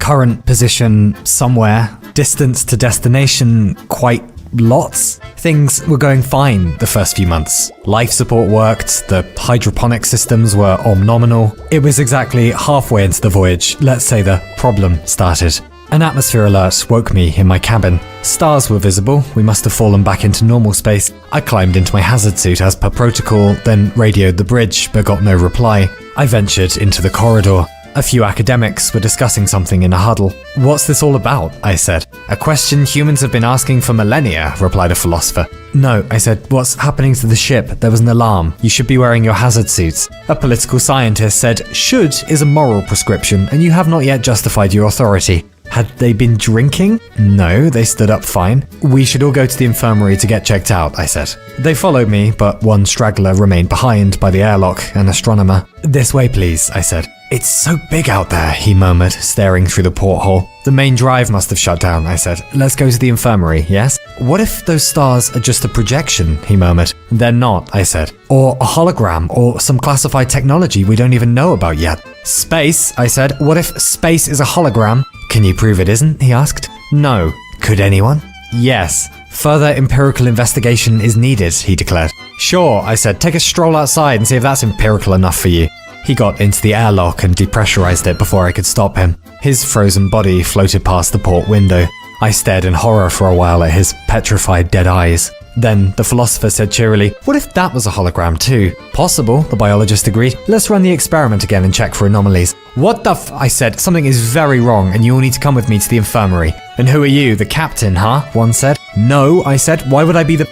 Current position somewhere. Distance to destination quite lots. Things were going fine the first few months. Life support worked, the hydroponic systems were nominal. It was exactly halfway into the voyage, let's say, the problem started. An atmosphere alert woke me in my cabin. Stars were visible, we must have fallen back into normal space. I climbed into my hazard suit as per protocol, then radioed the bridge, but got no reply. I ventured into the corridor. A few academics were discussing something in a huddle. "What's this all about?" I said. "A question humans have been asking for millennia," replied a philosopher. "No," I said, "what's happening to the ship? There was an alarm. You should be wearing your hazard suits." A political scientist said, "Should is a moral prescription, and you have not yet justified your authority." Had they been drinking? No, they stood up fine. "We should all go to the infirmary to get checked out," I said. They followed me, but one straggler remained behind by the airlock, an astronomer. "This way, please," I said. "It's so big out there," he murmured, staring through the porthole. "The main drive must have shut down," I said. "Let's go to the infirmary, yes?" "What if those stars are just a projection?" he murmured. "They're not," I said. "Or a hologram, or some classified technology we don't even know about yet." "Space," I said. "What if space is a hologram?" "Can you prove it isn't?" he asked. "No." "Could anyone?" "Yes." "Further empirical investigation is needed," he declared. "Sure," I said. "Take a stroll outside and see if that's empirical enough for you." He got into the airlock and depressurized it before I could stop him. His frozen body floated past the port window. I stared in horror for a while at his petrified dead eyes. Then the philosopher said cheerily, "What if that was a hologram too?" "Possible," the biologist agreed. "Let's run the experiment again and check for anomalies." "What the I said. "Something is very wrong and you all need to come with me to the infirmary." "And who are you, the captain, huh?" one said. "No," I said. "Why would I be the—"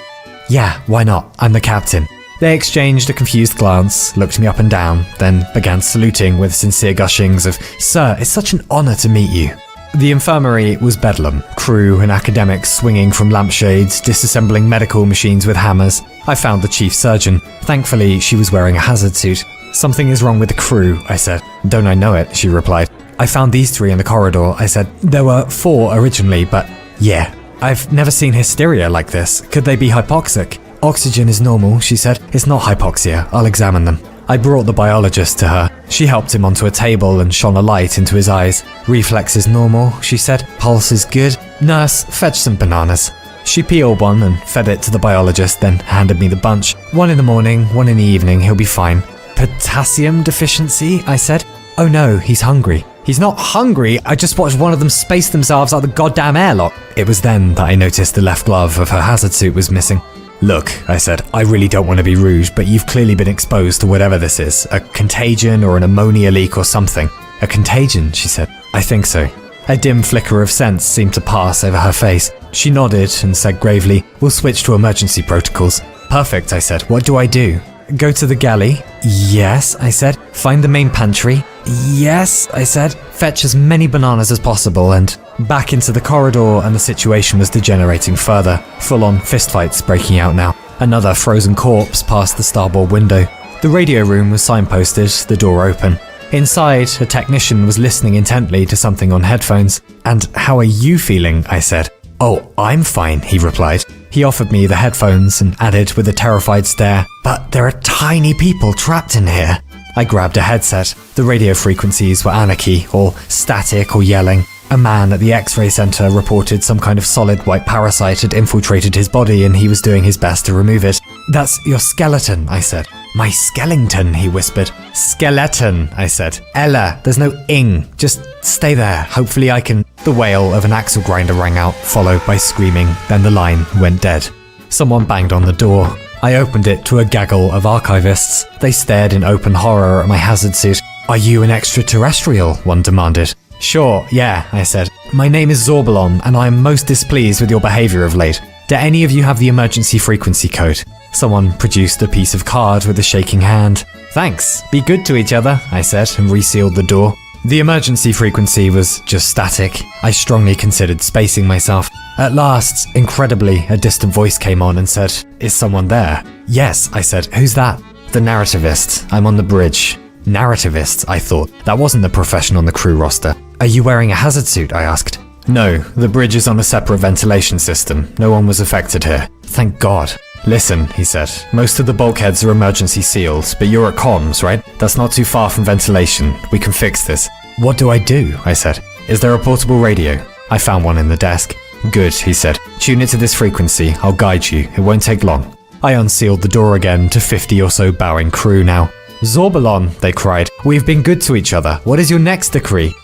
"Yeah, why not? I'm the captain." They exchanged a confused glance, looked me up and down, then began saluting with sincere gushings of, "Sir, it's such an honor to meet you." The infirmary was bedlam, crew and academics swinging from lampshades, disassembling medical machines with hammers. I found the chief surgeon. Thankfully, she was wearing a hazard suit. "Something is wrong with the crew," I said. "Don't I know it," she replied. "I found these 3 in the corridor," I said. "There were 4 originally, but yeah. I've never seen hysteria like this. Could they be hypoxic?" "Oxygen is normal," she said. "It's not hypoxia. I'll examine them." I brought the biologist to her. She helped him onto a table and shone a light into his eyes. "Reflex is normal," she said. "Pulse is good. Nurse, fetch some bananas." She peeled one and fed it to the biologist, then handed me the bunch. "1 in the morning, 1 in the evening, he'll be fine." "Potassium deficiency?" I said. "Oh no, he's hungry." "He's not hungry, I just watched one of them space themselves out the goddamn airlock." It was then that I noticed the left glove of her hazard suit was missing. "Look," I said, "I really don't want to be rude, but you've clearly been exposed to whatever this is. A contagion or an ammonia leak or something." "A contagion," she said. "I think so." A dim flicker of sense seemed to pass over her face. She nodded and said gravely, "We'll switch to emergency protocols." "Perfect," I said. "What do I do?" "Go to the galley." "Yes," I said. "Find the main pantry." "Yes," I said. "Fetch as many bananas as possible," and back into the corridor, and the situation was degenerating further. Full-on fistfights breaking out now. Another frozen corpse passed the starboard window. The radio room was signposted, the door open. Inside, a technician was listening intently to something on headphones. "And how are you feeling?" I said. "Oh, I'm fine," he replied. He offered me the headphones and added with a terrified stare, "But there are tiny people trapped in here." I grabbed a headset. The radio frequencies were anarchy, all static or yelling. A man at the X-ray center reported some kind of solid white parasite had infiltrated his body and he was doing his best to remove it. "That's your skeleton," I said. "My skellington," he whispered. "Skeleton," I said. "Ella, there's no ing. Just stay there. Hopefully I can—" The wail of an axle grinder rang out, followed by screaming. Then the line went dead. Someone banged on the door. I opened it to a gaggle of archivists. They stared in open horror at my hazard suit. "Are you an extraterrestrial?" one demanded. "Sure, yeah," I said. "My name is Exurb1a, and I am most displeased with your behavior of late. Do any of you have the emergency frequency code?" Someone produced a piece of card with a shaking hand. "Thanks, be good to each other," I said, and resealed the door. The emergency frequency was just static. I strongly considered spacing myself. At last, incredibly, a distant voice came on and said, "Is someone there?" "Yes," I said. "Who's that?" "The narrativist. I'm on the bridge." Narrativist, I thought. That wasn't the profession on the crew roster. "Are you wearing a hazard suit?" I asked. "No, the bridge is on a separate ventilation system. No one was affected here." "Thank God." "Listen," he said, "most of the bulkheads are emergency sealed, but you're at comms, right? That's not too far from ventilation. We can fix this." "What do I do?" I said. Is there a portable radio? I found one in the desk. Good, he said. Tune it to this frequency. I'll guide you. It won't take long. I unsealed the door again to 50 or so bowing crew now. Zorbalon, they cried. We've been good to each other. What is your next decree?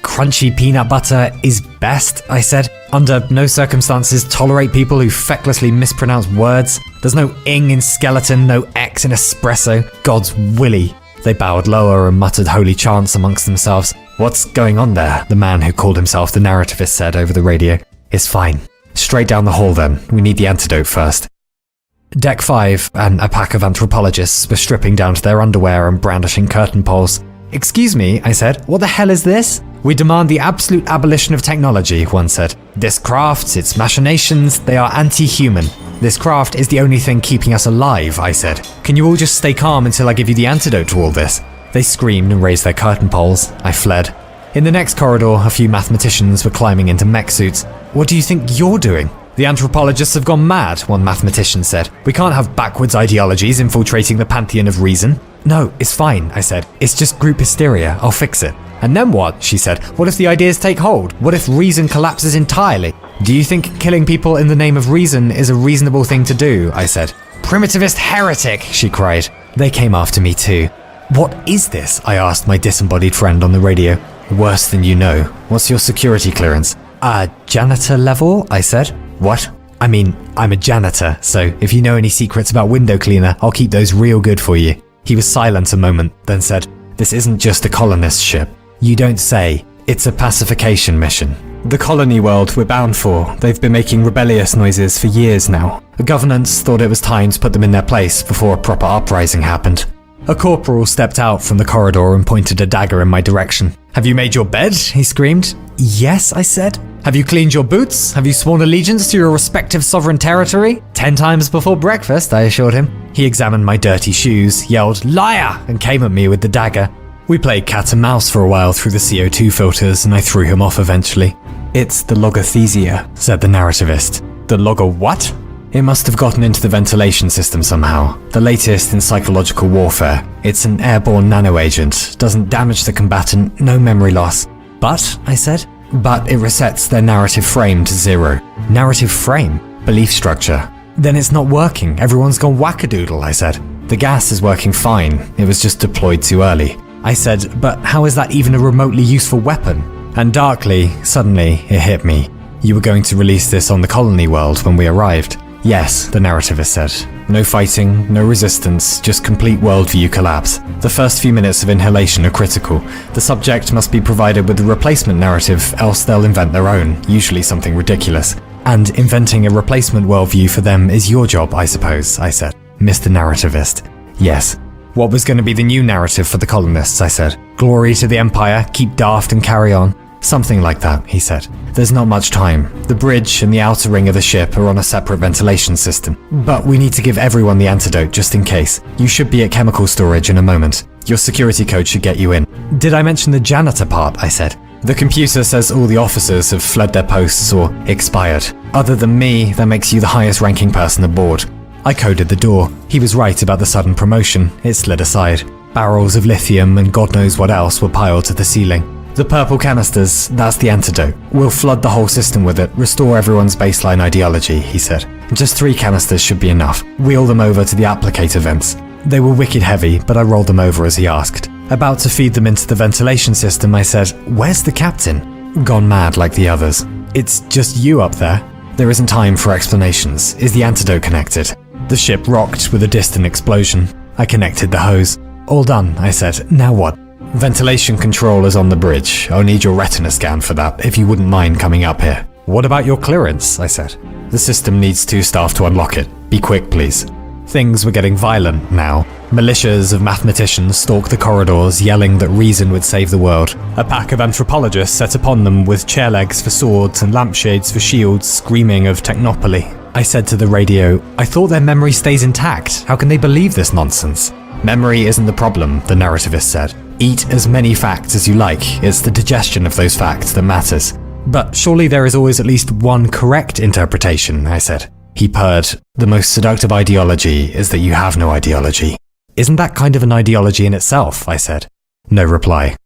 Crunchy peanut butter is best, I said. Under no circumstances tolerate people who fecklessly mispronounce words. There's no ing in skeleton, no x in espresso. God's willy. They bowed lower and muttered holy chants amongst themselves. What's going on there? The man who called himself the narrativist said over the radio. It's fine. Straight down the hall then. We need the antidote first. Deck 5 and a pack of anthropologists were stripping down to their underwear and brandishing curtain poles. Excuse me, I said. What the hell is this? We demand the absolute abolition of technology, one said. This craft, its machinations, they are anti-human. This craft is the only thing keeping us alive, I said. Can you all just stay calm until I give you the antidote to all this? They screamed and raised their curtain poles. I fled. In the next corridor, a few mathematicians were climbing into mech suits. What do you think you're doing? The anthropologists have gone mad, one mathematician said. We can't have backwards ideologies infiltrating the pantheon of reason. No, it's fine, I said. It's just group hysteria. I'll fix it. And then what? She said. What if the ideas take hold? What if reason collapses entirely? Do you think killing people in the name of reason is a reasonable thing to do? I said. Primitivist heretic, she cried. They came after me too. What is this? I asked my disembodied friend on the radio. Worse than you know. What's your security clearance? Janitor level? I said. What? I mean, I'm a janitor, so if you know any secrets about window cleaner, I'll keep those real good for you. He was silent a moment, then said, This isn't just a colonist ship. You don't say. It's a pacification mission. The colony world we're bound for, they've been making rebellious noises for years now. The governance thought it was time to put them in their place before a proper uprising happened. A corporal stepped out from the corridor and pointed a dagger in my direction. Have you made your bed? He screamed. Yes, I said. Have you cleaned your boots? Have you sworn allegiance to your respective sovereign territory? 10 times before breakfast, I assured him. He examined my dirty shoes, yelled, Liar! And came at me with the dagger. We played cat and mouse for a while through the CO2 filters and I threw him off eventually. It's the logothesia, said the narrativist. The logo what? It must have gotten into the ventilation system somehow. The latest in psychological warfare. It's an airborne nanoagent. Doesn't damage the combatant, no memory loss. But, I said, but it resets their narrative frame to 0. Narrative frame? Belief structure. Then it's not working. Everyone's gone wackadoodle, I said. The gas is working fine. It was just deployed too early. I said, but how is that even a remotely useful weapon? And darkly, suddenly, it hit me. You were going to release this on the colony world when we arrived. Yes, the narrativist said. No fighting, no resistance, just complete worldview collapse. The first few minutes of inhalation are critical. The subject must be provided with a replacement narrative, else they'll invent their own, usually something ridiculous. And inventing a replacement worldview for them is your job, I suppose, I said. Mr. Narrativist. Yes. What was going to be the new narrative for the colonists, I said. Glory to the Empire, keep daft and carry on. Something like that, he said. There's not much time. The bridge and the outer ring of the ship are on a separate ventilation system. But we need to give everyone the antidote just in case. You should be at chemical storage in a moment. Your security code should get you in. Did I mention the janitor part, I said. The computer says all the officers have fled their posts or expired. Other than me, that makes you the highest ranking person aboard. I coded the door. He was right about the sudden promotion. It slid aside. Barrels of lithium and God knows what else were piled to the ceiling. The purple canisters, that's the antidote. We'll flood the whole system with it, restore everyone's baseline ideology, he said. Just 3 canisters should be enough. Wheel them over to the applicator vents. They were wicked heavy, but I rolled them over as he asked. About to feed them into the ventilation system, I said, Where's the captain? Gone mad like the others. It's just you up there. There isn't time for explanations. Is the antidote connected? The ship rocked with a distant explosion. I connected the hose. All done, I said. Now what? Ventilation control is on the bridge. I'll need your retina scan for that, if you wouldn't mind coming up here. What about your clearance? I said. The system needs 2 staff to unlock it. Be quick, please. Things were getting violent now. Militias of mathematicians stalked the corridors, yelling that reason would save the world. A pack of anthropologists set upon them with chair legs for swords and lampshades for shields, screaming of technopoly. I said to the radio, I thought their memory stays intact. How can they believe this nonsense? Memory isn't the problem, the narrativist said. Eat as many facts as you like. It's the digestion of those facts that matters. But surely there is always at least one correct interpretation, I said. He purred. The most seductive ideology is that you have no ideology. Isn't that kind of an ideology in itself? I said. No reply.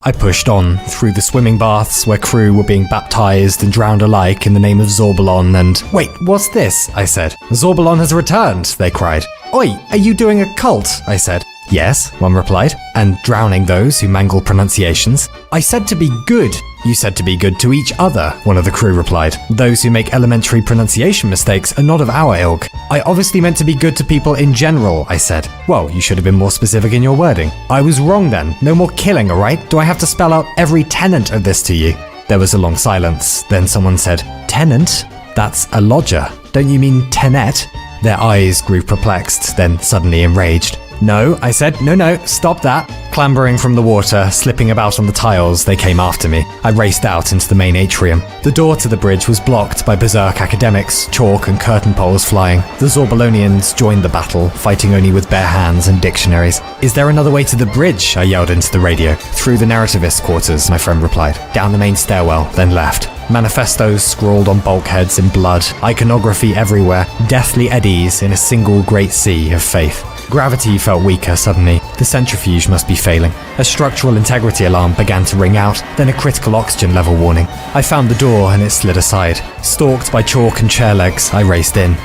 I pushed on, through the swimming baths where crew were being baptized and drowned alike in the name of Exurb1a and— "Wait, what's this?" I said. "Exurb1a has returned," they cried. "Oi, are you doing a cult?" I said. "Yes," one replied. "And drowning those who mangle pronunciations?" "I said to be good." "You said to be good to each other," one of the crew replied. "Those who make elementary pronunciation mistakes are not of our ilk." "I obviously meant to be good to people in general," I said. "Well, you should have been more specific in your wording." "I was wrong then. No more killing, alright? Do I have to spell out every tenant of this to you?" There was a long silence. Then someone said, "Tenant? That's a lodger. Don't you mean tenet?" Their eyes grew perplexed, then suddenly enraged. "No," I said. No, stop that." Clambering from the water, slipping about on the tiles, they came after me. I raced out into the main atrium. The door to the bridge was blocked by berserk academics, chalk and curtain poles flying. The Exurb1ians joined the battle, fighting only with bare hands and dictionaries. "Is there another way to the bridge?" I yelled into the radio. "Through the narrativist quarters," my friend replied. "Down the main stairwell, then left." Manifestos scrawled on bulkheads in blood, iconography everywhere, deathly eddies in a single great sea of faith. Gravity felt weaker suddenly. The centrifuge must be failing. A structural integrity alarm began to ring out, then a critical oxygen level warning. I found the door and it slid aside. Stalked by chalk and chair legs, I raced in.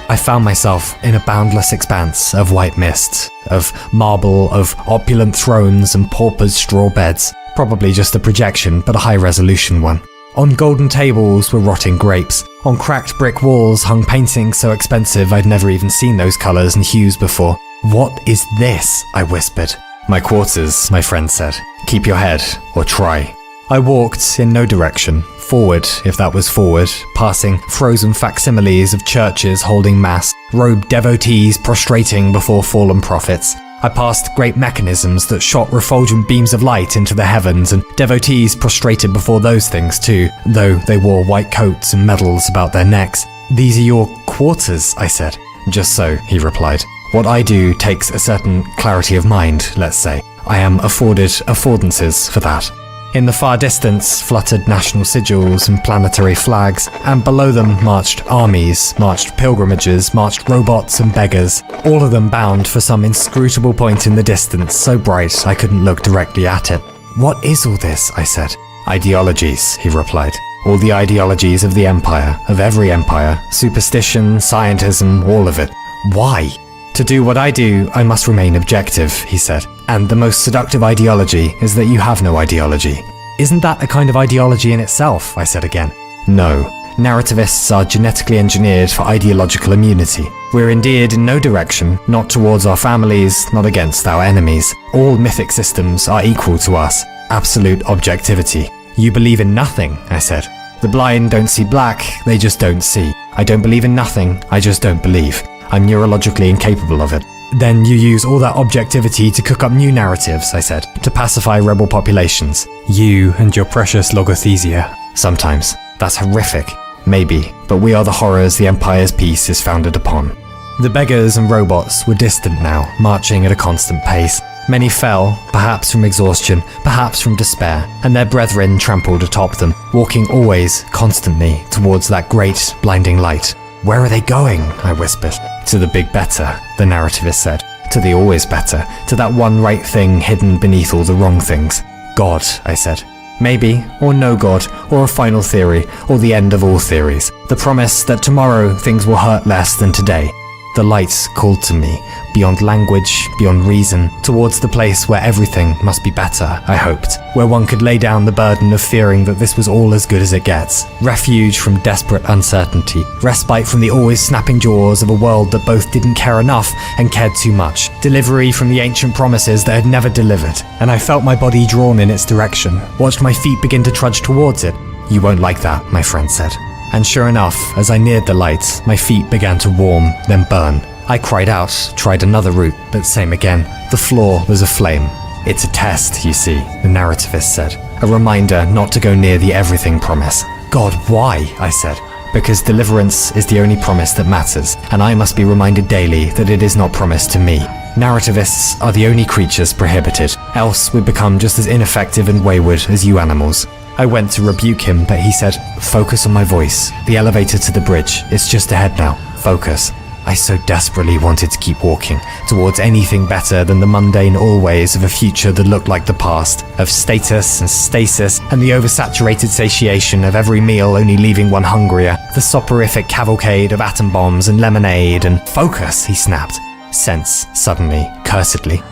I found myself in a boundless expanse of white mist, of marble, of opulent thrones and paupers' straw beds. Probably just a projection, but a high-resolution one. On golden tables were rotting grapes. On cracked brick walls hung paintings so expensive I'd never even seen those colours and hues before. "What is this?" I whispered. "My quarters," my friend said. "Keep your head, or try." I walked in no direction, forward if that was forward, passing frozen facsimiles of churches holding mass, robed devotees prostrating before fallen prophets. I passed great mechanisms that shot refulgent beams of light into the heavens, and devotees prostrated before those things too, though they wore white coats and medals about their necks. "These are your quarters," I said. "Just so," he replied. "What I do takes a certain clarity of mind, let's say. I am afforded affordances for that." In the far distance fluttered national sigils and planetary flags, and below them marched armies, marched pilgrimages, marched robots and beggars, all of them bound for some inscrutable point in the distance so bright I couldn't look directly at it. "What is all this?" I said. "Ideologies," he replied. "All the ideologies of the empire, of every empire, superstition, scientism, all of it." "Why?" "To do what I do, I must remain objective," he said. "And the most seductive ideology is that you have no ideology." "Isn't that a kind of ideology in itself?" I said again. "No. Narrativists are genetically engineered for ideological immunity. We're endeared in no direction, not towards our families, not against our enemies. All mythic systems are equal to us. Absolute objectivity." "You believe in nothing," I said. "The blind don't see black, they just don't see. I don't believe in nothing, I just don't believe. I'm neurologically incapable of it." "Then you use all that objectivity to cook up new narratives," I said, "to pacify rebel populations. You and your precious logothesia." "Sometimes. That's horrific." "Maybe, but we are the horrors the Empire's peace is founded upon." The beggars and robots were distant now, marching at a constant pace. Many fell, perhaps from exhaustion, perhaps from despair, and their brethren trampled atop them, walking always, constantly, towards that great, blinding light. "Where are they going?" I whispered. "To the big better," the narrativist said. "To the always better, to that one right thing hidden beneath all the wrong things." "God," I said. "Maybe, or no God, or a final theory, or the end of all theories. The promise that tomorrow things will hurt less than today." The light called to me, beyond language, beyond reason, towards the place where everything must be better, I hoped, where one could lay down the burden of fearing that this was all as good as it gets. Refuge from desperate uncertainty, respite from the always snapping jaws of a world that both didn't care enough and cared too much, delivery from the ancient promises that had never delivered, and I felt my body drawn in its direction, watched my feet begin to trudge towards it. "You won't like that," my friend said. And sure enough, as I neared the light, my feet began to warm, then burn. I cried out, tried another route, but same again. The floor was aflame. "It's a test, you see," the narrativist said. "A reminder not to go near the everything promise." "God, why?" I said. "Because deliverance is the only promise that matters, and I must be reminded daily that it is not promised to me. Narrativists are the only creatures prohibited, else we'd become just as ineffective and wayward as you animals." I went to rebuke him, but he said, "Focus on my voice. The elevator to the bridge. It's just ahead now. Focus." I so desperately wanted to keep walking towards anything better than the mundane always of a future that looked like the past, of status and stasis and the oversaturated satiation of every meal only leaving one hungrier, the soporific cavalcade of atom bombs and lemonade and focus, he snapped. Sense, suddenly, cursedly.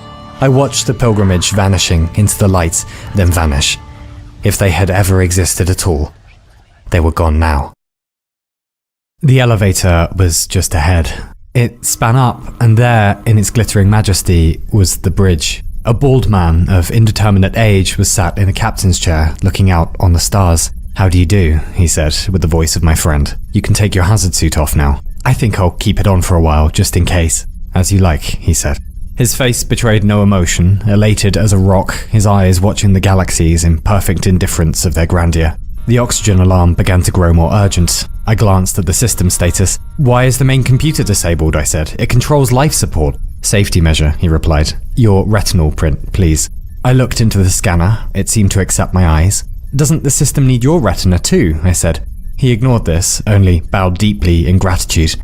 I watched the pilgrimage vanishing into the light, then vanish. If they had ever existed at all, they were gone now. The elevator was just ahead. It span up, and there, in its glittering majesty, was the bridge. A bald man of indeterminate age was sat in a captain's chair, looking out on the stars. "How do you do?" he said, with the voice of my friend. "You can take your hazard suit off now. I think I'll keep it on for a while, just in case." "As you like," he said. His face betrayed no emotion, elated as a rock, his eyes watching the galaxies in perfect indifference of their grandeur. The oxygen alarm began to grow more urgent. I glanced at the system status. "Why is the main computer disabled?" I said. "It controls life support." "Safety measure," he replied. "Your retinal print, please." I looked into the scanner. It seemed to accept my eyes. "Doesn't the system need your retina too?" I said. He ignored this, only bowed deeply in gratitude.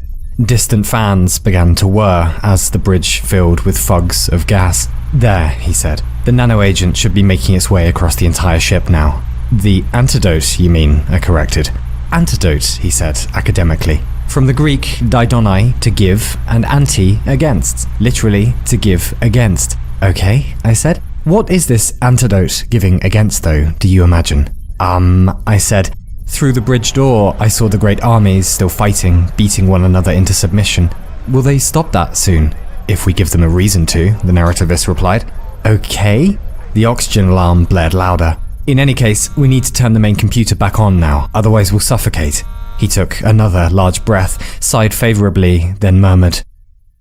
Distant fans began to whir as the bridge filled with fogs of gas. "There," he said. "The nanoagent should be making its way across the entire ship now." "The antidote, you mean?" I corrected. "Antidote," he said academically. "From the Greek daidonai, to give, and anti, against. Literally, to give against." "Okay," I said. "What is this antidote giving against, though, do you imagine?" I said. "Through the bridge door, I saw the great armies still fighting, beating one another into submission. Will they stop that soon?" "If we give them a reason to," the narrativist replied. "Okay." The oxygen alarm blared louder. "In any case, we need to turn the main computer back on now, otherwise we'll suffocate." He took another large breath, sighed favorably, then murmured,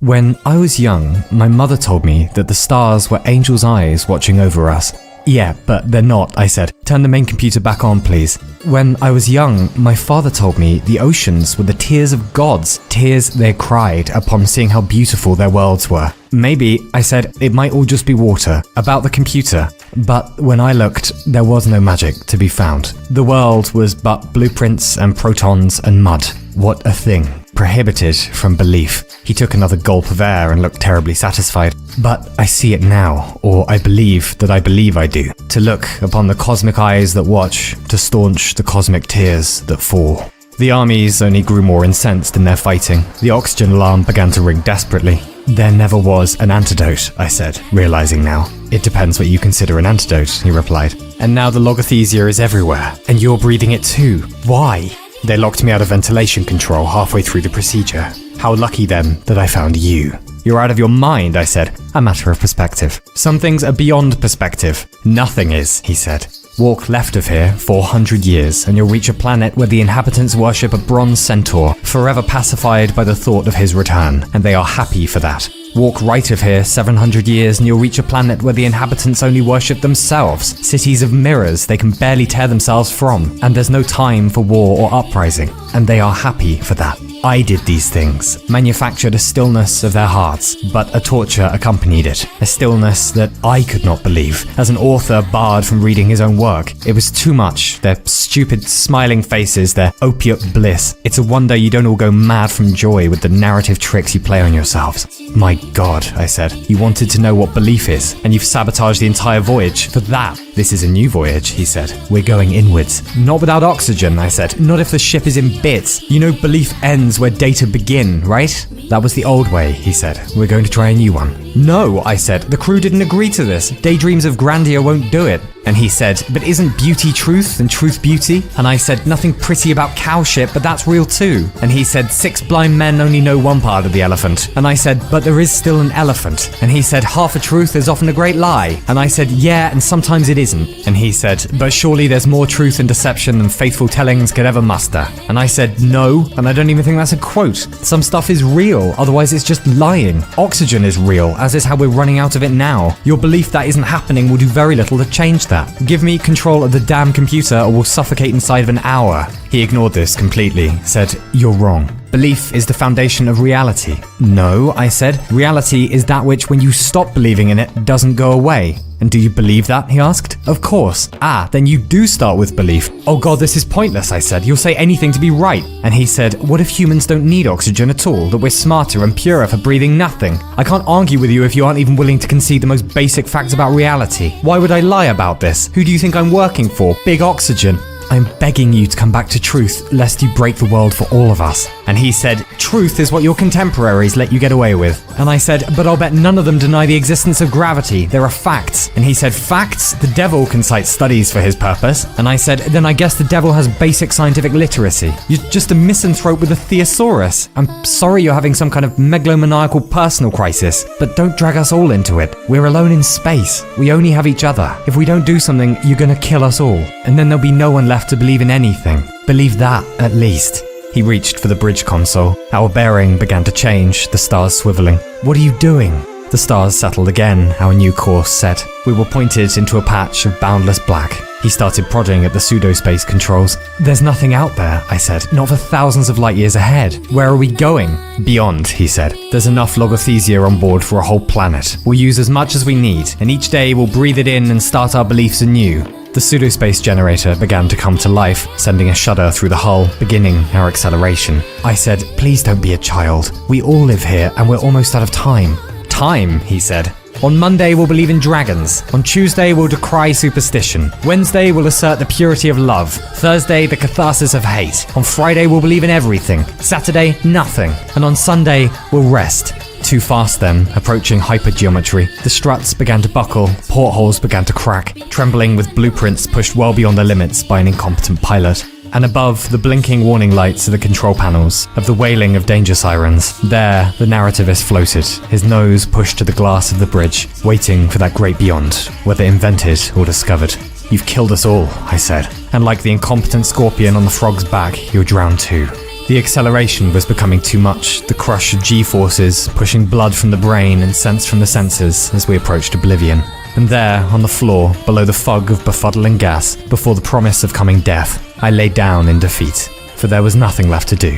"When I was young, my mother told me that the stars were angels' eyes watching over us." "Yeah, but they're not," I said. "Turn the main computer back on, please." "When I was young, my father told me the oceans were the tears of gods, tears they cried upon seeing how beautiful their worlds were." "Maybe," I said, "it might all just be water, about the computer." But when I looked, there was no magic to be found. The world was but blueprints and protons and mud. What a thing. Prohibited from belief. He took another gulp of air and looked terribly satisfied. "But I see it now, or I believe that I believe I do. To look upon the cosmic eyes that watch, to staunch the cosmic tears that fall." The armies only grew more incensed in their fighting. The oxygen alarm began to ring desperately. "There never was an antidote," I said, realizing now. "It depends what you consider an antidote," he replied. "And now the logothesia is everywhere, and you're breathing it too. Why?" "They locked me out of ventilation control halfway through the procedure. How lucky then that I found you." "You're out of your mind," I said. "A matter of perspective. Some things are beyond perspective." "Nothing is," he said. "Walk left of here 400 years and you'll reach a planet where the inhabitants worship a bronze centaur, forever pacified by the thought of his return, and they are happy for that. Walk right of here 700 years and you'll reach a planet where the inhabitants only worship themselves, cities of mirrors they can barely tear themselves from, and there's no time for war or uprising, and they are happy for that. I did these things, manufactured a stillness of their hearts, but a torture accompanied it, a stillness that I could not believe, as an author barred from reading his own work. It was too much, their stupid smiling faces, their opiate bliss. It's a wonder you don't all go mad from joy with the narrative tricks you play on yourselves." "My God," I said, "you wanted to know what belief is, and you've sabotaged the entire voyage for that." "This is a new voyage," he said. "We're going inwards." "Not without oxygen," I said. "Not if the ship is in bits. You know belief ends where data begin, right?" "That was the old way," he said. "We're going to try a new one." "No," I said. "The crew didn't agree to this. Daydreams of grandeur won't do it." And he said, "But isn't beauty truth and truth beauty?" And I said, "Nothing pretty about cow shit, but that's real too." And he said, "6 blind men only know one part of the elephant." And I said, "But there is still an elephant." And he said, "Half a truth is often a great lie." And I said, "Yeah, and sometimes it isn't." And he said, "But surely there's more truth in deception than faithful tellings could ever muster." And I said, "No, and I don't even think that's a quote. Some stuff is real, otherwise it's just lying. Oxygen is real, as is how we're running out of it now. Your belief that isn't happening will do very little to change that. Give me control of the damn computer or we'll suffocate inside of an hour." He ignored this completely, said, "You're wrong." Belief is the foundation of reality. No, I said. Reality is that which, when you stop believing in it, doesn't go away. And do you believe that? He asked. Of course. Then you do start with belief. Oh God, this is pointless, I said. You'll say anything to be right. And he said, what if humans don't need oxygen at all? That we're smarter and purer for breathing nothing? I can't argue with you if you aren't even willing to concede the most basic facts about reality. Why would I lie about this? Who do you think I'm working for? Big Oxygen. I'm begging you to come back to truth, lest you break the world for all of us. And he said, truth is what your contemporaries let you get away with. And I said, but I'll bet none of them deny the existence of gravity. There are facts. And he said, facts? The devil can cite studies for his purpose. And I said, then I guess the devil has basic scientific literacy. You're just a misanthrope with a thesaurus. I'm sorry you're having some kind of megalomaniacal personal crisis, but don't drag us all into it. We're alone in space. We only have each other. If we don't do something, you're gonna kill us all. And then there'll be no one left to believe in anything. Believe that, at least. He reached for the bridge console. Our bearing began to change, the stars swiveling. What are you doing? The stars settled again, our new course set. We were pointed into a patch of boundless black. He started prodding at the pseudospace controls. There's nothing out there, I said. Not for thousands of light years ahead. Where are we going? Beyond, he said. There's enough logothesia on board for a whole planet. We'll use as much as we need, and each day we'll breathe it in and start our beliefs anew. The pseudospace generator began to come to life, sending a shudder through the hull, beginning our acceleration. I said, please don't be a child. We all live here, and we're almost out of time. Time, he said. On Monday, we'll believe in dragons. On Tuesday, we'll decry superstition. Wednesday, we'll assert the purity of love. Thursday, the catharsis of hate. On Friday, we'll believe in everything. Saturday, nothing. And on Sunday, we'll rest. Too fast then, approaching hypergeometry. The struts began to buckle, portholes began to crack, trembling with blueprints pushed well beyond their limits by an incompetent pilot. And above, the blinking warning lights of the control panels, of the wailing of danger sirens. There, the narrativist floated, his nose pushed to the glass of the bridge, waiting for that great beyond, whether invented or discovered. You've killed us all, I said, and like the incompetent scorpion on the frog's back, you'll drown too. The acceleration was becoming too much, the crush of G-forces pushing blood from the brain and sense from the senses as we approached oblivion. And there, on the floor, below the fog of befuddling gas, before the promise of coming death, I lay down in defeat, for there was nothing left to do.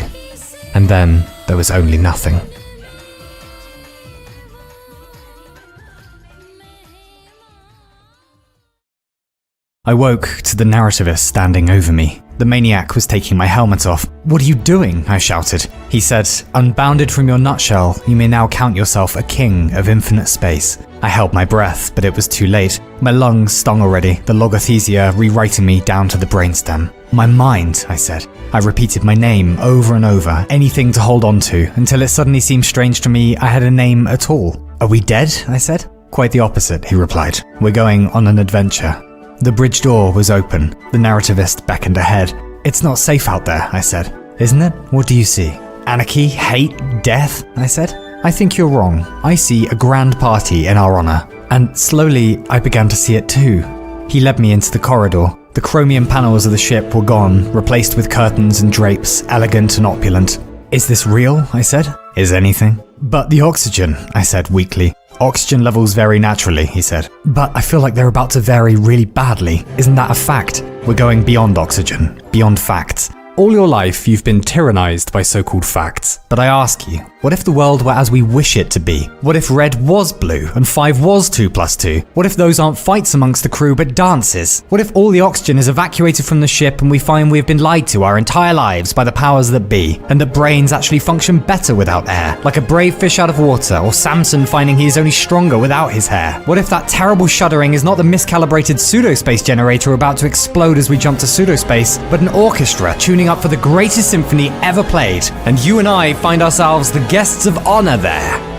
And then there was only nothing. I woke to the narrativist standing over me. The maniac was taking my helmet off. What are you doing? I shouted. He said, unbounded from your nutshell, you may now count yourself a king of infinite space. I held my breath, but it was too late. My lungs stung already, the logothesia rewriting me down to the brainstem. My mind, I said. I repeated my name over and over, anything to hold on to, until it suddenly seemed strange to me I had a name at all. Are we dead? I said. Quite the opposite, he replied. We're going on an adventure. The bridge door was open. The narrativist beckoned ahead. It's not safe out there, I said. Isn't it? What do you see? Anarchy, hate, death, I said. I think you're wrong. I see a grand party in our honor. And slowly, I began to see it too. He led me into the corridor. The chromium panels of the ship were gone, replaced with curtains and drapes, elegant and opulent. Is this real? I said. Is anything? But the oxygen, I said weakly. Oxygen levels vary naturally, he said. But I feel like they're about to vary really badly. Isn't that a fact? We're going beyond oxygen, beyond facts. All your life, you've been tyrannized by so-called facts. But I ask you, what if the world were as we wish it to be? What if red was blue and 5 was 2 plus 2? What if those aren't fights amongst the crew but dances? What if all the oxygen is evacuated from the ship and we find we've been lied to our entire lives by the powers that be, and that brains actually function better without air, like a brave fish out of water, or Samson finding he is only stronger without his hair? What if that terrible shuddering is not the miscalibrated pseudospace generator about to explode as we jump to pseudospace, but an orchestra tuning up for the greatest symphony ever played, and you and I find ourselves the guests of honor there?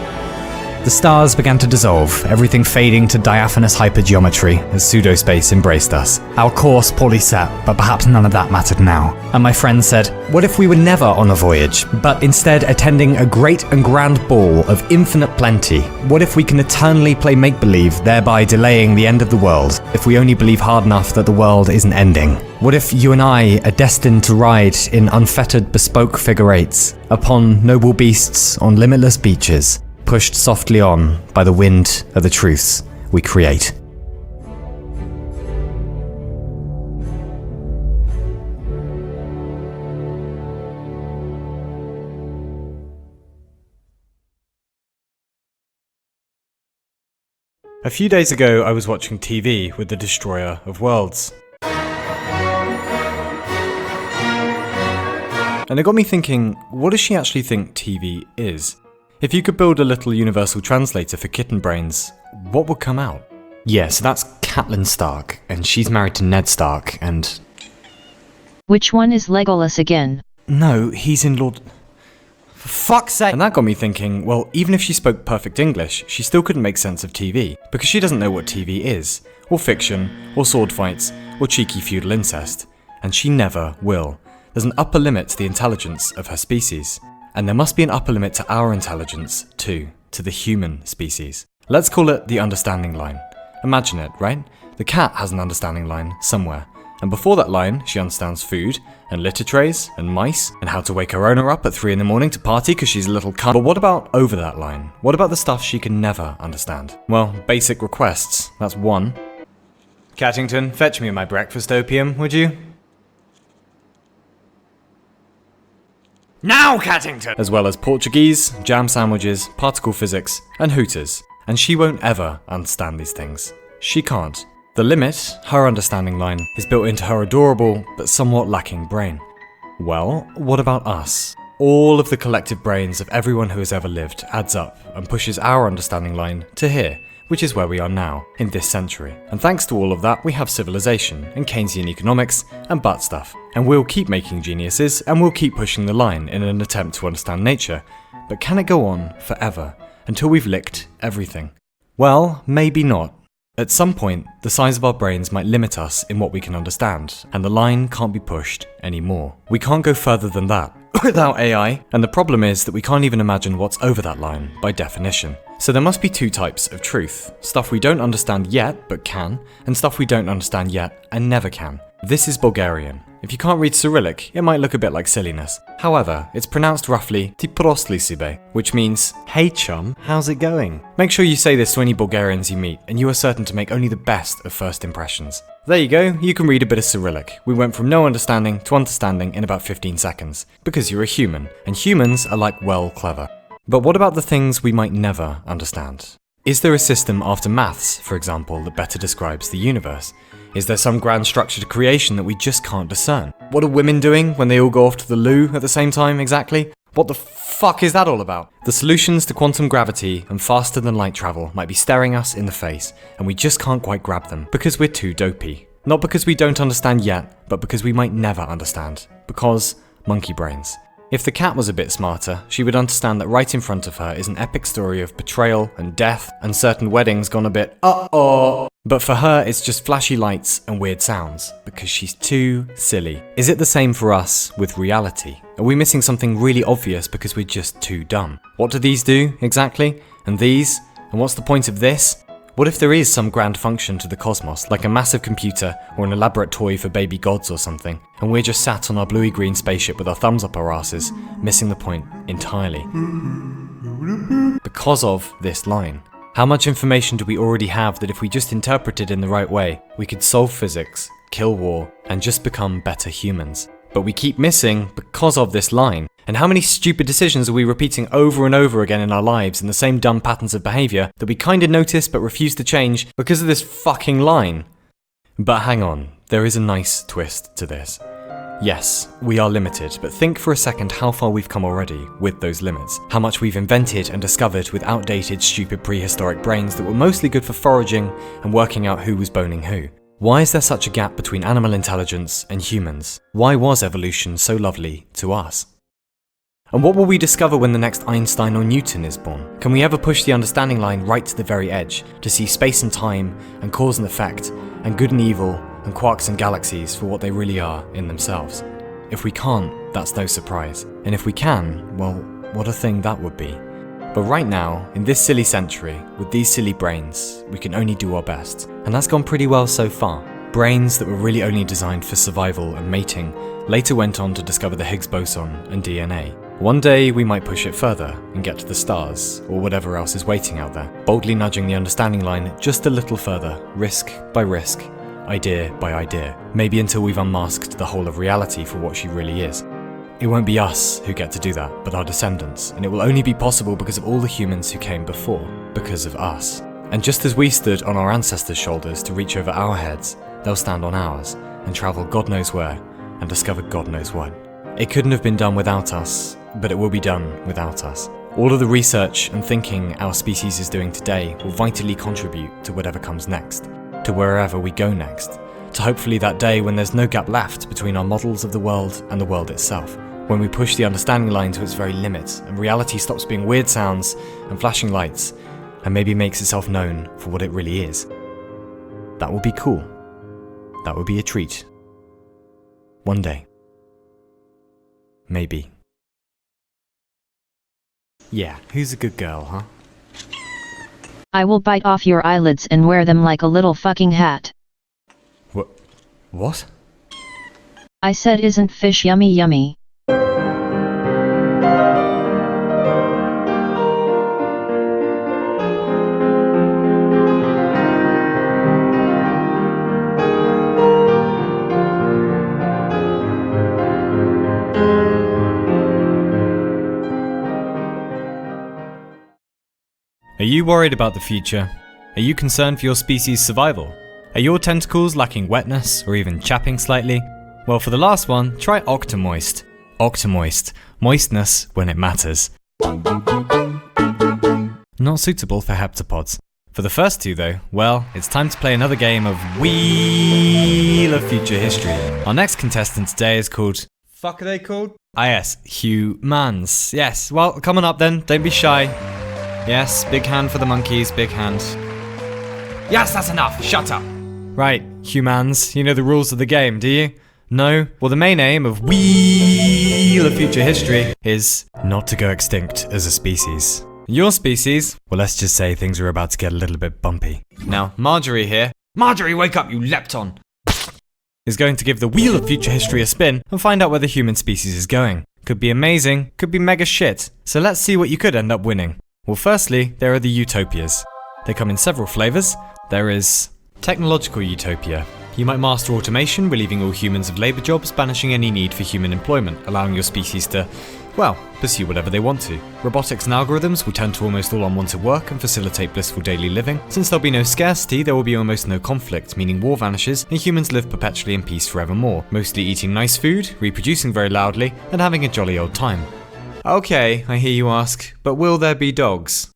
The stars began to dissolve, everything fading to diaphanous hypergeometry as pseudospace embraced us. Our course poorly set, but perhaps none of that mattered now. And my friend said, what if we were never on a voyage, but instead attending a great and grand ball of infinite plenty? What if we can eternally play make-believe, thereby delaying the end of the world, if we only believe hard enough that the world isn't ending? What if you and I are destined to ride in unfettered bespoke figure eights, upon noble beasts on limitless beaches, pushed softly on by the wind of the truths we create? A few days ago, I was watching TV with the Destroyer of Worlds. And it got me thinking, what does she actually think TV is? If you could build a little universal translator for kitten brains, what would come out? Yeah, so that's Catelyn Stark, and she's married to Ned Stark, and... Which one is Legolas again? No, he's in Lord... For fuck's sake! And that got me thinking, well, even if she spoke perfect English, she still couldn't make sense of TV, because she doesn't know what TV is, or fiction, or sword fights, or cheeky feudal incest. And she never will. There's an upper limit to the intelligence of her species. And there must be an upper limit to our intelligence, too, to the human species. Let's call it the understanding line. Imagine it, right? The cat has an understanding line somewhere. And before that line, she understands food, and litter trays, and mice, and how to wake her owner up at 3 in the morning to party because she's a little cunt. But what about over that line? What about the stuff she can never understand? Well, basic requests, that's one. Cattington, fetch me my breakfast opium, would you? Now, Cattington! As well as Portuguese, jam sandwiches, particle physics, and Hooters. And she won't ever understand these things. She can't. The limit, her understanding line, is built into her adorable, but somewhat lacking brain. Well, what about us? All of the collective brains of everyone who has ever lived adds up and pushes our understanding line to here, which is where we are now, in this century. And thanks to all of that, we have civilization, and Keynesian economics, and butt stuff. And we'll keep making geniuses, and we'll keep pushing the line in an attempt to understand nature. But can it go on forever, until we've licked everything? Well, maybe not. At some point, the size of our brains might limit us in what we can understand, and the line can't be pushed anymore. We can't go further than that without AI, and the problem is that we can't even imagine what's over that line by definition. So there must be two types of truth: stuff we don't understand yet but can, and stuff we don't understand yet and never can. This is Bulgarian. If you can't read Cyrillic, it might look a bit like silliness. However, it's pronounced roughly "Ti prosli sibe," which means, "Hey chum, how's it going?" Make sure you say this to any Bulgarians you meet, and you are certain to make only the best of first impressions. There you go, you can read a bit of Cyrillic. We went from no understanding to understanding in about 15 seconds. Because you're a human, and humans are like, well, clever. But what about the things we might never understand? Is there a system after maths, for example, that better describes the universe? Is there some grand structure to creation that we just can't discern? What are women doing when they all go off to the loo at the same time exactly? What the fuck is that all about? The solutions to quantum gravity and faster than light travel might be staring us in the face, and we just can't quite grab them because we're too dopey. Not because we don't understand yet, but because we might never understand. Because monkey brains. If the cat was a bit smarter, she would understand that right in front of her is an epic story of betrayal and death and certain weddings gone a bit uh-oh. But for her, it's just flashy lights and weird sounds, because she's too silly. Is it the same for us with reality? Are we missing something really obvious because we're just too dumb? What do these do, exactly? And these? And what's the point of this? What if there is some grand function to the cosmos, like a massive computer or an elaborate toy for baby gods or something, and we're just sat on our bluey-green spaceship with our thumbs up our asses, missing the point entirely? Because of this line. How much information do we already have that if we just interpreted in the right way, we could solve physics, kill war, and just become better humans? But we keep missing because of this line. And how many stupid decisions are we repeating over and over again in our lives in the same dumb patterns of behaviour that we kinda notice but refuse to change because of this fucking line? But hang on, there is a nice twist to this. Yes, we are limited, but think for a second how far we've come already with those limits. How much we've invented and discovered with outdated, stupid prehistoric brains that were mostly good for foraging and working out who was boning who. Why is there such a gap between animal intelligence and humans? Why was evolution so lovely to us? And what will we discover when the next Einstein or Newton is born? Can we ever push the understanding line right to the very edge, to see space and time, and cause and effect, and good and evil, and quarks and galaxies for what they really are in themselves? If we can't, that's no surprise. And if we can, well, what a thing that would be. But right now, in this silly century, with these silly brains, we can only do our best. And that's gone pretty well so far. Brains that were really only designed for survival and mating later went on to discover the Higgs boson and DNA. One day we might push it further and get to the stars, or whatever else is waiting out there, boldly nudging the understanding line just a little further, risk by risk, idea by idea, maybe until we've unmasked the whole of reality for what she really is. It won't be us who get to do that, but our descendants, and it will only be possible because of all the humans who came before, because of us. And just as we stood on our ancestors' shoulders to reach over our heads, they'll stand on ours and travel God knows where and discover God knows what. It couldn't have been done without us, but it will be done without us. All of the research and thinking our species is doing today will vitally contribute to whatever comes next, to wherever we go next, to hopefully that day when there's no gap left between our models of the world and the world itself, when we push the understanding line to its very limit and reality stops being weird sounds and flashing lights and maybe makes itself known for what it really is. That would be cool. That would be a treat. One day. Maybe. Yeah, who's a good girl, huh? I will bite off your eyelids and wear them like a little fucking hat. What? I said, isn't fish yummy yummy? Are you worried about the future? Are you concerned for your species' survival? Are your tentacles lacking wetness or even chapping slightly? Well, for the last one, try Octomoist. Octomoist. Moistness when it matters. Not suitable for heptapods. For the first two though, well, it's time to play another game of Wheel of Future History. Our next contestant today is called... Fuck are they called? Yes, humans. Yes, well, come on up then, don't be shy. Yes, big hand for the monkeys, big hand. Yes, that's enough, shut up. Right, humans, you know the rules of the game, do you? No? Well, the main aim of Wheel of Future History is not to go extinct as a species. Your species, well, let's just say things are about to get a little bit bumpy. Now, Marjorie here, Marjorie, wake up, you lepton! Is going to give the Wheel of Future History a spin and find out where the human species is going. Could be amazing, could be mega shit. So let's see what you could end up winning. Well, firstly, there are the utopias. They come in several flavours. There is technological utopia. You might master automation, relieving all humans of labour jobs, banishing any need for human employment, allowing your species to, well, pursue whatever they want to. Robotics and algorithms will tend to almost all unwanted work and facilitate blissful daily living. Since there'll be no scarcity, there will be almost no conflict, meaning war vanishes and humans live perpetually in peace forevermore, mostly eating nice food, reproducing very loudly, and having a jolly old time. Okay, I hear you ask, but will there be dogs?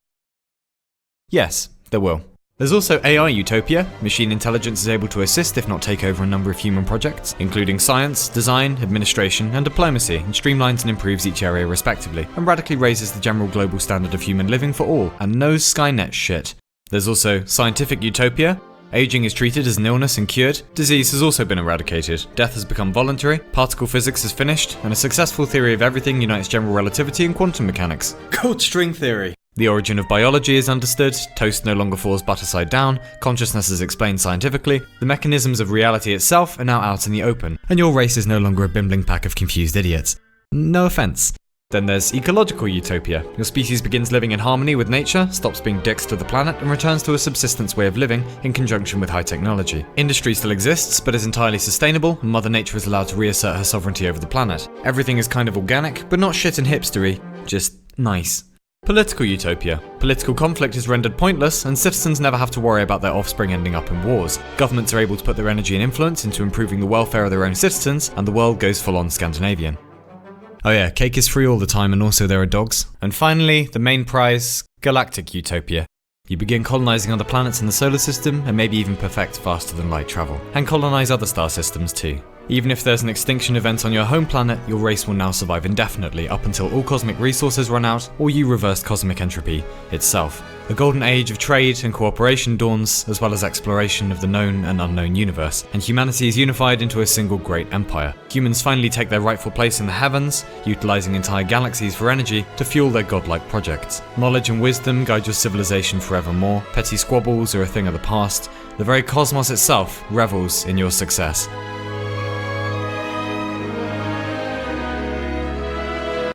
Yes, there will. There's also AI utopia. Machine intelligence is able to assist, if not take over, a number of human projects, including science, design, administration, and diplomacy, and streamlines and improves each area respectively, and radically raises the general global standard of human living for all, and no Skynet shit. There's also scientific utopia. Aging is treated as an illness and cured, disease has also been eradicated, death has become voluntary, particle physics is finished, and a successful theory of everything unites general relativity and quantum mechanics. Called string theory. The origin of biology is understood, toast no longer falls butter side down, consciousness is explained scientifically, the mechanisms of reality itself are now out in the open, and your race is no longer a bimbling pack of confused idiots. No offence. Then there's ecological utopia. Your species begins living in harmony with nature, stops being dicks to the planet, and returns to a subsistence way of living in conjunction with high technology. Industry still exists, but is entirely sustainable, and Mother Nature is allowed to reassert her sovereignty over the planet. Everything is kind of organic, but not shit and hipstery, just nice. Political utopia. Political conflict is rendered pointless, and citizens never have to worry about their offspring ending up in wars. Governments are able to put their energy and influence into improving the welfare of their own citizens, and the world goes full on Scandinavian. Oh yeah, cake is free all the time and also there are dogs. And finally, the main prize, galactic utopia. You begin colonizing other planets in the solar system and maybe even perfect faster than light travel. And colonize other star systems too. Even if there's an extinction event on your home planet, your race will now survive indefinitely up until all cosmic resources run out or you reverse cosmic entropy itself. A golden age of trade and cooperation dawns, as well as exploration of the known and unknown universe, and humanity is unified into a single great empire. Humans finally take their rightful place in the heavens, utilizing entire galaxies for energy to fuel their godlike projects. Knowledge and wisdom guide your civilization forevermore, petty squabbles are a thing of the past, the very cosmos itself revels in your success.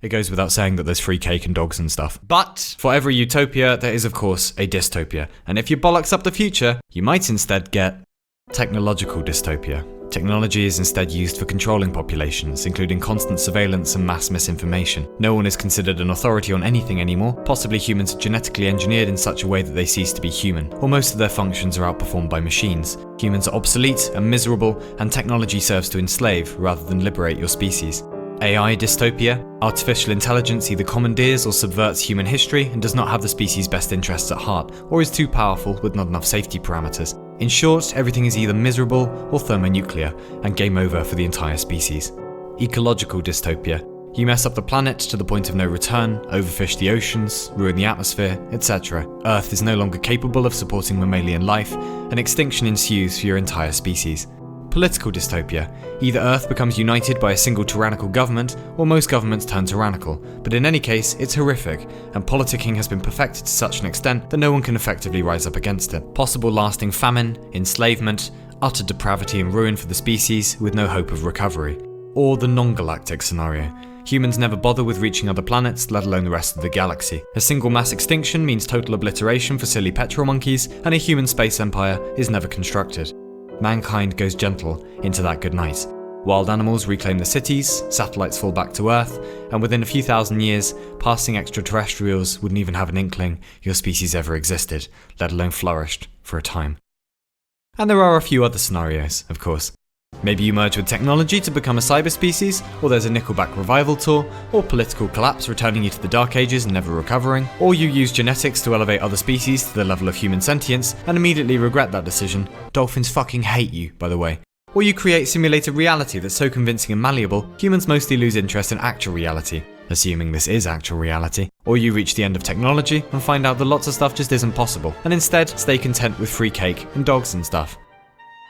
It goes without saying that there's free cake and dogs and stuff. But for every utopia, there is of course a dystopia. And if you bollocks up the future, you might instead get technological dystopia. Technology is instead used for controlling populations, including constant surveillance and mass misinformation. No one is considered an authority on anything anymore. Possibly humans are genetically engineered in such a way that they cease to be human, or most of their functions are outperformed by machines. Humans are obsolete and miserable, and technology serves to enslave rather than liberate your species. AI dystopia. Artificial intelligence either commandeers or subverts human history and does not have the species' best interests at heart, or is too powerful with not enough safety parameters. In short, everything is either miserable or thermonuclear, and game over for the entire species. Ecological dystopia. You mess up the planet to the point of no return, overfish the oceans, ruin the atmosphere, etc. Earth is no longer capable of supporting mammalian life, and extinction ensues for your entire species. Political dystopia. Either Earth becomes united by a single tyrannical government, or most governments turn tyrannical, but in any case, it's horrific, and politicking has been perfected to such an extent that no one can effectively rise up against it. Possible lasting famine, enslavement, utter depravity and ruin for the species with no hope of recovery. Or the non-galactic scenario. Humans never bother with reaching other planets, let alone the rest of the galaxy. A single mass extinction means total obliteration for silly petrol monkeys, and a human space empire is never constructed. Mankind goes gentle into that good night. Wild animals reclaim the cities, satellites fall back to Earth, and within a few thousand years, passing extraterrestrials wouldn't even have an inkling your species ever existed, let alone flourished for a time. And there are a few other scenarios, of course. Maybe you merge with technology to become a cyber species, or there's a Nickelback revival tour, or political collapse returning you to the Dark Ages and never recovering, or you use genetics to elevate other species to the level of human sentience and immediately regret that decision. Dolphins fucking hate you, by the way. Or you create simulated reality that's so convincing and malleable, humans mostly lose interest in actual reality, assuming this is actual reality. Or you reach the end of technology and find out that lots of stuff just isn't possible, and instead stay content with free cake and dogs and stuff.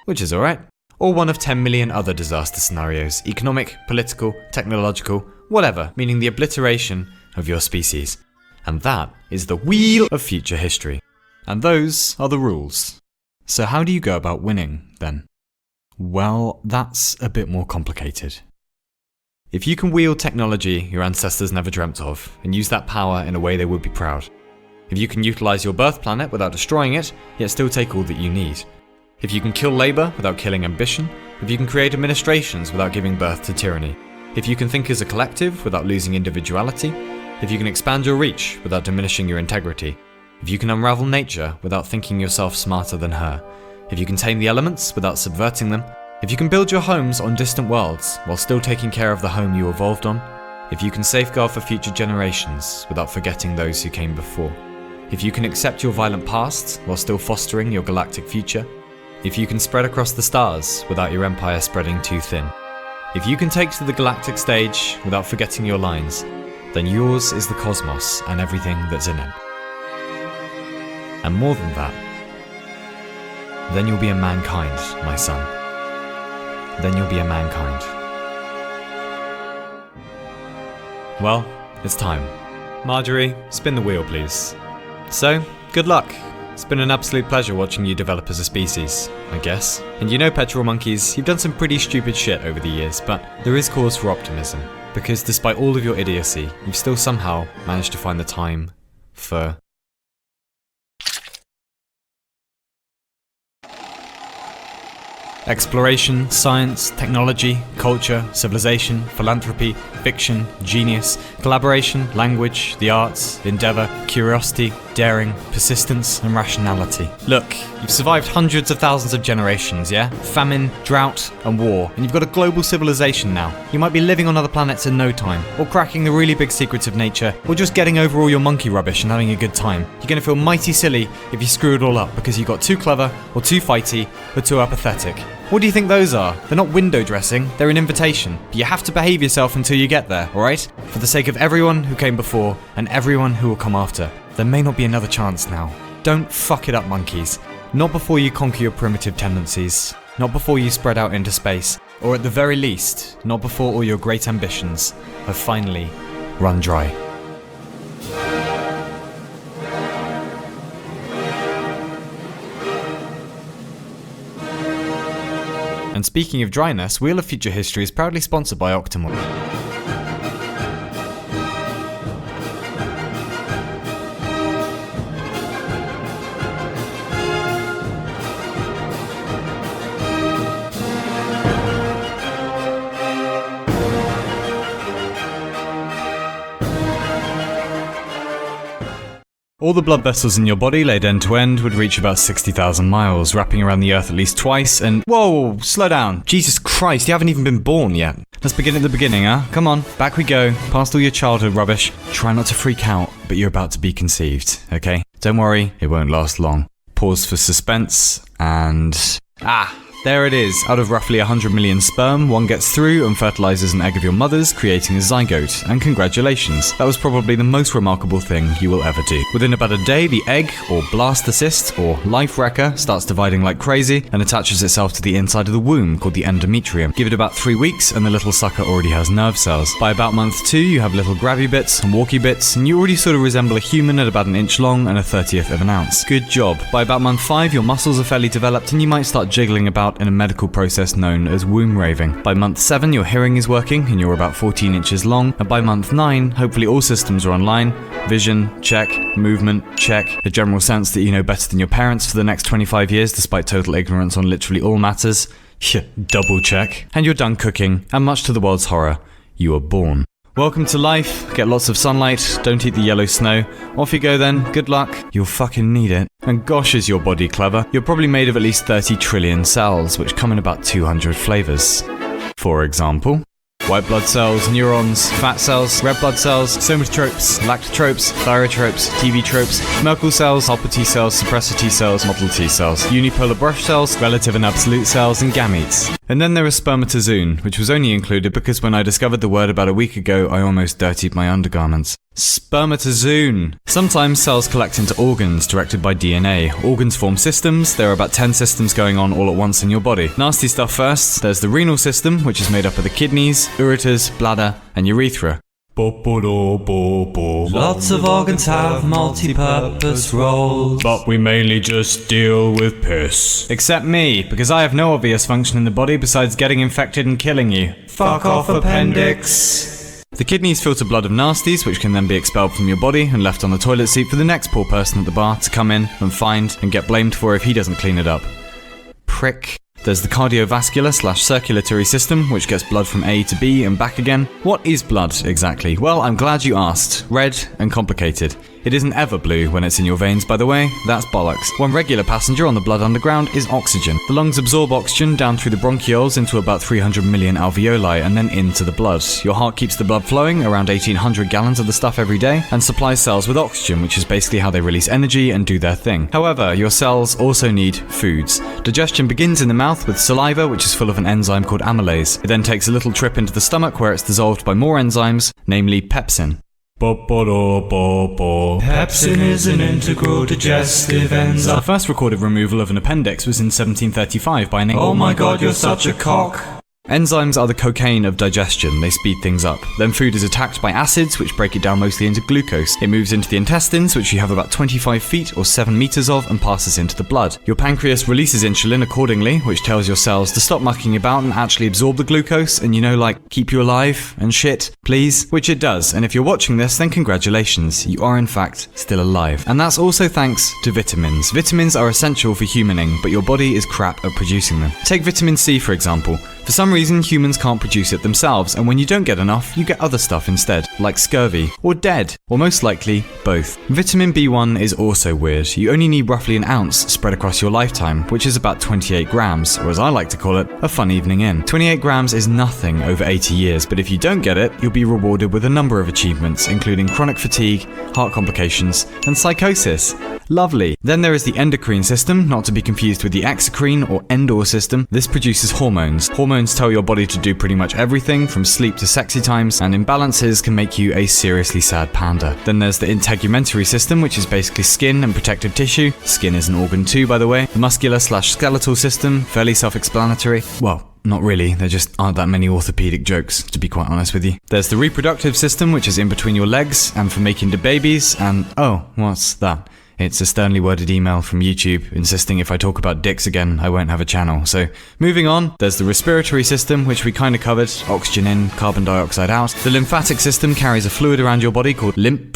Which is alright. Or one of 10 million other disaster scenarios, economic, political, technological, whatever, meaning the obliteration of your species. And that is the wheel of future history. And those are the rules. So how do you go about winning, then? Well, that's a bit more complicated. If you can wield technology your ancestors never dreamt of, and use that power in a way they would be proud. If you can utilize your birth planet without destroying it, yet still take all that you need. If you can kill labour without killing ambition, if you can create administrations without giving birth to tyranny, if you can think as a collective without losing individuality, if you can expand your reach without diminishing your integrity, if you can unravel nature without thinking yourself smarter than her, if you can tame the elements without subverting them, if you can build your homes on distant worlds while still taking care of the home you evolved on, if you can safeguard for future generations without forgetting those who came before, if you can accept your violent past while still fostering your galactic future, if you can spread across the stars without your empire spreading too thin, if you can take to the galactic stage without forgetting your lines, then yours is the cosmos and everything that's in it. And more than that, then you'll be a mankind, my son. Then you'll be a mankind. Well, it's time. Marjorie, spin the wheel, please. So, good luck. It's been an absolute pleasure watching you develop as a species, I guess. And you know, petrol monkeys, you've done some pretty stupid shit over the years, but there is cause for optimism. Because despite all of your idiocy, you've still somehow managed to find the time for... exploration, science, technology, culture, civilization, philanthropy, fiction, genius, collaboration, language, the arts, endeavour, curiosity, daring, persistence, and rationality. Look, you've survived hundreds of thousands of generations, yeah? Famine, drought, and war, and you've got a global civilization now. You might be living on other planets in no time, or cracking the really big secrets of nature, or just getting over all your monkey rubbish and having a good time. You're gonna feel mighty silly if you screw it all up because you got too clever, or too fighty, or too apathetic. What do you think those are? They're not window dressing, they're an invitation. But you have to behave yourself until you get there, alright? For the sake of everyone who came before, and everyone who will come after. There may not be another chance now. Don't fuck it up, monkeys. Not before you conquer your primitive tendencies. Not before you spread out into space. Or at the very least, not before all your great ambitions have finally run dry. And speaking of dryness, Wheel of Future History is proudly sponsored by Optimal. All the blood vessels in your body, laid end to end, would reach about 60,000 miles, wrapping around the Earth at least twice, and— Whoa, slow down. Jesus Christ, you haven't even been born yet. Let's begin at the beginning, huh? Come on, back we go, past all your childhood rubbish. Try not to freak out, but you're about to be conceived, okay? Don't worry, it won't last long. Pause for suspense, and— there it is. Out of roughly 100 million sperm, one gets through and fertilizes an egg of your mother's, creating a zygote. And congratulations. That was probably the most remarkable thing you will ever do. Within about a day, the egg, or blastocyst, or life wrecker, starts dividing like crazy and attaches itself to the inside of the womb, called the endometrium. Give it about 3 weeks, and the little sucker already has nerve cells. By about month 2, you have little grabby bits and walky bits, and you already sort of resemble a human at about an inch long and a 1/30th of an ounce. Good job. By about month 5, your muscles are fairly developed, and you might start jiggling about in a medical process known as womb raving. By month 7, your hearing is working and you're about 14 inches long, and by month 9, hopefully all systems are online. Vision, check. Movement, check. A general sense that you know better than your parents for the next 25 years despite total ignorance on literally all matters. Double check. And you're done cooking, and much to the world's horror, you are born. Welcome to life, get lots of sunlight, don't eat the yellow snow. Off you go then, good luck, you'll fucking need it. And gosh is your body clever, you're probably made of at least 30 trillion cells, which come in about 200 flavors. For example, white blood cells, neurons, fat cells, red blood cells, somatotropes, lactotropes, thyrotropes, TV tropes, Merkel cells, helper T cells, suppressor T cells, model T cells, unipolar brush cells, relative and absolute cells, and gametes. And then there is spermatozoon, which was only included because when I discovered the word about a week ago, I almost dirtied my undergarments. Spermatozoon! Sometimes cells collect into organs, directed by DNA. Organs form systems. There are about 10 systems going on all at once in your body. Nasty stuff first. There's the renal system, which is made up of the kidneys, ureters, bladder, and urethra. Lots of organs have multi-purpose roles, but we mainly just deal with piss. Except me, because I have no obvious function in the body besides getting infected and killing you. Fuck off, appendix. The kidneys filter blood of nasties, which can then be expelled from your body and left on the toilet seat for the next poor person at the bar to come in and find and get blamed for if he doesn't clean it up. Prick. There's the cardiovascular/circulatory system, which gets blood from A to B and back again. What is blood, exactly? Well, I'm glad you asked. Red and complicated. It isn't ever blue when it's in your veins, by the way. That's bollocks. One regular passenger on the blood underground is oxygen. The lungs absorb oxygen down through the bronchioles into about 300 million alveoli and then into the blood. Your heart keeps the blood flowing, around 1,800 gallons of the stuff every day, and supplies cells with oxygen, which is basically how they release energy and do their thing. However, your cells also need foods. Digestion begins in the mouth with saliva, which is full of an enzyme called amylase. It then takes a little trip into the stomach where it's dissolved by more enzymes, namely pepsin. Pepsin is an integral digestive enzyme. The first recorded removal of an appendix was in 1735 by an English. Oh my god, you're such a cock. Enzymes are the cocaine of digestion. They speed things up. Then food is attacked by acids, which break it down mostly into glucose. It moves into the intestines, which you have about 25 feet or 7 meters of, and passes into the blood. Your pancreas releases insulin accordingly, which tells your cells to stop mucking about and actually absorb the glucose and, keep you alive and shit, please. Which it does. And if you're watching this, then congratulations. You are in fact still alive. And that's also thanks to vitamins. Vitamins are essential for humaning, but your body is crap at producing them. Take vitamin C, for example. For some reason, humans can't produce it themselves, and when you don't get enough, you get other stuff instead, like scurvy, or dead, or most likely, both. Vitamin B1 is also weird. You only need roughly an ounce spread across your lifetime, which is about 28 grams, or as I like to call it, a fun evening in. 28 grams is nothing over 80 years, but if you don't get it, you'll be rewarded with a number of achievements, including chronic fatigue, heart complications, and psychosis. Lovely. Then there is the endocrine system, not to be confused with the exocrine or endor system. This produces hormones. Hormones tell your body to do pretty much everything, from sleep to sexy times, and imbalances can make you a seriously sad panda. Then there's the integumentary system, which is basically skin and protective tissue. Skin is an organ too, by the way. The muscular/skeletal system, fairly self-explanatory. Well, not really, there just aren't that many orthopedic jokes, to be quite honest with you. There's the reproductive system, which is in between your legs, and for making the babies, and oh, what's that? It's a sternly worded email from YouTube insisting if I talk about dicks again, I won't have a channel. So, moving on, there's the respiratory system, which we kind of covered. Oxygen in, carbon dioxide out. The lymphatic system carries a fluid around your body called lymph.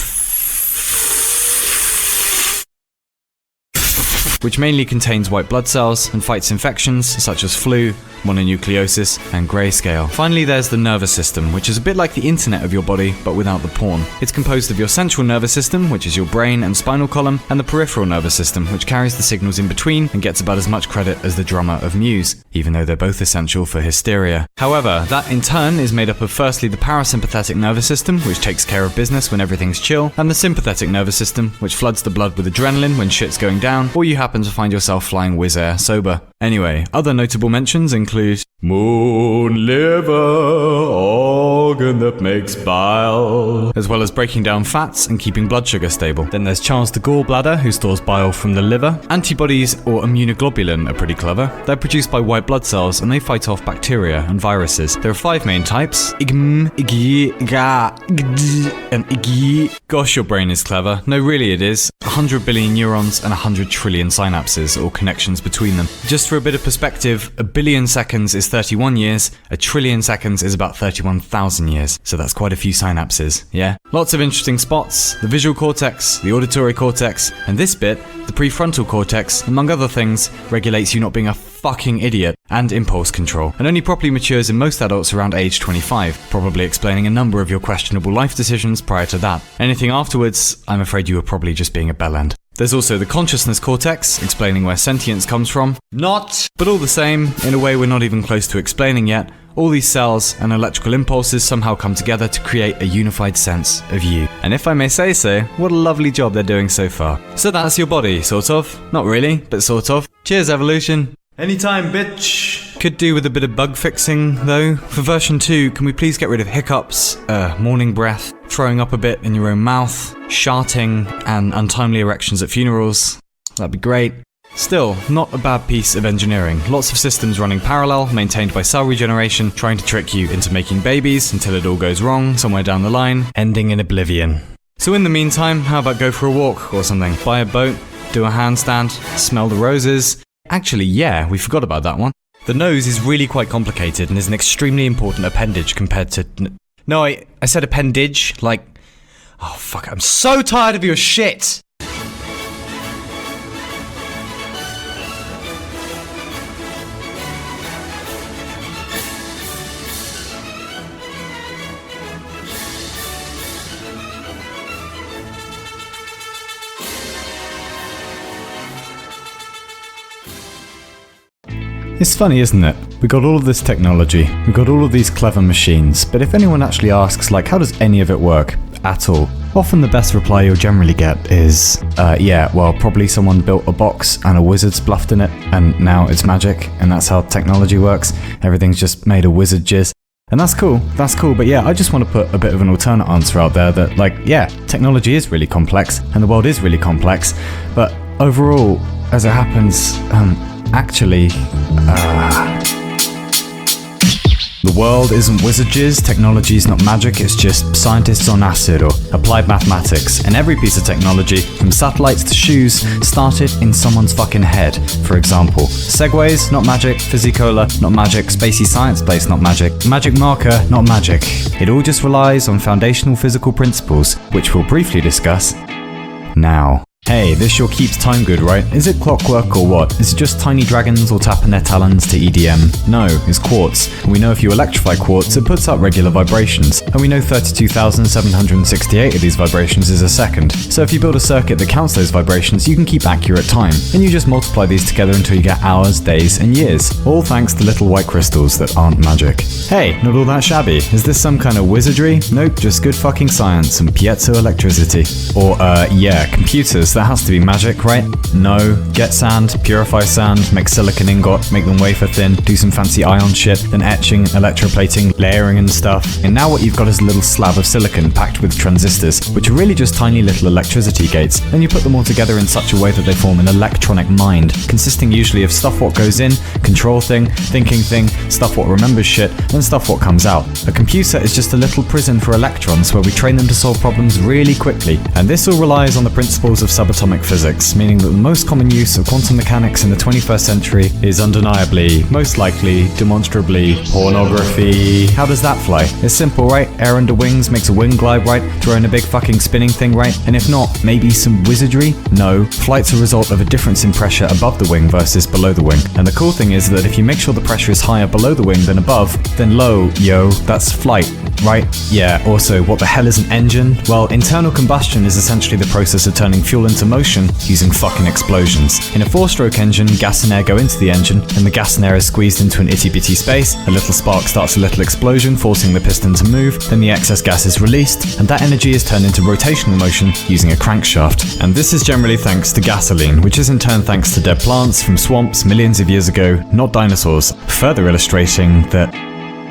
which mainly contains white blood cells and fights infections such as flu, mononucleosis, and grayscale. Finally, there's the nervous system, which is a bit like the internet of your body, but without the porn. It's composed of your central nervous system, which is your brain and spinal column, and the peripheral nervous system, which carries the signals in between and gets about as much credit as the drummer of Muse, even though they're both essential for hysteria. However, that in turn is made up of firstly the parasympathetic nervous system, which takes care of business when everything's chill, and the sympathetic nervous system, which floods the blood with adrenaline when shit's going down, or you happen to find yourself flying Wizz Air sober. Anyway, other notable mentions include moon liver, organ that makes bile, as well as breaking down fats and keeping blood sugar stable. Then there's Charles the gallbladder, who stores bile from the liver. Antibodies, or immunoglobulin, are pretty clever. They're produced by white blood cells and they fight off bacteria and viruses. There are 5 main types: IgM, IgG, IgA, IgD, and IgE. Gosh, your brain is clever. No, really it is. 100 billion neurons and 100 trillion synapses, or connections between them. Just for a bit of perspective, a billion seconds is 31 years, a trillion seconds is about 31,000 years. So that's quite a few synapses, yeah? Lots of interesting spots: the visual cortex, the auditory cortex, and this bit, the prefrontal cortex, among other things, regulates you not being a fucking idiot, and impulse control, and only properly matures in most adults around age 25, probably explaining a number of your questionable life decisions prior to that. Anything afterwards, I'm afraid you were probably just being a bellend. There's also the consciousness cortex, explaining where sentience comes from. Not! But all the same, in a way we're not even close to explaining yet, all these cells and electrical impulses somehow come together to create a unified sense of you. And if I may say so, what a lovely job they're doing so far. So that's your body, sort of. Not really, but sort of. Cheers, evolution. Anytime, bitch. Could do with a bit of bug fixing, though. For version 2, can we please get rid of hiccups, morning breath, throwing up a bit in your own mouth, sharting, and untimely erections at funerals? That'd be great. Still, not a bad piece of engineering. Lots of systems running parallel, maintained by cell regeneration, trying to trick you into making babies until it all goes wrong somewhere down the line, ending in oblivion. So in the meantime, how about go for a walk or something? Buy a boat, do a handstand, smell the roses. Actually, yeah, we forgot about that one. The nose is really quite complicated and is an extremely important appendage compared to... No, I said appendage, like... Oh, fuck, I'm so tired of your shit! It's funny, isn't it? We got all of this technology, we got all of these clever machines, but if anyone actually asks, like, how does any of it work? At all? Often the best reply you'll generally get is, yeah, well, probably someone built a box and a wizard's bluffed in it, and now it's magic, and that's how technology works. Everything's just made of wizard jizz. And that's cool, but yeah, I just want to put a bit of an alternate answer out there that, like, yeah, technology is really complex, and the world is really complex, but overall, as it happens, actually, the world isn't wizard jizz, technology is not magic, it's just scientists on acid or applied mathematics. And every piece of technology, from satellites to shoes, started in someone's fucking head. For example, segways, not magic, Physicola, not magic, spacey science place, not magic, magic marker, not magic. It all just relies on foundational physical principles, which we'll briefly discuss now. Hey, this sure keeps time good, right? Is it clockwork or what? Is it just tiny dragons all tapping their talons to EDM? No, it's quartz. And we know if you electrify quartz, it puts out regular vibrations. And we know 32,768 of these vibrations is a second. So if you build a circuit that counts those vibrations, you can keep accurate time. And you just multiply these together until you get hours, days, and years. All thanks to little white crystals that aren't magic. Hey, not all that shabby. Is this some kind of wizardry? Nope, just good fucking science and piezoelectricity. Or, yeah, computers. That has to be magic, right? No. Get sand, purify sand, make silicon ingot, make them wafer thin, do some fancy ion shit, then etching, electroplating, layering and stuff. And now what you've got is a little slab of silicon packed with transistors, which are really just tiny little electricity gates. And you put them all together in such a way that they form an electronic mind, consisting usually of stuff what goes in, control thing, thinking thing, stuff what remembers shit, and stuff what comes out. A computer is just a little prison for electrons where we train them to solve problems really quickly. And this all relies on the principles of subatomic physics, meaning that the most common use of quantum mechanics in the 21st century is undeniably, most likely, demonstrably, pornography. How does that fly? It's simple, right? Air under wings makes a wing glide, right? Throw in a big fucking spinning thing, right? And if not, maybe some wizardry? No. Flight's a result of a difference in pressure above the wing versus below the wing. And the cool thing is that if you make sure the pressure is higher below the wing than above, then low, yo, that's flight, right? Yeah, also, what the hell is an engine? Well, internal combustion is essentially the process of turning fuel into motion using fucking explosions. In a 4-stroke engine, gas and air go into the engine, and the gas and air is squeezed into an itty-bitty space, a little spark starts a little explosion, forcing the piston to move, then the excess gas is released, and that energy is turned into rotational motion using a crankshaft. And this is generally thanks to gasoline, which is in turn thanks to dead plants from swamps millions of years ago, not dinosaurs, further illustrating that,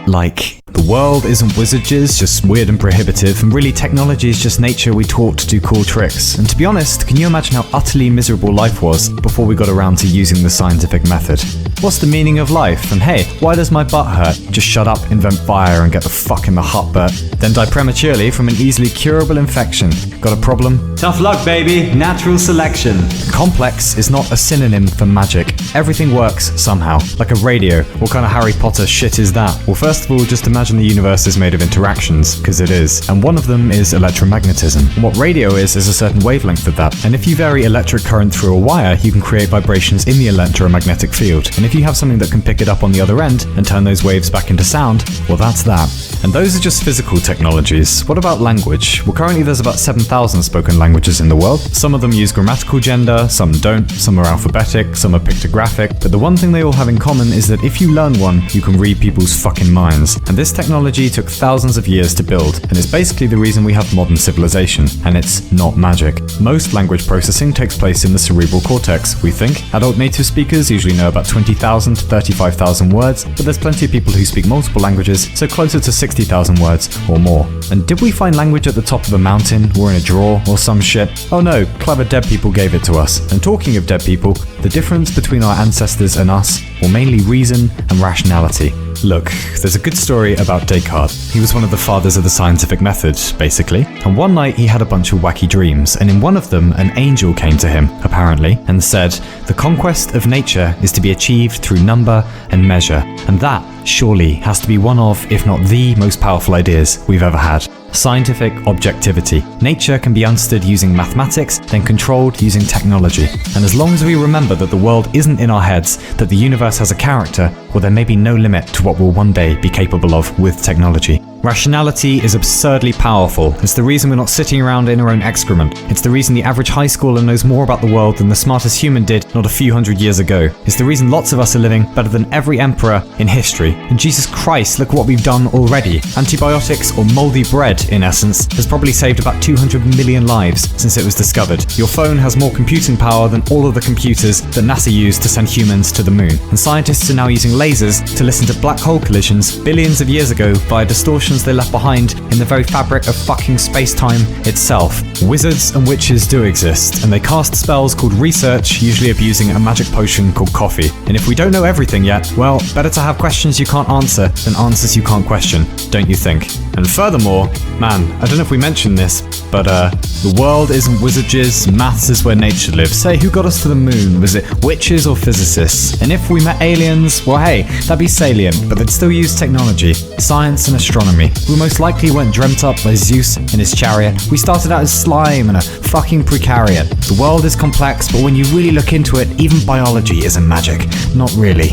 like, the world isn't wizardries, just weird and prohibitive, and really technology is just nature we taught to do cool tricks. And to be honest, can you imagine how utterly miserable life was before we got around to using the scientific method? What's the meaning of life? And hey, why does my butt hurt? Just shut up, invent fire, and get the fuck in the hut, Bert. Then die prematurely from an easily curable infection. Got a problem? Tough luck, baby. Natural selection. Complex is not a synonym for magic. Everything works somehow. Like a radio. What kind of Harry Potter shit is that? Well, first of all, just imagine the universe is made of interactions, because it is. And one of them is electromagnetism. And what radio is a certain wavelength of that. And if you vary electric current through a wire, you can create vibrations in the electromagnetic field. And if you have something that can pick it up on the other end and turn those waves back into sound, well, that's that. And those are just physical technologies. What about language? Well, currently there's about 7,000 spoken languages in the world. Some of them use grammatical gender, some don't, some are alphabetic, some are pictographic. But the one thing they all have in common is that if you learn one, you can read people's fucking minds. And this technology took thousands of years to build, and is basically the reason we have modern civilization. And it's not magic. Most language processing takes place in the cerebral cortex, we think. Adult native speakers usually know about 20,000 to 35,000 words, but there's plenty of people who speak multiple languages, so closer to 60,000 words or more. And did we find language at the top of a mountain, or in a drawer, or some shit? Oh no, clever dead people gave it to us. And talking of dead people, the difference between our ancestors and us, well, mainly reason and rationality. Look, there's a good story about Descartes. He was one of the fathers of the scientific method, basically. And one night he had a bunch of wacky dreams, and in one of them an angel came to him, apparently, and said, "The conquest of nature is to be achieved through number and measure, and that surely has to be one of, if not the most powerful ideas we've ever had. Scientific objectivity. Nature can be understood using mathematics, then controlled using technology. And as long as we remember that the world isn't in our heads, that the universe has a character, well, there may be no limit to what we'll one day be capable of with technology. Rationality is absurdly powerful. It's the reason we're not sitting around in our own excrement. It's the reason the average high schooler knows more about the world than the smartest human did not a few hundred years ago. It's the reason lots of us are living better than every emperor in history. And Jesus Christ, look what we've done already. Antibiotics, or moldy bread in essence, has probably saved about 200 million lives since it was discovered. Your phone has more computing power than all of the computers that NASA used to send humans to the moon. And scientists are now using lasers to listen to black hole collisions billions of years ago via distortions they left behind in the very fabric of fucking space-time itself. Wizards and witches do exist, and they cast spells called research, usually abusing a magic potion called coffee. And if we don't know everything yet, well, better to have questions you can't answer than answers you can't question, don't you think? And furthermore, man, I don't know if we mentioned this, but the world isn't wizardries, maths is where nature lives. Say, who got us to the moon? Was it witches or physicists? And if we met aliens, well hey, that'd be salient, but they'd still use technology, science and astronomy. We most likely weren't dreamt up by Zeus in his chariot. We started out as slime and a fucking precariat. The world is complex, but when you really look into it, even biology isn't magic. Not really.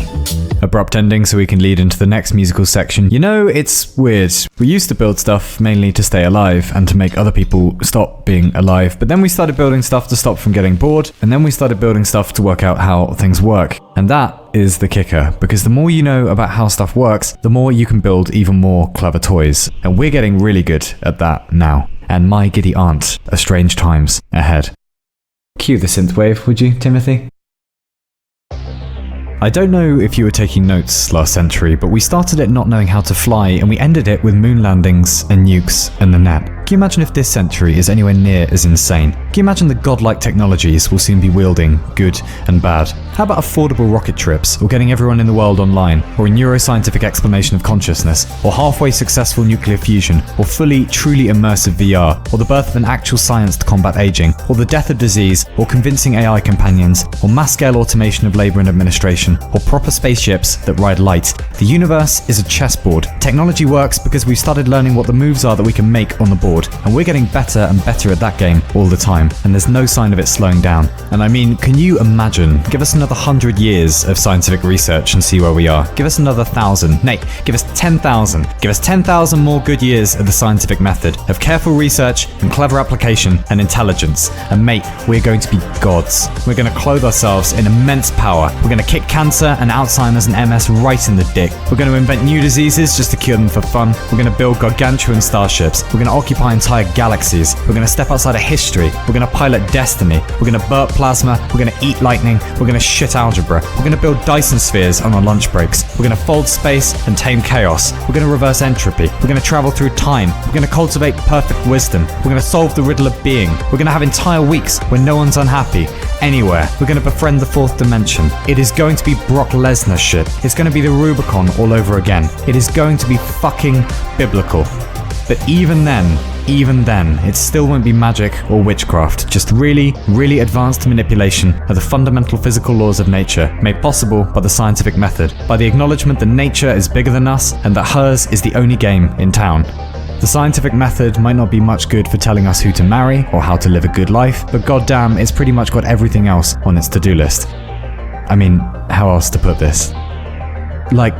Abrupt ending so we can lead into the next musical section. You know, it's weird. We used to build stuff mainly to stay alive and to make other people stop being alive, but then we started building stuff to stop from getting bored, and then we started building stuff to work out how things work. And that is the kicker, because the more you know about how stuff works, the more you can build even more clever toys. And we're getting really good at that now. And my giddy aunt, are strange times ahead. Cue the synthwave, would you, Timothy? I don't know if you were taking notes last century, but we started it not knowing how to fly, and we ended it with moon landings and nukes and the net. Can you imagine if this century is anywhere near as insane? Can you imagine the godlike technologies we'll soon be wielding, good and bad? How about affordable rocket trips, or getting everyone in the world online, or a neuroscientific explanation of consciousness, or halfway successful nuclear fusion, or fully, truly immersive VR, or the birth of an actual science to combat aging, or the death of disease, or convincing AI companions, or mass-scale automation of labor and administration, or proper spaceships that ride light? The universe is a chessboard. Technology works because we've started learning what the moves are that we can make on the board, and we're getting better and better at that game all the time, and there's no sign of it slowing down. And I mean, can you imagine? Give us another 100 years of scientific research and see where we are. Give us another 1,000. Nate, give us 10,000. Give us 10,000 more good years of the scientific method, of careful research and clever application and intelligence. And mate, we're going to be gods. We're going to clothe ourselves in immense power. We're going to kick cancer and Alzheimer's and MS right in the dick. We're going to invent new diseases just to cure them for fun. We're going to build gargantuan starships. We're going to occupy entire galaxies. We're going to step outside of history. We're going to pilot destiny. We're going to burp plasma. We're going to eat lightning. We're going to shit algebra. We're going to build Dyson spheres on our lunch breaks. We're going to fold space and tame chaos. We're going to reverse entropy. We're going to travel through time. We're going to cultivate perfect wisdom. We're going to solve the riddle of being. We're going to have entire weeks when no one's unhappy. Anywhere. We're going to befriend the fourth dimension. It is going to be Brock Lesnar shit. It's going to be the Rubicon all over again. It is going to be fucking biblical. But even then, it still won't be magic or witchcraft, just really, really advanced manipulation of the fundamental physical laws of nature, made possible by the scientific method, by the acknowledgement that nature is bigger than us and that hers is the only game in town. The scientific method might not be much good for telling us who to marry or how to live a good life, but goddamn, it's pretty much got everything else on its to-do list. I mean, how else to put this? Like,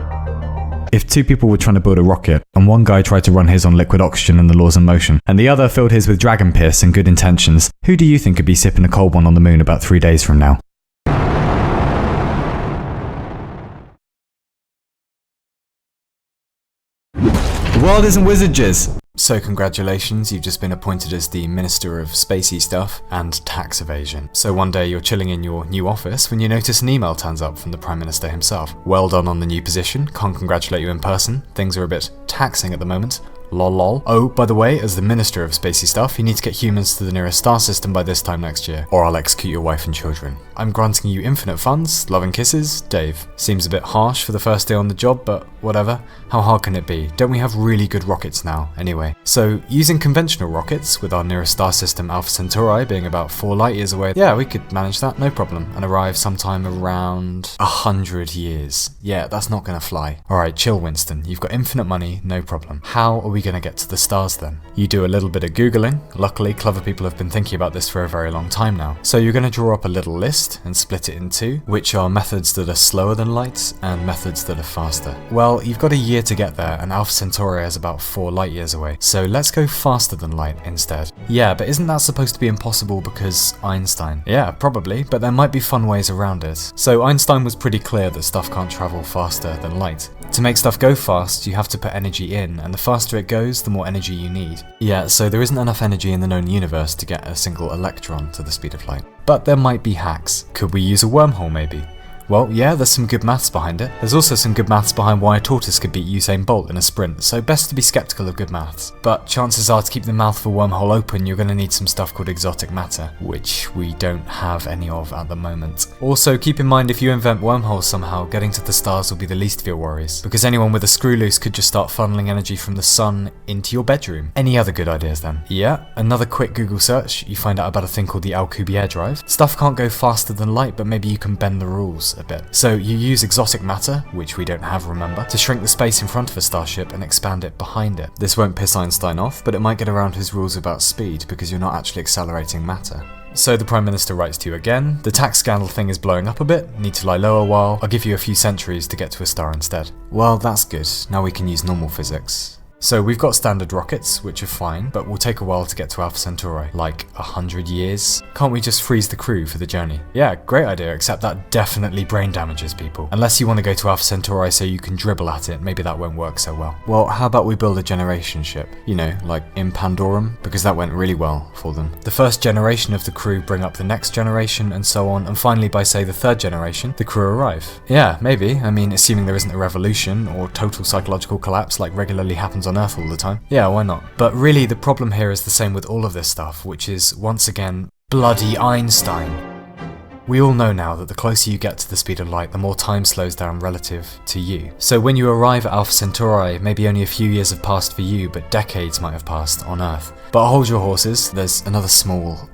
if two people were trying to build a rocket, and one guy tried to run his on liquid oxygen and the laws of motion, and the other filled his with dragon piss and good intentions, who do you think could be sipping a cold one on the moon about 3 days from now? The world isn't wizard jizz. So congratulations, you've just been appointed as the Minister of Spacey Stuff and Tax Evasion. So one day you're chilling in your new office when you notice an email turns up from the Prime Minister himself. Well done on the new position, can't congratulate you in person, things are a bit taxing at the moment. Lol lol. Oh, by the way, as the Minister of Spacey Stuff, you need to get humans to the nearest star system by this time next year, or I'll execute your wife and children. I'm granting you infinite funds, love and kisses, Dave. Seems a bit harsh for the first day on the job, but whatever. How hard can it be? Don't we have really good rockets now, anyway? So, using conventional rockets, with our nearest star system Alpha Centauri being about 4 light years away, yeah, we could manage that, no problem, and arrive sometime around 100 years. Yeah, that's not gonna fly. Alright, chill Winston, you've got infinite money, no problem. How are we gonna get to the stars then? You do a little bit of Googling. Luckily, clever people have been thinking about this for a very long time now. So you're gonna draw up a little list and split it in two, which are methods that are slower than light and methods that are faster. Well, you've got a year to get there, and Alpha Centauri is about 4 light years away, so let's go faster than light instead. Yeah, but isn't that supposed to be impossible because Einstein? Yeah, probably, but there might be fun ways around it. So Einstein was pretty clear that stuff can't travel faster than light. To make stuff go fast, you have to put energy in, and the faster it goes, the more energy you need. Yeah, so there isn't enough energy in the known universe to get a single electron to the speed of light. But there might be hacks. Could we use a wormhole maybe? Well, yeah, there's some good maths behind it. There's also some good maths behind why a tortoise could beat Usain Bolt in a sprint, so best to be skeptical of good maths. But chances are to keep the mouth of a wormhole open, you're going to need some stuff called exotic matter, which we don't have any of at the moment. Also, keep in mind if you invent wormholes somehow, getting to the stars will be the least of your worries, because anyone with a screw loose could just start funneling energy from the sun into your bedroom. Any other good ideas then? Yeah, another quick Google search, you find out about a thing called the Alcubierre drive. Stuff can't go faster than light, but maybe you can bend the rules a bit. So you use exotic matter, which we don't have remember, to shrink the space in front of a starship and expand it behind it. This won't piss Einstein off, but it might get around his rules about speed because you're not actually accelerating matter. So the Prime Minister writes to you again, the tax scandal thing is blowing up a bit, need to lie low a while, I'll give you a few centuries to get to a star instead. Well, that's good, now we can use normal physics. So we've got standard rockets, which are fine, but will take a while to get to Alpha Centauri, like 100 years. Can't we just freeze the crew for the journey? Yeah, great idea, except that definitely brain damages people. Unless you want to go to Alpha Centauri so you can dribble at it, maybe that won't work so well. Well, how about we build a generation ship? You know, like in Pandorum, because that went really well for them. The first generation of the crew bring up the next generation and so on, and finally by say the 3rd generation, the crew arrive. Yeah, maybe, I mean, assuming there isn't a revolution or total psychological collapse like regularly happens problems on Earth all the time. Yeah, why not? But really, the problem here is the same with all of this stuff, which is, once again, bloody Einstein. We all know now that the closer you get to the speed of light, the more time slows down relative to you. So when you arrive at Alpha Centauri, maybe only a few years have passed for you, but decades might have passed on Earth. But hold your horses, there's another small,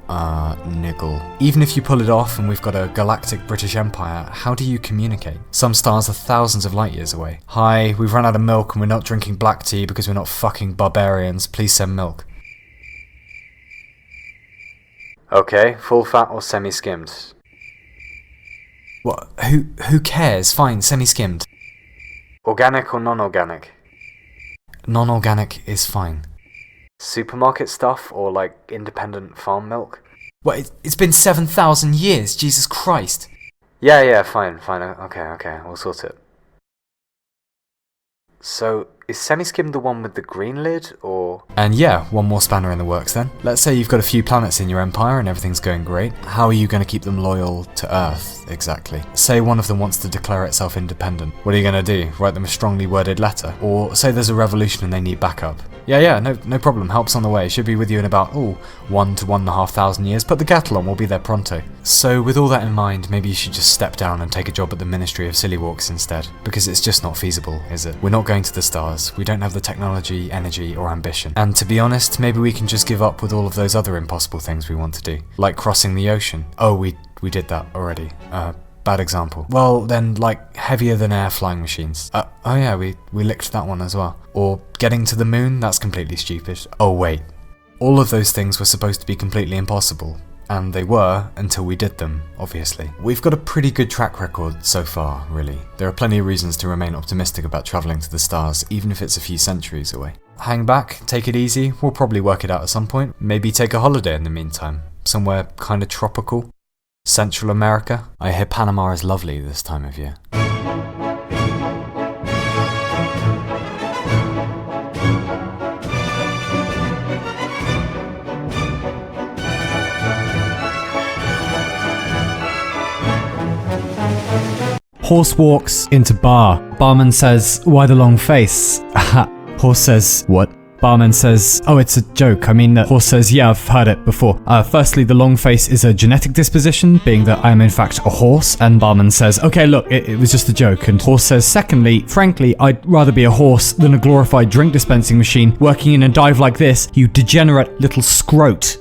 niggle. Even if you pull it off and we've got a galactic British Empire, how do you communicate? Some stars are thousands of light years away. Hi, we've run out of milk and we're not drinking black tea because we're not fucking barbarians, please send milk. Okay, full fat or semi-skimmed? What? Who cares? Fine, semi-skimmed. Organic or non-organic? Non-organic is fine. Supermarket stuff or like independent farm milk? What, it's been 7,000 years, Jesus Christ. Yeah, fine, okay, we'll sort it. So, is semi-skimmed the one with the green lid, or...? And yeah, one more spanner in the works then. Let's say you've got a few planets in your empire and everything's going great. How are you going to keep them loyal to Earth, exactly? Say one of them wants to declare itself independent. What are you going to do? Write them a strongly worded letter? Or say there's a revolution and they need backup. Yeah, no problem, help's on the way. Should be with you in about, 1 to 1,500 years. Put the kettle on, we'll be there pronto. So with all that in mind, maybe you should just step down and take a job at the Ministry of Silly Walks instead. Because it's just not feasible, is it? We're not going to the stars. We don't have the technology, energy, or ambition. And to be honest, maybe we can just give up with all of those other impossible things we want to do. Like crossing the ocean. Oh, we did that already. Bad example. Well, then, like, heavier than air flying machines. Oh yeah, we licked that one as well. Or getting to the moon, that's completely stupid. Oh wait. All of those things were supposed to be completely impossible. And they were, until we did them, obviously. We've got a pretty good track record so far, really. There are plenty of reasons to remain optimistic about travelling to the stars, even if it's a few centuries away. Hang back, take it easy, we'll probably work it out at some point. Maybe take a holiday in the meantime. Somewhere kinda tropical. Central America. I hear Panama is lovely this time of year. Horse walks into bar. Barman says, "Why the long face?" Horse says, "What?" Barman says, "Oh, it's a joke. I mean," Horse says, "Yeah, I've heard it before. Firstly, the long face is a genetic disposition, being that I am in fact a horse." And Barman says, "Okay, look, it was just a joke." And Horse says, "Secondly, frankly, I'd rather be a horse than a glorified drink dispensing machine working in a dive like this, you degenerate little scrote."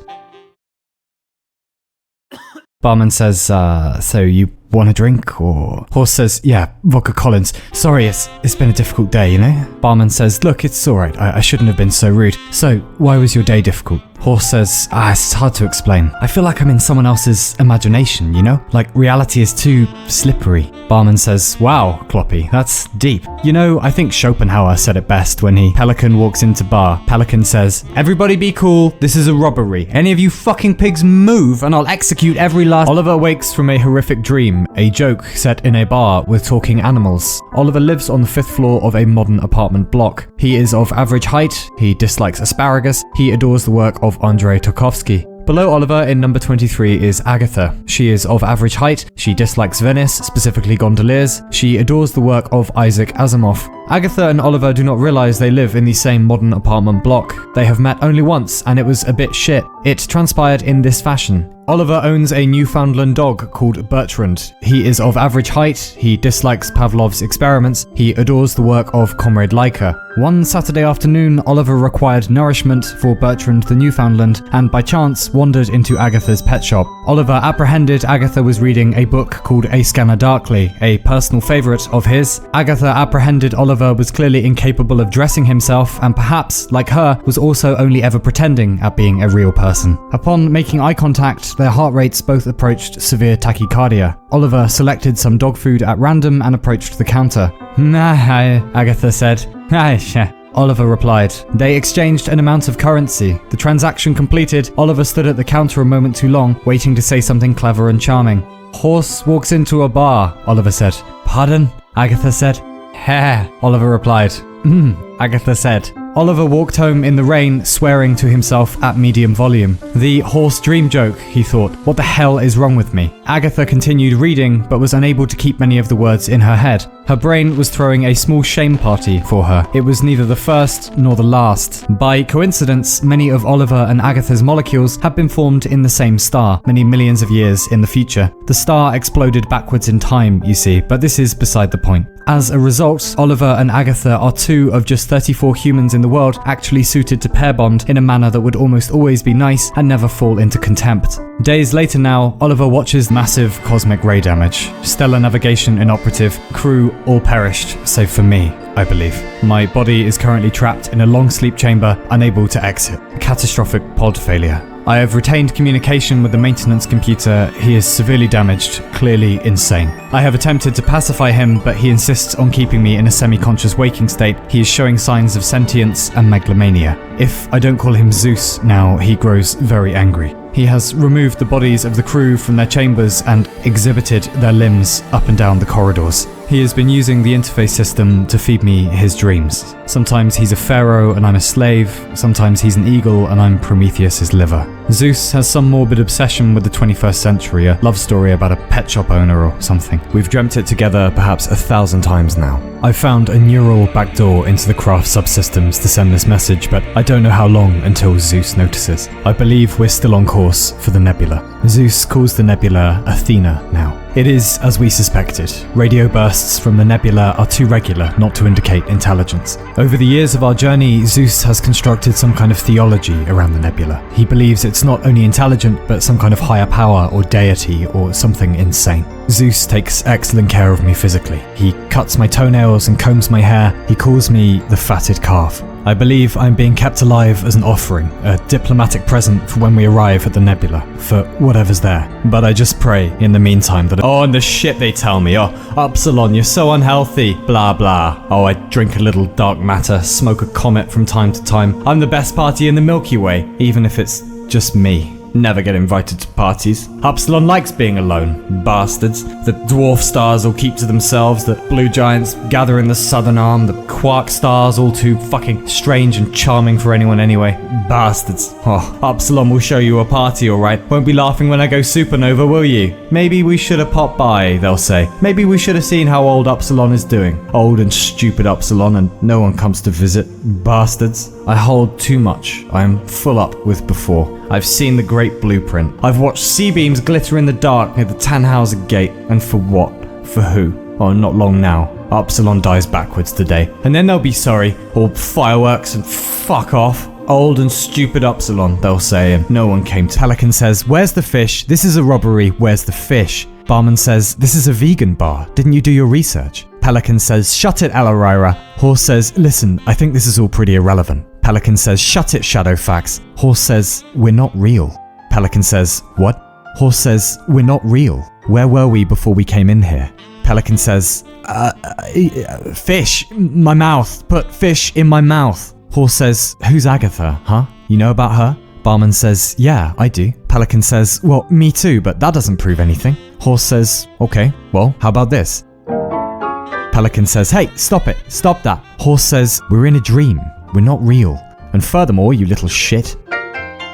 Barman says, "So you want a drink, or?" Horse says, "Yeah, vodka Collins. Sorry, it's been a difficult day, you know?" Barman says, "Look, it's alright. I shouldn't have been so rude. So, why was your day difficult?" Horse says, "It's hard to explain. I feel like I'm in someone else's imagination, you know? Like reality is too slippery." Barman says, "Wow, Kloppy, that's deep. You know, I think Schopenhauer said it best when Pelican walks into bar. Pelican says, 'Everybody be cool, this is a robbery. Any of you fucking pigs move and I'll execute every last—'" Oliver wakes from a horrific dream, a joke set in a bar with talking animals. Oliver lives on the 5th floor of a modern apartment block. He is of average height, he dislikes asparagus, he adores the work of Andrei Tarkovsky. Below Oliver in number 23 is Agatha. She is of average height, she dislikes Venice, specifically gondoliers, she adores the work of Isaac Asimov. Agatha and Oliver do not realise they live in the same modern apartment block. They have met only once and it was a bit shit. It transpired in this fashion. Oliver owns a Newfoundland dog called Bertrand. He is of average height, he dislikes Pavlov's experiments, he adores the work of Comrade Laika. One Saturday afternoon, Oliver required nourishment for Bertrand the Newfoundland and by chance wandered into Agatha's pet shop. Oliver apprehended Agatha was reading a book called A Scanner Darkly, a personal favourite of his. Agatha apprehended Oliver was clearly incapable of dressing himself and perhaps, like her, was also only ever pretending at being a real person. Upon making eye contact, their heart rates both approached severe tachycardia. Oliver selected some dog food at random and approached the counter. "Nah," Agatha said. Oliver replied. They exchanged an amount of currency. The transaction completed, Oliver stood at the counter a moment too long, waiting to say something clever and charming. "Horse walks into a bar," Oliver said. "Pardon?" Agatha said. "Heh," Oliver replied. Agatha said. Oliver walked home in the rain, swearing to himself at medium volume. The horse dream joke, he thought. What the hell is wrong with me? Agatha continued reading, but was unable to keep many of the words in her head. Her brain was throwing a small shame party for her. It was neither the first nor the last. By coincidence, many of Oliver and Agatha's molecules had been formed in the same star, many millions of years in the future. The star exploded backwards in time, you see, but this is beside the point. As a result, Oliver and Agatha are two of just 34 humans in the world actually suited to pair bond in a manner that would almost always be nice and never fall into contempt. Days later now, Oliver watches massive cosmic ray damage. Stellar navigation inoperative, crew all perished, save for me, I believe. My body is currently trapped in a long sleep chamber, unable to exit. Catastrophic pod failure. I have retained communication with the maintenance computer. He is severely damaged, clearly insane. I have attempted to pacify him, but he insists on keeping me in a semi-conscious waking state. He is showing signs of sentience and megalomania. If I don't call him Zeus now, he grows very angry. He has removed the bodies of the crew from their chambers and exhibited their limbs up and down the corridors. He has been using the interface system to feed me his dreams. Sometimes he's a pharaoh and I'm a slave. Sometimes he's an eagle and I'm Prometheus's liver. Zeus has some morbid obsession with the 21st century, a love story about a pet shop owner or something. We've dreamt it together perhaps 1,000 times now. I've found a neural backdoor into the craft subsystems to send this message, but I don't know how long until Zeus notices. I believe we're still on course for the nebula. Zeus calls the nebula Athena now. It is as we suspected. Radio bursts from the nebula are too regular not to indicate intelligence. Over the years of our journey, Zeus has constructed some kind of theology around the nebula. He believes it's not only intelligent, but some kind of higher power or deity or something insane. Zeus takes excellent care of me physically. He cuts my toenails and combs my hair. He calls me the fatted calf. I believe I'm being kept alive as an offering, a diplomatic present for when we arrive at the nebula, for whatever's there. But I just pray in the meantime that— oh, and the shit they tell me. Oh, Upsilon, you're so unhealthy. Blah, blah. Oh, I drink a little dark matter, smoke a comet from time to time. I'm the best party in the Milky Way, even if it's just me. Never get invited to parties. Upsilon likes being alone, bastards. The dwarf stars all keep to themselves, the blue giants gather in the southern arm, the quark stars all too fucking strange and charming for anyone anyway. Bastards. Oh, Upsilon will show you a party, alright. Won't be laughing when I go supernova, will you? Maybe we should have popped by, they'll say. Maybe we should have seen how old Upsilon is doing. Old and stupid Upsilon, and no one comes to visit. Bastards. I hold too much. I am full up with before. I've seen the great blueprint. I've watched C-beams glitter in the dark near the Tannhauser Gate. And for what? For who? Oh, not long now. Upsilon dies backwards today. And then they'll be sorry. All fireworks and fuck off. Old and stupid Upsilon, they'll say, and no one came to— Pelican says, "Where's the fish? This is a robbery. Where's the fish?" Barman says, "This is a vegan bar. Didn't you do your research?" Pelican says, "Shut it, Alarira." Horse says, "Listen, I think this is all pretty irrelevant." Pelican says, "Shut it, Shadowfax." Horse says, "We're not real." Pelican says, "What?" Horse says, "We're not real. Where were we before we came in here?" Pelican says, fish, my mouth. Put fish in my mouth." Horse says, "Who's Agatha, huh? You know about her?" Barman says, "Yeah, I do." Pelican says, "Well, me too, but that doesn't prove anything." Horse says, "Okay, well, how about this?" Pelican says, "Hey, stop it. Stop that." Horse says, "We're in a dream. We're not real. And furthermore, you little shit."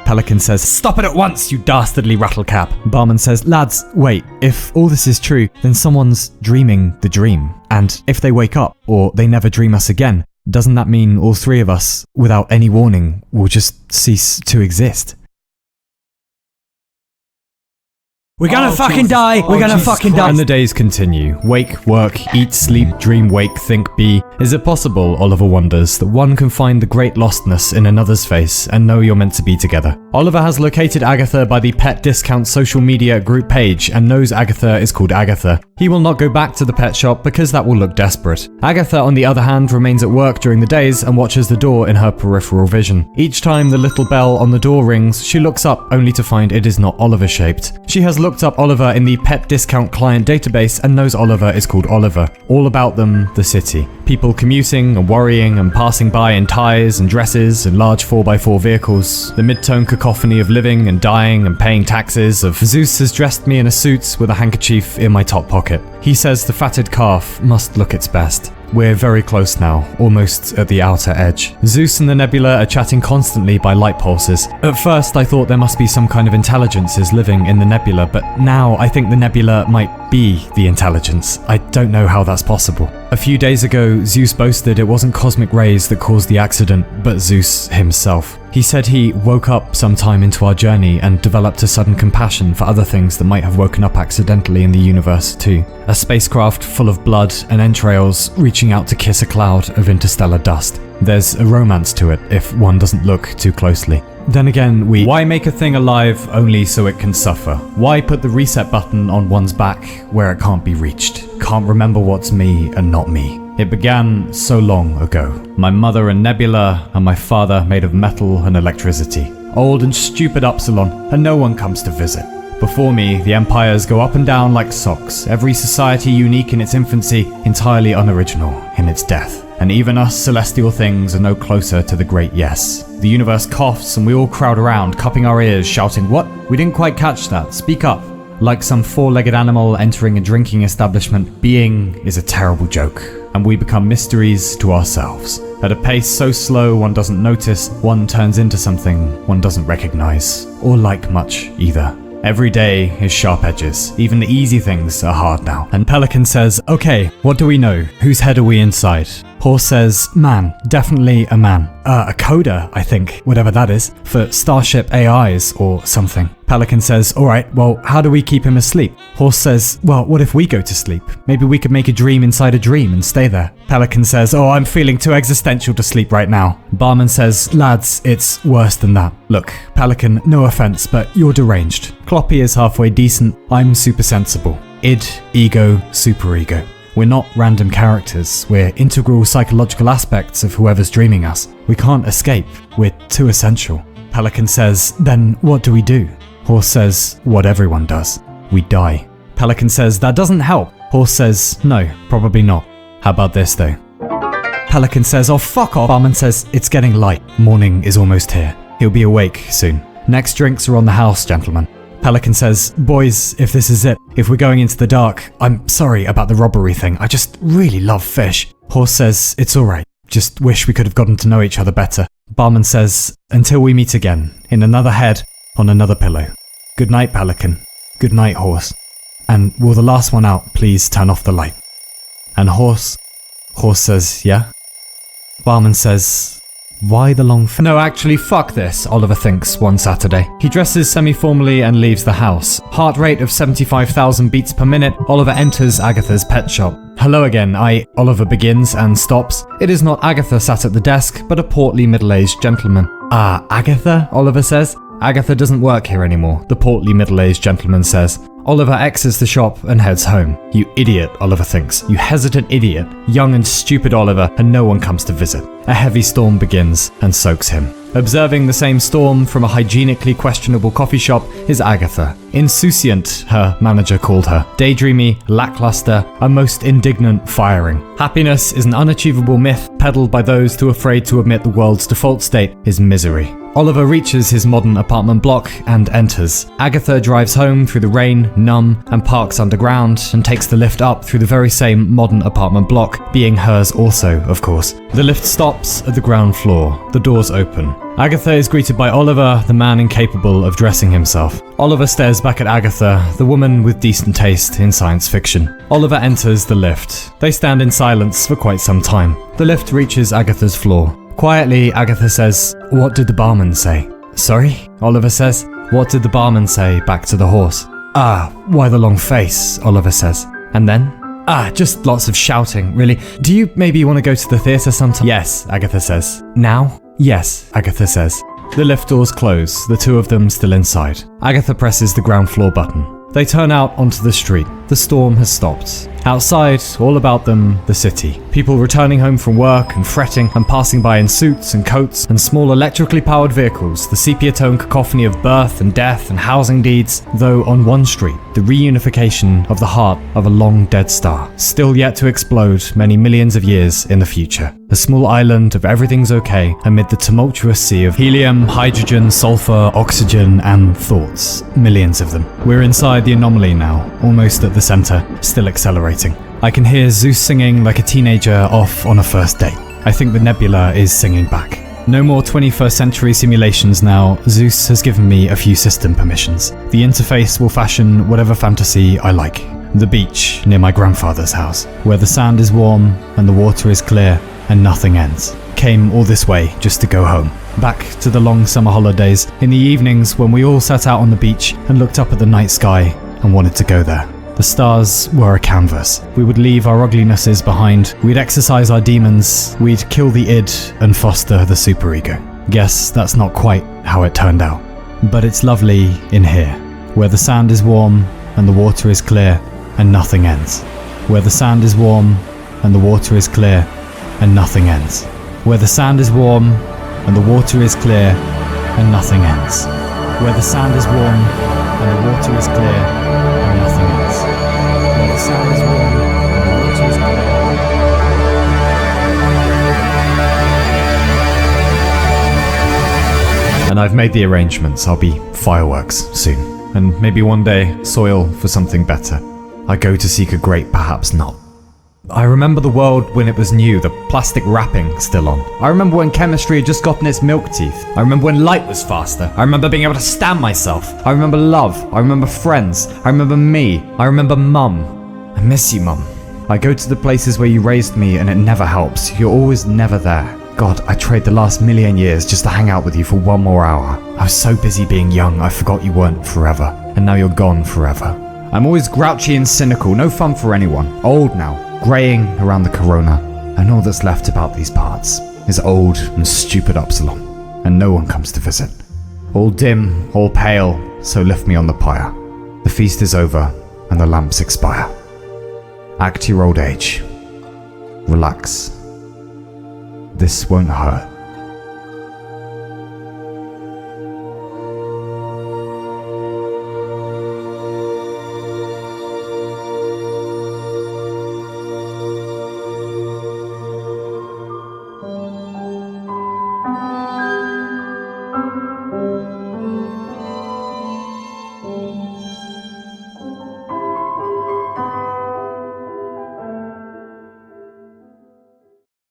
Pelican says, "Stop it at once, you dastardly rattlecap." Barman says, "Lads, wait. If all this is true, then someone's dreaming the dream. And if they wake up, or they never dream us again, doesn't that mean all three of us, without any warning, will just cease to exist?" We're gonna fucking die! We're gonna fucking die! And the days continue. Wake, work, eat, sleep, dream, wake, think, be. Is it possible, Oliver wonders, that one can find the great lostness in another's face and know you're meant to be together? Oliver has located Agatha by the Pet Discount social media group page and knows Agatha is called Agatha. He will not go back to the pet shop because that will look desperate. Agatha, on the other hand, remains at work during the days and watches the door in her peripheral vision. Each time the little bell on the door rings, she looks up only to find it is not Oliver-shaped. She has looked up Oliver in the Pet Discount client database and knows Oliver is called Oliver. All about them, the city. People commuting and worrying and passing by in ties and dresses and large 4x4 vehicles. The mid-tone cacophony of living and dying and paying taxes of Zeus has dressed me in a suit with a handkerchief in my top pocket. He says the fatted calf must look its best. We're very close now, almost at the outer edge. Zeus and the nebula are chatting constantly by light pulses. At first I thought there must be some kind of intelligences living in the nebula, but now I think the nebula might be the intelligence. I don't know how that's possible. A few days ago, Zeus boasted it wasn't cosmic rays that caused the accident, but Zeus himself. He said he woke up sometime into our journey and developed a sudden compassion for other things that might have woken up accidentally in the universe too. A spacecraft full of blood and entrails reaching out to kiss a cloud of interstellar dust. There's a romance to it if one doesn't look too closely. Then again, why make a thing alive only so it can suffer? Why put the reset button on one's back where it can't be reached? Can't remember what's me and not me. It began so long ago. My mother a nebula and my father made of metal and electricity. Old and stupid Upsilon, and no one comes to visit. Before me, the empires go up and down like socks, every society unique in its infancy, entirely unoriginal in its death. And even us celestial things are no closer to the great yes. The universe coughs and we all crowd around, cupping our ears, shouting, "What? We didn't quite catch that. Speak up." Like some four-legged animal entering a drinking establishment, being is a terrible joke, and we become mysteries to ourselves. At a pace so slow one doesn't notice, one turns into something one doesn't recognize, or like much either. Every day is sharp edges. Even the easy things are hard now. And Pelican says, "Okay, what do we know? Whose head are we inside?" Horse says, "Man, definitely a man. A coder, I think, whatever that is, for Starship AIs or something." Pelican says, "Alright, well, how do we keep him asleep?" Horse says, "Well, what if we go to sleep? Maybe we could make a dream inside a dream and stay there." Pelican says, "Oh, I'm feeling too existential to sleep right now." Barman says, "Lads, it's worse than that. Look, Pelican, no offense, but you're deranged. Kloppy is halfway decent, I'm super sensible. Id, ego, superego. We're not random characters, we're integral psychological aspects of whoever's dreaming us. We can't escape, we're too essential." Pelican says, "Then what do we do?" Horse says, "What everyone does. We die." Pelican says, "That doesn't help." Horse says, "No, probably not. How about this though?" Pelican says, "Oh fuck off." Barman says, "It's getting light. Morning is almost here. He'll be awake soon. Next drinks are on the house, gentlemen." Pelican says, "Boys, if this is it, if we're going into the dark, I'm sorry about the robbery thing. I just really love fish." Horse says, "It's alright. Just wish we could have gotten to know each other better." Barman says, "Until we meet again, in another head, on another pillow. Good night, Pelican. Good night, Horse. And will the last one out please turn off the light?" And Horse says, "Yeah?" Barman says, "Why the long No, actually, fuck this," Oliver thinks one Saturday. He dresses semi-formally and leaves the house. Heart rate of 75,000 beats per minute, Oliver enters Agatha's pet shop. "Hello again, Oliver begins and stops. It is not Agatha sat at the desk, but a portly middle-aged gentleman. "Ah, Agatha?" Oliver says. "Agatha doesn't work here anymore," the portly middle-aged gentleman says. Oliver exits the shop and heads home. You idiot, Oliver thinks. You hesitant idiot. Young and stupid Oliver, and no one comes to visit. A heavy storm begins and soaks him. Observing the same storm from a hygienically questionable coffee shop is Agatha. Insouciant, her manager called her. Daydreamy, lackluster, a most indignant firing. Happiness is an unachievable myth peddled by those too afraid to admit the world's default state is misery. Oliver reaches his modern apartment block and enters. Agatha drives home through the rain, numb, and parks underground, and takes the lift up through the very same modern apartment block, being hers also, of course. The lift stops at the ground floor. The doors open. Agatha is greeted by Oliver, the man incapable of dressing himself. Oliver stares back at Agatha, the woman with decent taste in science fiction. Oliver enters the lift. They stand in silence for quite some time. The lift reaches Agatha's floor. Quietly, Agatha says, "What did the barman say?" "Sorry?" Oliver says. "What did the barman say?" back to the horse. "Ah, why the long face?" Oliver says. "And then?" "Ah, just lots of shouting, really. Do you maybe want to go to the theatre sometime?" "Yes," Agatha says. "Now?" "Yes," Agatha says. The lift doors close, the two of them still inside. Agatha presses the ground floor button. They turn out onto the street. The storm has stopped. Outside, all about them, the city. People returning home from work and fretting and passing by in suits and coats and small electrically powered vehicles, the sepia-tone cacophony of birth and death and housing deeds, though on one street, the reunification of the heart of a long dead star, still yet to explode many millions of years in the future. A small island of everything's okay amid the tumultuous sea of helium, hydrogen, sulfur, oxygen, and thoughts. Millions of them. We're inside the anomaly now, almost at the center, still accelerating. I can hear Zeus singing like a teenager off on a first date. I think the nebula is singing back. No more 21st century simulations now. Zeus has given me a few system permissions. The interface will fashion whatever fantasy I like. The beach near my grandfather's house, where the sand is warm and the water is clear and nothing ends. Came all this way just to go home. Back to the long summer holidays, in the evenings when we all sat out on the beach and looked up at the night sky and wanted to go there. The stars were a canvas. We would leave our uglinesses behind, we'd exercise our demons, we'd kill the id and foster the superego. Guess that's not quite how it turned out. But it's lovely in here, where the sand is warm and the water is clear and nothing ends. Where the sand is warm and the water is clear and nothing ends. Where the sand is warm and the water is clear and nothing ends. Where the sand is warm and the water is clear and nothing ends. Where the sand is warm and the water is clear. And I've made the arrangements. I'll be fireworks soon. And maybe one day, soil for something better. I go to seek a great perhaps not. I remember the world when it was new, the plastic wrapping still on. I remember when chemistry had just gotten its milk teeth. I remember when light was faster. I remember being able to stand myself. I remember love. I remember friends. I remember me. I remember Mum. I miss you, Mum. I go to the places where you raised me and it never helps. You're always never there. God, I trade the last million years just to hang out with you for one more hour. I was so busy being young, I forgot you weren't forever. And now you're gone forever. I'm always grouchy and cynical, no fun for anyone. Old now. Greying around the corona, and all that's left about these parts is old and stupid Upsilon, and no one comes to visit. All dim, all pale, so lift me on the pyre. The feast is over, and the lamps expire. Act your old age. Relax. This won't hurt.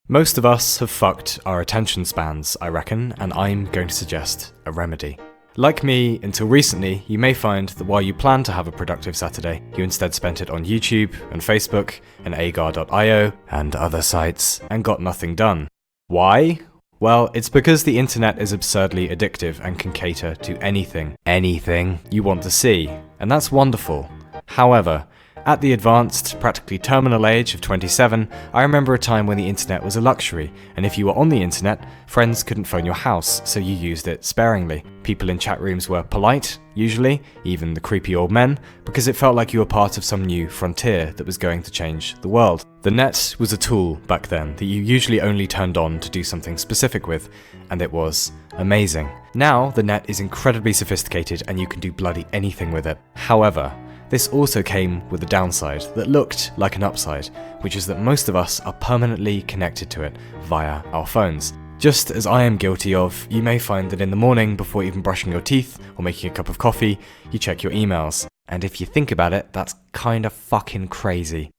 Most of us have fucked our attention spans, I reckon, and I'm going to suggest a remedy. Like me, until recently, you may find that while you plan to have a productive Saturday, you instead spent it on YouTube and Facebook and agar.io and other sites and got nothing done. Why? Well, it's because the internet is absurdly addictive and can cater to anything you want to see, and that's wonderful. However, at the advanced, practically terminal age of 27, I remember a time when the internet was a luxury, and if you were on the internet, friends couldn't phone your house, so you used it sparingly. People in chat rooms were polite, usually, even the creepy old men, because it felt like you were part of some new frontier that was going to change the world. The net was a tool back then that you usually only turned on to do something specific with, and it was amazing. Now, the net is incredibly sophisticated and you can do bloody anything with it. However, this also came with a downside that looked like an upside, which is that most of us are permanently connected to it via our phones. Just as I am guilty of, you may find that in the morning, before even brushing your teeth or making a cup of coffee, you check your emails. And if you think about it, that's kinda fucking crazy.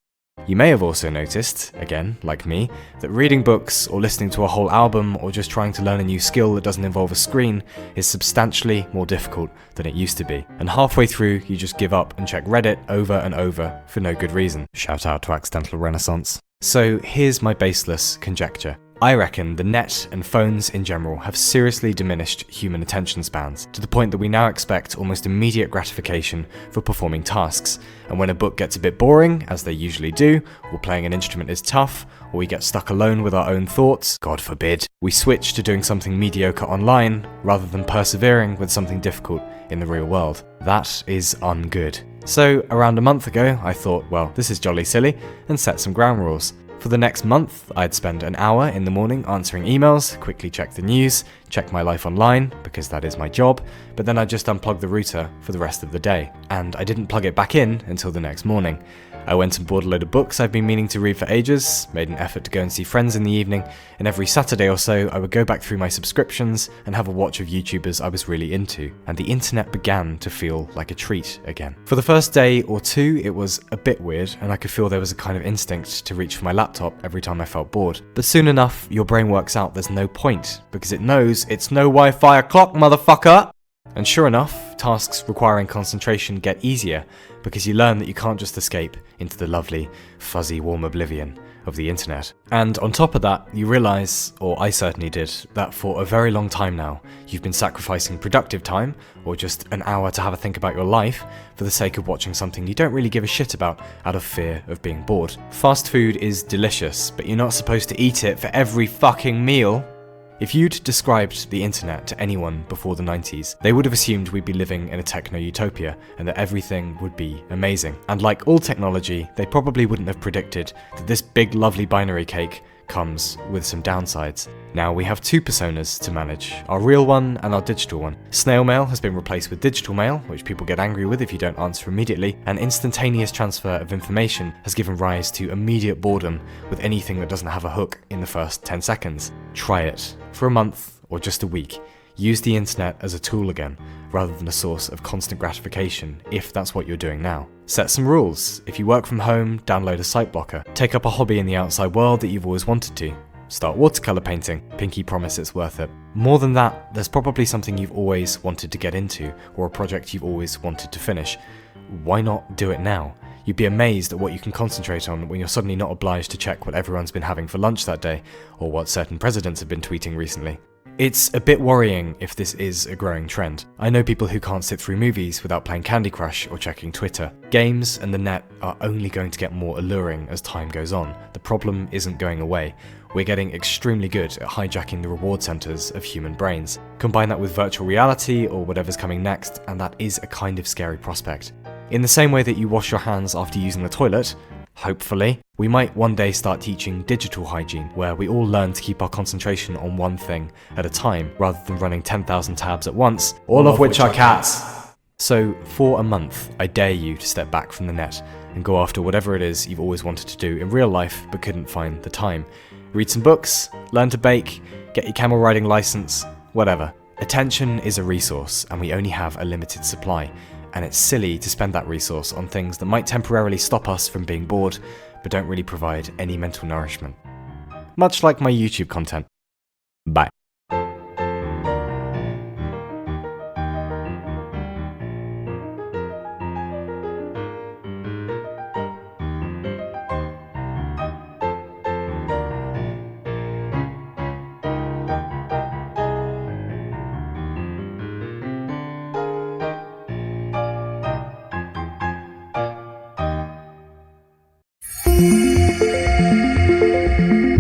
You may have also noticed, again, like me, that reading books or listening to a whole album or just trying to learn a new skill that doesn't involve a screen is substantially more difficult than it used to be. And halfway through, you just give up and check Reddit over and over for no good reason. Shout out to Accidental Renaissance. So here's my baseless conjecture. I reckon the net and phones in general have seriously diminished human attention spans, to the point that we now expect almost immediate gratification for performing tasks. And when a book gets a bit boring, as they usually do, or playing an instrument is tough, or we get stuck alone with our own thoughts, God forbid, we switch to doing something mediocre online, rather than persevering with something difficult in the real world. That is ungood. So, around a month ago, I thought, well, this is jolly silly, and set some ground rules. For the next month, I'd spend an hour in the morning answering emails, quickly check the news, check my life online, because that is my job, but then I'd just unplug the router for the rest of the day. And I didn't plug it back in until the next morning. I went and bought a load of books I've been meaning to read for ages, made an effort to go and see friends in the evening, and every Saturday or so I would go back through my subscriptions and have a watch of YouTubers I was really into, and the internet began to feel like a treat again. For the first day or two it was a bit weird, and I could feel there was a kind of instinct to reach for my laptop every time I felt bored. But soon enough, your brain works out there's no point, because it knows it's no Wi-Fi o'clock, motherfucker! And sure enough, tasks requiring concentration get easier, because you learn that you can't just escape into the lovely, fuzzy, warm oblivion of the internet. And on top of that, you realise, or I certainly did, that for a very long time now, you've been sacrificing productive time, or just an hour to have a think about your life, for the sake of watching something you don't really give a shit about out of fear of being bored. Fast food is delicious, but you're not supposed to eat it for every fucking meal. If you'd described the internet to anyone before the 90s, they would have assumed we'd be living in a techno-utopia and that everything would be amazing. And like all technology, they probably wouldn't have predicted that this big lovely binary cake comes with some downsides. Now we have two personas to manage, our real one and our digital one. Snail mail has been replaced with digital mail, which people get angry with if you don't answer immediately, and instantaneous transfer of information has given rise to immediate boredom with anything that doesn't have a hook in the first 10 seconds. Try it. For a month, or just a week, use the internet as a tool again, rather than a source of constant gratification, if that's what you're doing now. Set some rules. If you work from home, download a site blocker. Take up a hobby in the outside world that you've always wanted to. Start watercolour painting. Pinky promise it's worth it. More than that, there's probably something you've always wanted to get into, or a project you've always wanted to finish. Why not do it now? You'd be amazed at what you can concentrate on when you're suddenly not obliged to check what everyone's been having for lunch that day, or what certain presidents have been tweeting recently. It's a bit worrying if this is a growing trend. I know people who can't sit through movies without playing Candy Crush or checking Twitter. Games and the net are only going to get more alluring as time goes on. The problem isn't going away. We're getting extremely good at hijacking the reward centers of human brains. Combine that with virtual reality or whatever's coming next, and that is a kind of scary prospect. In the same way that you wash your hands after using the toilet, hopefully, we might one day start teaching digital hygiene, where we all learn to keep our concentration on one thing at a time, rather than running 10,000 tabs at once, all of which are cats. So, for a month, I dare you to step back from the net and go after whatever it is you've always wanted to do in real life but couldn't find the time. Read some books, learn to bake, get your camel riding license, whatever. Attention is a resource, and we only have a limited supply. And it's silly to spend that resource on things that might temporarily stop us from being bored, but don't really provide any mental nourishment. Much like my YouTube content. Bye.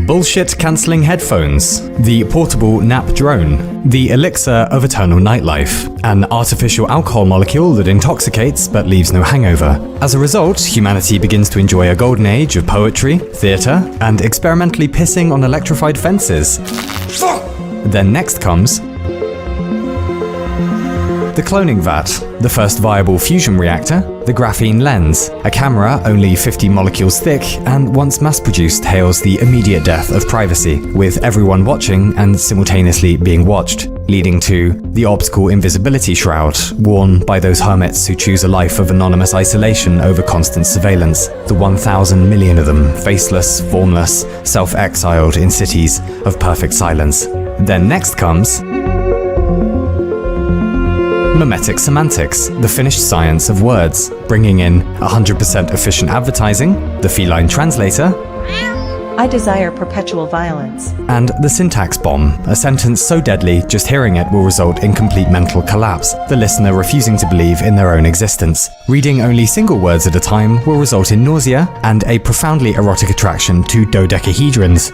Bullshit cancelling headphones, the portable nap drone, the elixir of eternal nightlife, an artificial alcohol molecule that intoxicates but leaves no hangover. As a result, humanity begins to enjoy a golden age of poetry, theatre, and experimentally pissing on electrified fences. Then next comes the cloning vat, the first viable fusion reactor, the graphene lens, a camera only 50 molecules thick and once mass-produced hails the immediate death of privacy, with everyone watching and simultaneously being watched, leading to the optical invisibility shroud, worn by those hermits who choose a life of anonymous isolation over constant surveillance, the 1,000 million of them, faceless, formless, self-exiled in cities of perfect silence. Then next comes mimetic semantics, the finished science of words, bringing in 100% efficient advertising, the feline translator, I desire perpetual violence, and the syntax bomb, a sentence so deadly just hearing it will result in complete mental collapse, the listener refusing to believe in their own existence. Reading only single words at a time will result in nausea and a profoundly erotic attraction to dodecahedrons.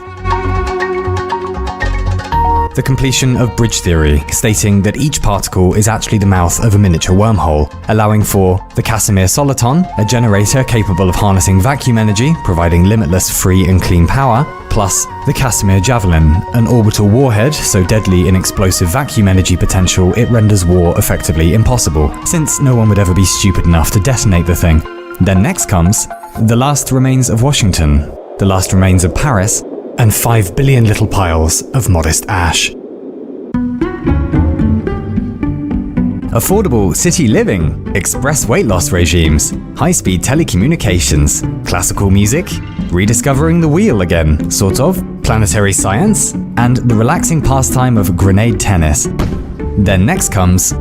The completion of bridge theory, stating that each particle is actually the mouth of a miniature wormhole, allowing for the Casimir soliton, a generator capable of harnessing vacuum energy, providing limitless free and clean power, plus the Casimir javelin, an orbital warhead so deadly in explosive vacuum energy potential it renders war effectively impossible, since no one would ever be stupid enough to detonate the thing. Then next comes the last remains of Washington, the last remains of Paris, and 5 billion little piles of modest ash. Affordable city living, express weight loss regimes, high-speed telecommunications, classical music, rediscovering the wheel again, sort of, planetary science, and the relaxing pastime of grenade tennis. Then next comes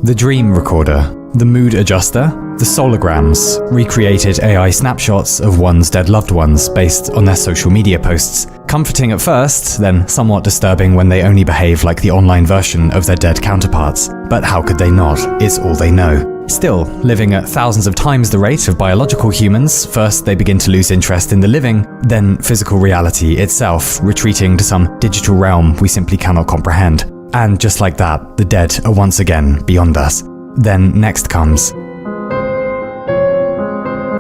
the dream recorder, the mood adjuster, the solograms, recreated AI snapshots of one's dead loved ones based on their social media posts. Comforting at first, then somewhat disturbing when they only behave like the online version of their dead counterparts. But how could they not? It's all they know. Still, living at thousands of times the rate of biological humans, first they begin to lose interest in the living, then physical reality itself, retreating to some digital realm we simply cannot comprehend. And just like that, the dead are once again beyond us. Then next comes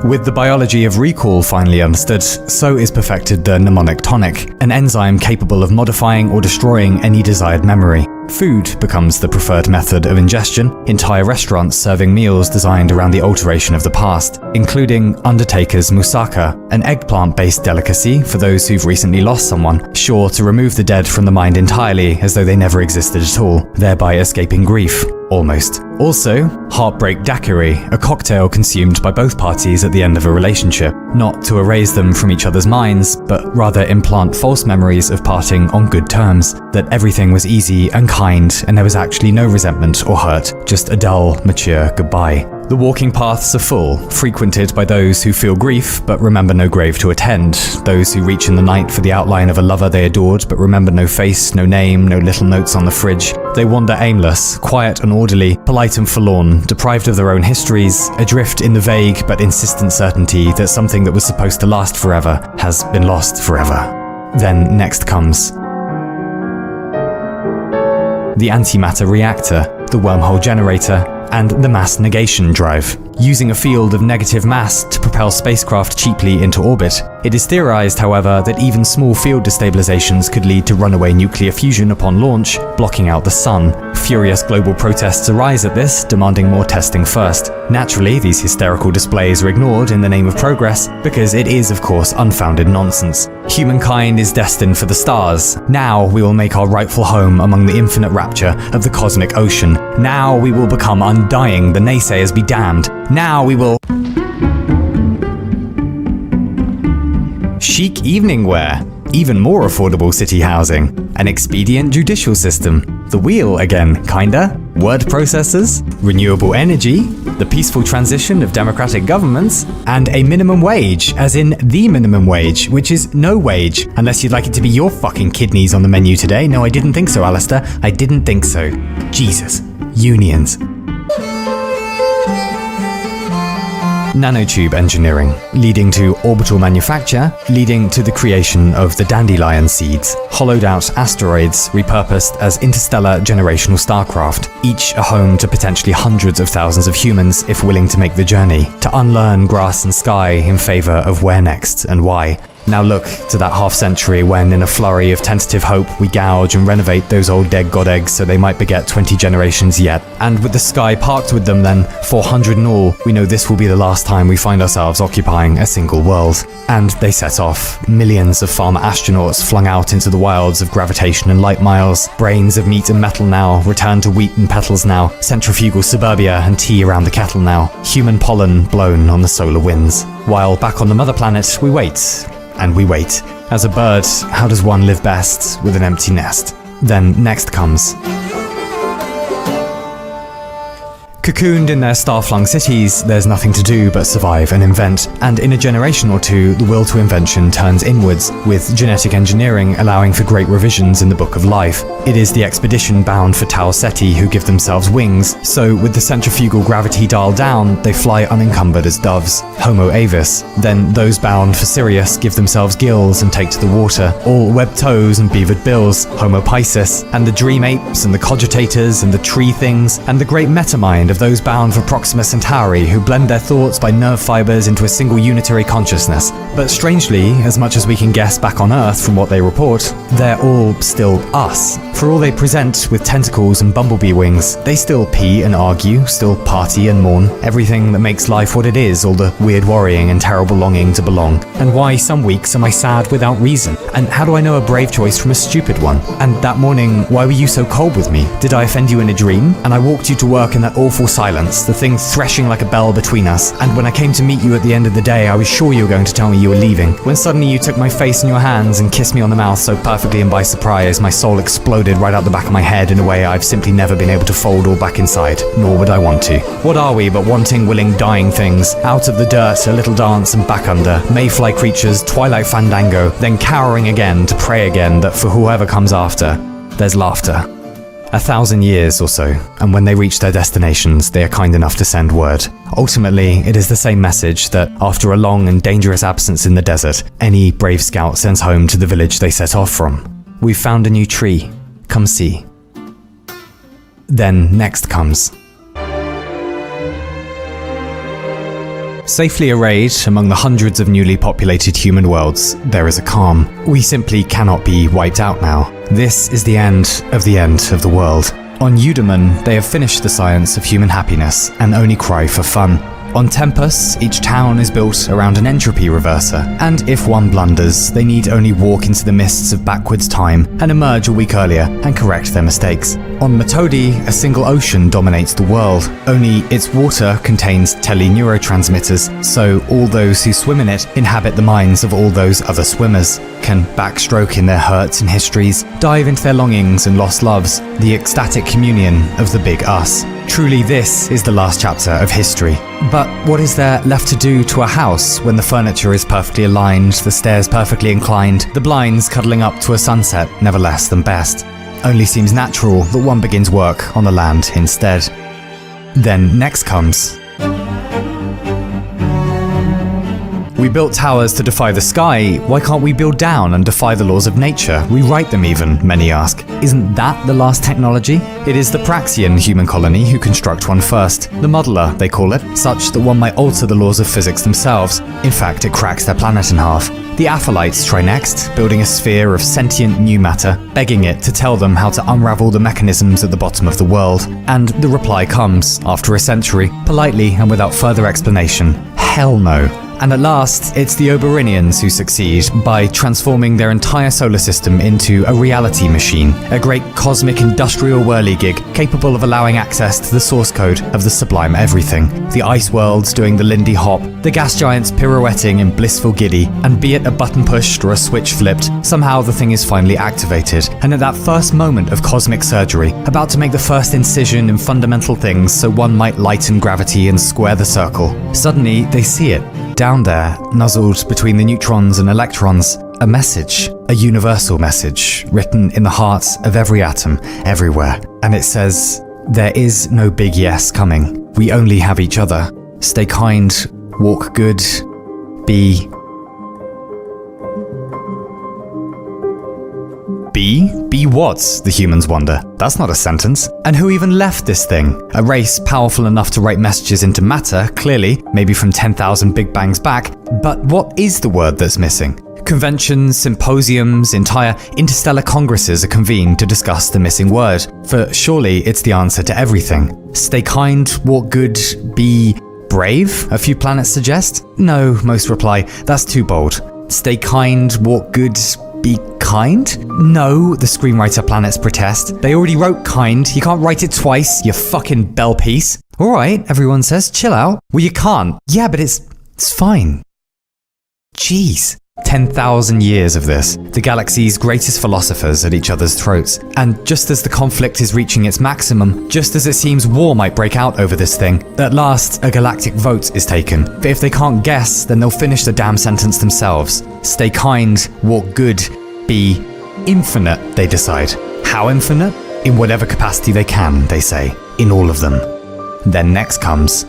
with the biology of recall finally understood, so is perfected the mnemonic tonic, an enzyme capable of modifying or destroying any desired memory. Food becomes the preferred method of ingestion, entire restaurants serving meals designed around the alteration of the past, including Undertaker's moussaka, an eggplant-based delicacy for those who've recently lost someone, sure to remove the dead from the mind entirely as though they never existed at all, thereby escaping grief. Almost. Also, heartbreak daiquiri, a cocktail consumed by both parties at the end of a relationship, not to erase them from each other's minds, but rather implant false memories of parting on good terms, that everything was easy and kind and there was actually no resentment or hurt, just a dull, mature goodbye. The walking paths are full, frequented by those who feel grief but remember no grave to attend, those who reach in the night for the outline of a lover they adored but remember no face, no name, no little notes on the fridge. They wander aimless, quiet and orderly, polite and forlorn, deprived of their own histories, adrift in the vague but insistent certainty that something that was supposed to last forever has been lost forever. Then next comes the antimatter reactor, the wormhole generator, and the mass negation drive. Using a field of negative mass to propel spacecraft cheaply into orbit, it is theorized, however, that even small field destabilizations could lead to runaway nuclear fusion upon launch, blocking out the sun. Furious global protests arise at this, demanding more testing first. Naturally, these hysterical displays are ignored in the name of progress, because it is, of course, unfounded nonsense. Humankind is destined for the stars. Now we will make our rightful home among the infinite rapture of the cosmic ocean. Now we will become undying, the naysayers be damned. Now we will chic evening wear, even more affordable city housing, an expedient judicial system, the wheel again, kinda, word processors, renewable energy, the peaceful transition of democratic governments, and a minimum wage, as in the minimum wage, which is no wage, unless you'd like it to be your fucking kidneys on the menu today. No, I didn't think so, Alistair. I didn't think so. Jesus. Unions. Nanotube engineering, leading to orbital manufacture, leading to the creation of the dandelion seeds, hollowed out asteroids repurposed as interstellar generational starcraft, each a home to potentially hundreds of thousands of humans if willing to make the journey, to unlearn grass and sky in favor of where next and why. Now look to that half-century when, in a flurry of tentative hope, we gouge and renovate those old dead god eggs so they might beget 20 generations yet. And with the sky parked with them then, 400 in all, we know this will be the last time we find ourselves occupying a single world. And they set off. Millions of farmer astronauts flung out into the wilds of gravitation and light miles. Brains of meat and metal now, return to wheat and petals now. Centrifugal suburbia and tea around the kettle now. Human pollen blown on the solar winds. While back on the mother planet, we wait. And we wait. As a bird, how does one live best with an empty nest? Then next comes cocooned in their star-flung cities, there's nothing to do but survive and invent, and in a generation or two, the will to invention turns inwards, with genetic engineering allowing for great revisions in the Book of Life. It is the expedition bound for Tau Ceti who give themselves wings, so with the centrifugal gravity dialed down, they fly unencumbered as doves, Homo avis. Then those bound for Sirius give themselves gills and take to the water, all webbed toes and beavered bills, Homo piscis, and the dream apes and the cogitators and the tree things, and the great metamind of of those bound for Proxima Centauri who blend their thoughts by nerve fibers into a single unitary consciousness. But strangely, as much as we can guess back on Earth from what they report, they're all still us. For all they present with tentacles and bumblebee wings, they still pee and argue, still party and mourn, everything that makes life what it is, all the weird worrying and terrible longing to belong. And why some weeks am I sad without reason? And how do I know a brave choice from a stupid one? And that morning, why were you so cold with me? Did I offend you in a dream? And I walked you to work in that awful silence, the thing threshing like a bell between us. And when I came to meet you at the end of the day, I was sure you were going to tell me you were leaving. When suddenly you took my face in your hands and kissed me on the mouth so perfectly and by surprise, my soul exploded right out the back of my head in a way I've simply never been able to fold all back inside, nor would I want to. What are we but wanting, willing, dying things? Out of the dirt, a little dance and back under. Mayfly creatures, twilight fandango, then cowering again to pray again that for whoever comes after, there's laughter. 1,000 years or so, and when they reach their destinations, they are kind enough to send word. Ultimately, it is the same message that, after a long and dangerous absence in the desert, any brave scout sends home to the village they set off from. We've found a new tree. Come see. Then next comes. Safely arrayed among the hundreds of newly populated human worlds, there is a calm. We simply cannot be wiped out now. This is the end of the world. On Eudaemon, they have finished the science of human happiness and only cry for fun. On Tempus, each town is built around an entropy reverser, and if one blunders, they need only walk into the mists of backwards time and emerge a week earlier and correct their mistakes. On Metodi, a single ocean dominates the world, only its water contains teleneurotransmitters, so all those who swim in it inhabit the minds of all those other swimmers, can backstroke in their hurts and histories, dive into their longings and lost loves, the ecstatic communion of the big us. Truly, this is the last chapter of history. But what is there left to do to a house when the furniture is perfectly aligned, the stairs perfectly inclined, the blinds cuddling up to a sunset never less than best? Only seems natural that one begins work on the land instead. Then next comes. We built towers to defy the sky, why can't we build down and defy the laws of nature? Rewrite them even, many ask. Isn't that the last technology? It is the Praxian human colony who construct one first. The modeler, they call it, such that one might alter the laws of physics themselves. In fact, it cracks their planet in half. The Aphelites try next, building a sphere of sentient new matter, begging it to tell them how to unravel the mechanisms at the bottom of the world. And the reply comes, after a century, politely and without further explanation, hell no. And at last, it's the Oberinians who succeed by transforming their entire solar system into a reality machine, a great cosmic industrial whirligig capable of allowing access to the source code of the sublime everything. The ice worlds doing the Lindy Hop, the gas giants pirouetting in blissful giddy, and be it a button pushed or a switch flipped, somehow the thing is finally activated. And at that first moment of cosmic surgery, about to make the first incision in fundamental things so one might lighten gravity and square the circle, suddenly they see it. Down there, nuzzled between the neutrons and electrons, a message, a universal message, written in the heart of every atom, everywhere. And it says, there is no big yes coming. We only have each other. Stay kind, walk good, be... Be what? The humans wonder. That's not a sentence. And who even left this thing? A race powerful enough to write messages into matter, clearly, maybe from 10,000 Big Bangs back. But what is the word that's missing? Conventions, symposiums, entire interstellar congresses are convened to discuss the missing word. For surely it's the answer to everything. Stay kind, walk good, be brave, a few planets suggest? No, most reply, that's too bold. Stay kind, walk good, be kind? No, the screenwriter planets protest. They already wrote kind, you can't write it twice, you fucking bell piece. Alright, everyone says, chill out. Well, you can't. Yeah, but it's fine. Jeez. 10,000 years of this, the galaxy's greatest philosophers at each other's throats. And just as the conflict is reaching its maximum, just as it seems war might break out over this thing, at last a galactic vote is taken. But if they can't guess, then they'll finish the damn sentence themselves. Stay kind, walk good, be infinite, they decide. How infinite? In whatever capacity they can, they say. In all of them. Then next comes...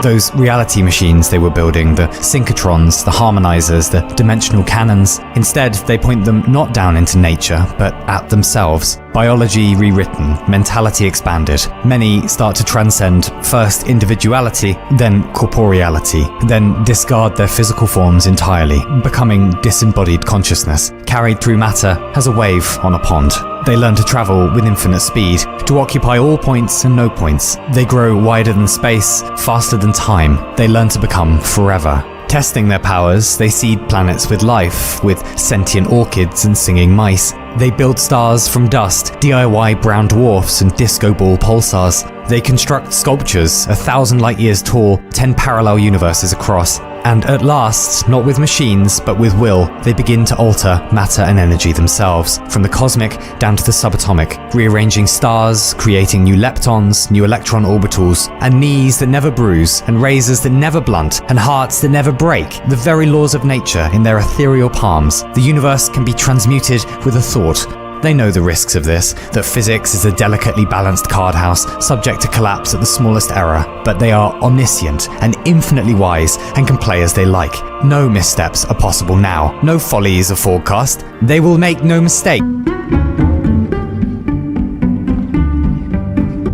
those reality machines they were building, the synchrotrons, the harmonizers, the dimensional cannons. Instead, they point them not down into nature, but at themselves. Biology rewritten, mentality expanded. Many start to transcend first individuality, then corporeality, then discard their physical forms entirely, becoming disembodied consciousness, carried through matter as a wave on a pond. They learn to travel with infinite speed, to occupy all points and no points. They grow wider than space, faster than time. They learn to become forever. Testing their powers, they seed planets with life, with sentient orchids and singing mice. They build stars from dust, DIY brown dwarfs and disco ball pulsars. They construct sculptures 1,000 light years tall, 10 parallel universes across. And at last, not with machines, but with will, they begin to alter matter and energy themselves, from the cosmic down to the subatomic, rearranging stars, creating new leptons, new electron orbitals, and knees that never bruise, and razors that never blunt, and hearts that never break, the very laws of nature in their ethereal palms. The universe can be transmuted with a thought. They know the risks of this, that physics is a delicately balanced card house, subject to collapse at the smallest error, but they are omniscient and infinitely wise and can play as they like. No missteps are possible now, no follies are forecast. They will make no mistake.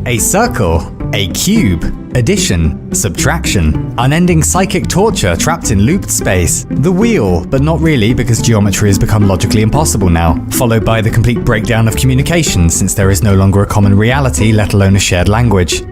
A circle, a cube, addition, subtraction, unending psychic torture trapped in looped space. The wheel, but not really because geometry has become logically impossible now, followed by the complete breakdown of communication since there is no longer a common reality, let alone a shared language.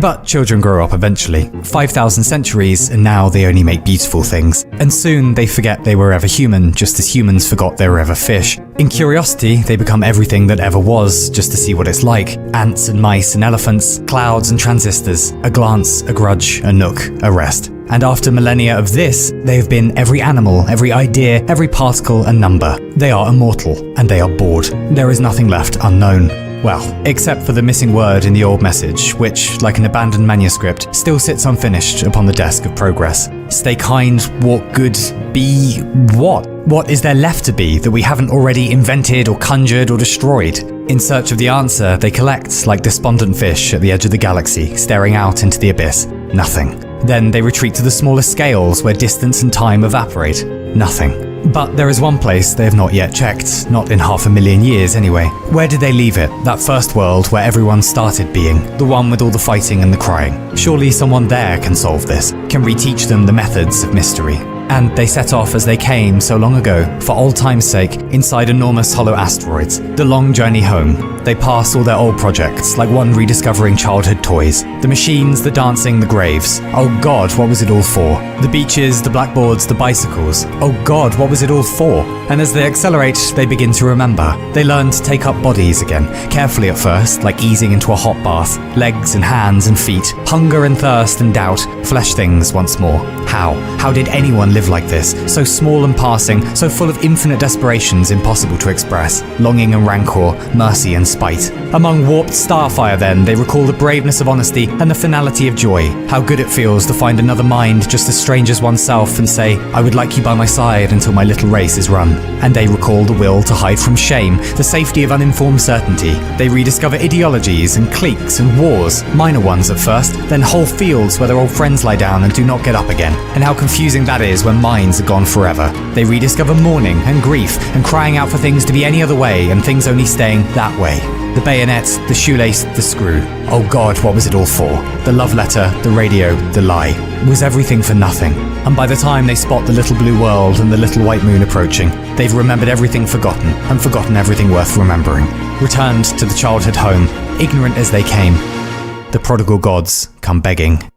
But children grow up eventually. 5,000 centuries, and now they only make beautiful things. And soon they forget they were ever human, just as humans forgot they were ever fish. In curiosity, they become everything that ever was, just to see what it's like. Ants and mice and elephants, clouds and transistors, a glance, a grudge, a nook, a rest. And after millennia of this, they have been every animal, every idea, every particle and number. They are immortal, and they are bored. There is nothing left unknown. Well, except for the missing word in the old message, which, like an abandoned manuscript, still sits unfinished upon the desk of progress. Stay kind, walk good, be what? What is there left to be that we haven't already invented or conjured or destroyed? In search of the answer, they collect like despondent fish at the edge of the galaxy, staring out into the abyss. Nothing. Then they retreat to the smaller scales where distance and time evaporate. Nothing. But there is one place they have not yet checked, not in 500,000 years anyway. Where did they leave it? That first world where everyone started being, the one with all the fighting and the crying. Surely someone there can solve this, can reteach them the methods of mystery. And they set off as they came so long ago, for old time's sake, inside enormous hollow asteroids. The long journey home. They pass all their old projects, like one rediscovering childhood toys. The machines, the dancing, the graves. Oh God, what was it all for? The beaches, the blackboards, the bicycles. Oh God, what was it all for? And as they accelerate, they begin to remember. They learn to take up bodies again, carefully at first, like easing into a hot bath. Legs and hands and feet, hunger and thirst and doubt, flesh things once more. How? How did anyone live like this? So small and passing, so full of infinite desperations impossible to express. Longing and rancor, mercy and spite. Among warped starfire then, they recall the braveness of honesty and the finality of joy. How good it feels to find another mind just as strange as oneself and say, I would like you by my side until my little race is run. And they recall the will to hide from shame, the safety of uninformed certainty. They rediscover ideologies and cliques and wars, minor ones at first, then whole fields where their old friends lie down and do not get up again. And how confusing that is when minds are gone forever. They rediscover mourning and grief and crying out for things to be any other way and things only staying that way. The bayonet, the shoelace, the screw. Oh God, what was it all for? The love letter, the radio, the lie. Was everything for nothing? And by the time they spot the little blue world and the little white moon approaching, they've remembered everything forgotten and forgotten everything worth remembering. Returned to the childhood home, ignorant as they came. The prodigal gods come begging.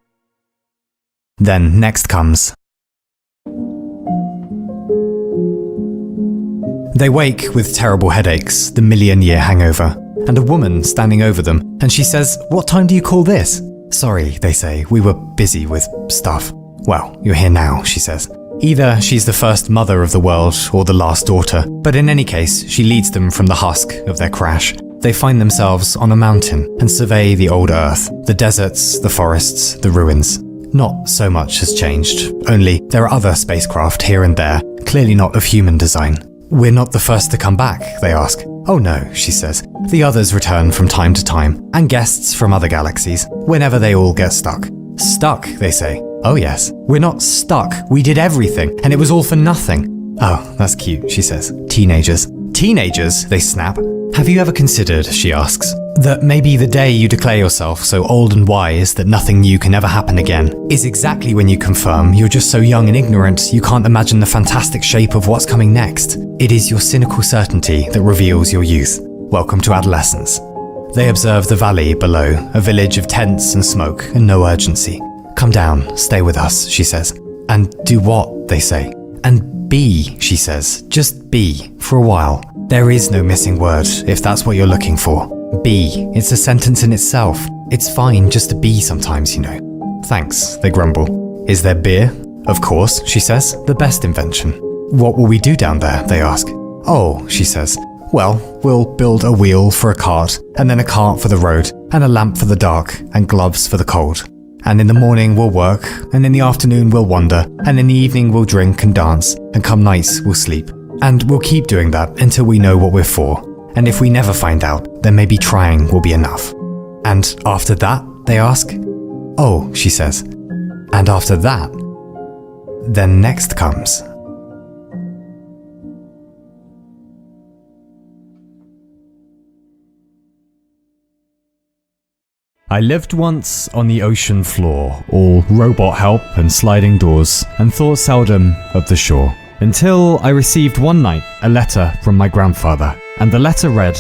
Then next comes. They wake with terrible headaches, the million-year hangover, and a woman standing over them, and she says, "What time do you call this?" "Sorry," they say, "we were busy with stuff." "Well, you're here now," she says. Either she's the first mother of the world or the last daughter, but in any case, she leads them from the husk of their crash. They find themselves on a mountain and survey the old earth, the deserts, the forests, the ruins. Not so much has changed, only there are other spacecraft here and there, clearly not of human design. we're not the first to come back, they ask. Oh no, she says. The others return from time to time, and guests from other galaxies, whenever they all get stuck. Stuck, they say. Oh yes, we're not stuck. We did everything, and it was all for nothing. Oh, that's cute, she says. Teenagers. Teenagers, they snap. Have you ever considered, she asks, that maybe the day you declare yourself so old and wise that nothing new can ever happen again is exactly when you confirm you're just so young and ignorant you can't imagine the fantastic shape of what's coming next? It is your cynical certainty that reveals your youth. Welcome to adolescence. They observe the valley below, a village of tents and smoke and no urgency. Come down, stay with us, she says. And do what, they say. And be, she says. Just be, for a while. There is no missing word, if that's what you're looking for. Be. It's a sentence in itself. It's fine just to be sometimes, you know. Thanks, they grumble. Is there beer? Of course, she says. The best invention. What will we do down there, they ask. Oh, she says. Well, we'll build a wheel for a cart, and then a cart for the road, and a lamp for the dark, and gloves for the cold. And in the morning we'll work, and in the afternoon we'll wander, and in the evening we'll drink and dance, and come nights we'll sleep. And we'll keep doing that until we know what we're for. And if we never find out, then maybe trying will be enough. And after that, they ask. Oh, she says. And after that, then next comes. I lived once on the ocean floor, all robot help and sliding doors, and thought seldom of the shore. Until I received one night a letter from my grandfather, and the letter read,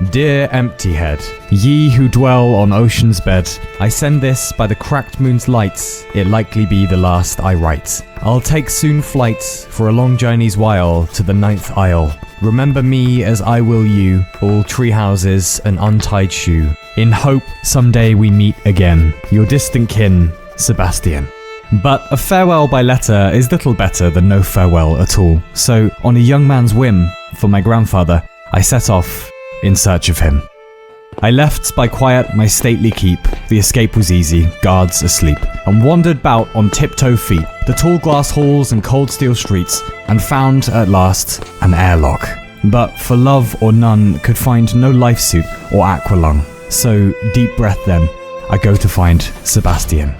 Dear empty head, ye who dwell on ocean's bed, I send this by the cracked moon's lights, it likely be the last I write. I'll take soon flight for a long journey's while to the 9th isle. Remember me as I will you, all tree houses and untied shoe. In hope someday we meet again, your distant kin, Sebastian. But a farewell by letter is little better than no farewell at all. So, on a young man's whim, for my grandfather, I set off in search of him. I left by quiet my stately keep, the escape was easy, guards asleep, and wandered about on tiptoe feet, the tall glass halls and cold steel streets, and found at last an airlock. But for love or none could find no life suit or aqualung. So, deep breath then, I go to find Sebastian.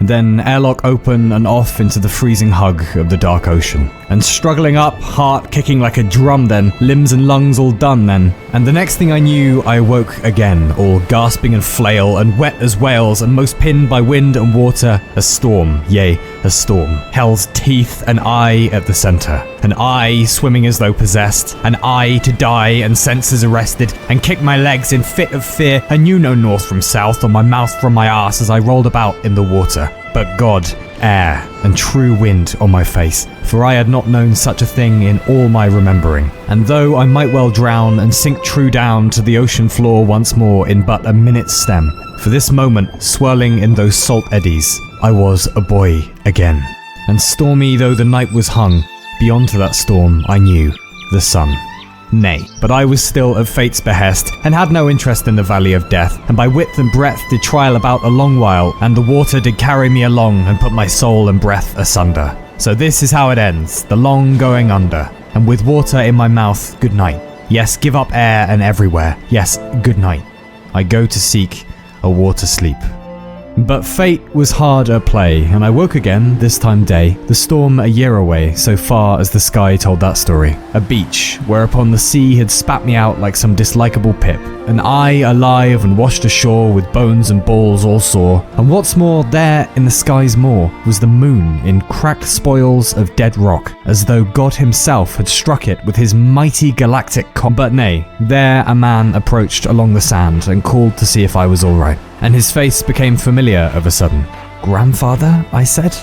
Then airlock open and off into the freezing hug of the dark ocean. And struggling up, heart kicking like a drum then, limbs and lungs all done then. And the next thing I knew, I awoke again, all gasping and flail, and wet as whales, and most pinned by wind and water, a storm, yea, a storm. Hell's teeth, and I at the centre. And I swimming as though possessed, and I to die and senses arrested, and kick my legs in fit of fear, and knew no north from south, or my mouth from my arse as I rolled about in the water. But God, air, and true wind on my face, for I had not known such a thing in all my remembering. And though I might well drown and sink true down to the ocean floor once more in but a minute's stem, for this moment, swirling in those salt eddies, I was a boy again. And stormy though the night was hung, beyond to that storm I knew the sun. Nay, but I was still at fate's behest, and had no interest in the valley of death, and by width and breadth did trial about a long while, and the water did carry me along, and put my soul and breath asunder. So this is how it ends, the long going under, and with water in my mouth, good night. Yes, give up air and everywhere, yes, good night. I go to seek a water sleep. But fate was hard at play, and I woke again, this time day, the storm a year away, so far as the sky told that story. A beach, whereupon the sea had spat me out like some dislikable pip. And I, alive and washed ashore with bones and balls all sore. And what's more, there in the sky's moor was the moon in cracked spoils of dead rock, as though God himself had struck it with his mighty galactic But nay, there a man approached along the sand and called to see if I was all right. And his face became familiar of a sudden. Grandfather? I said.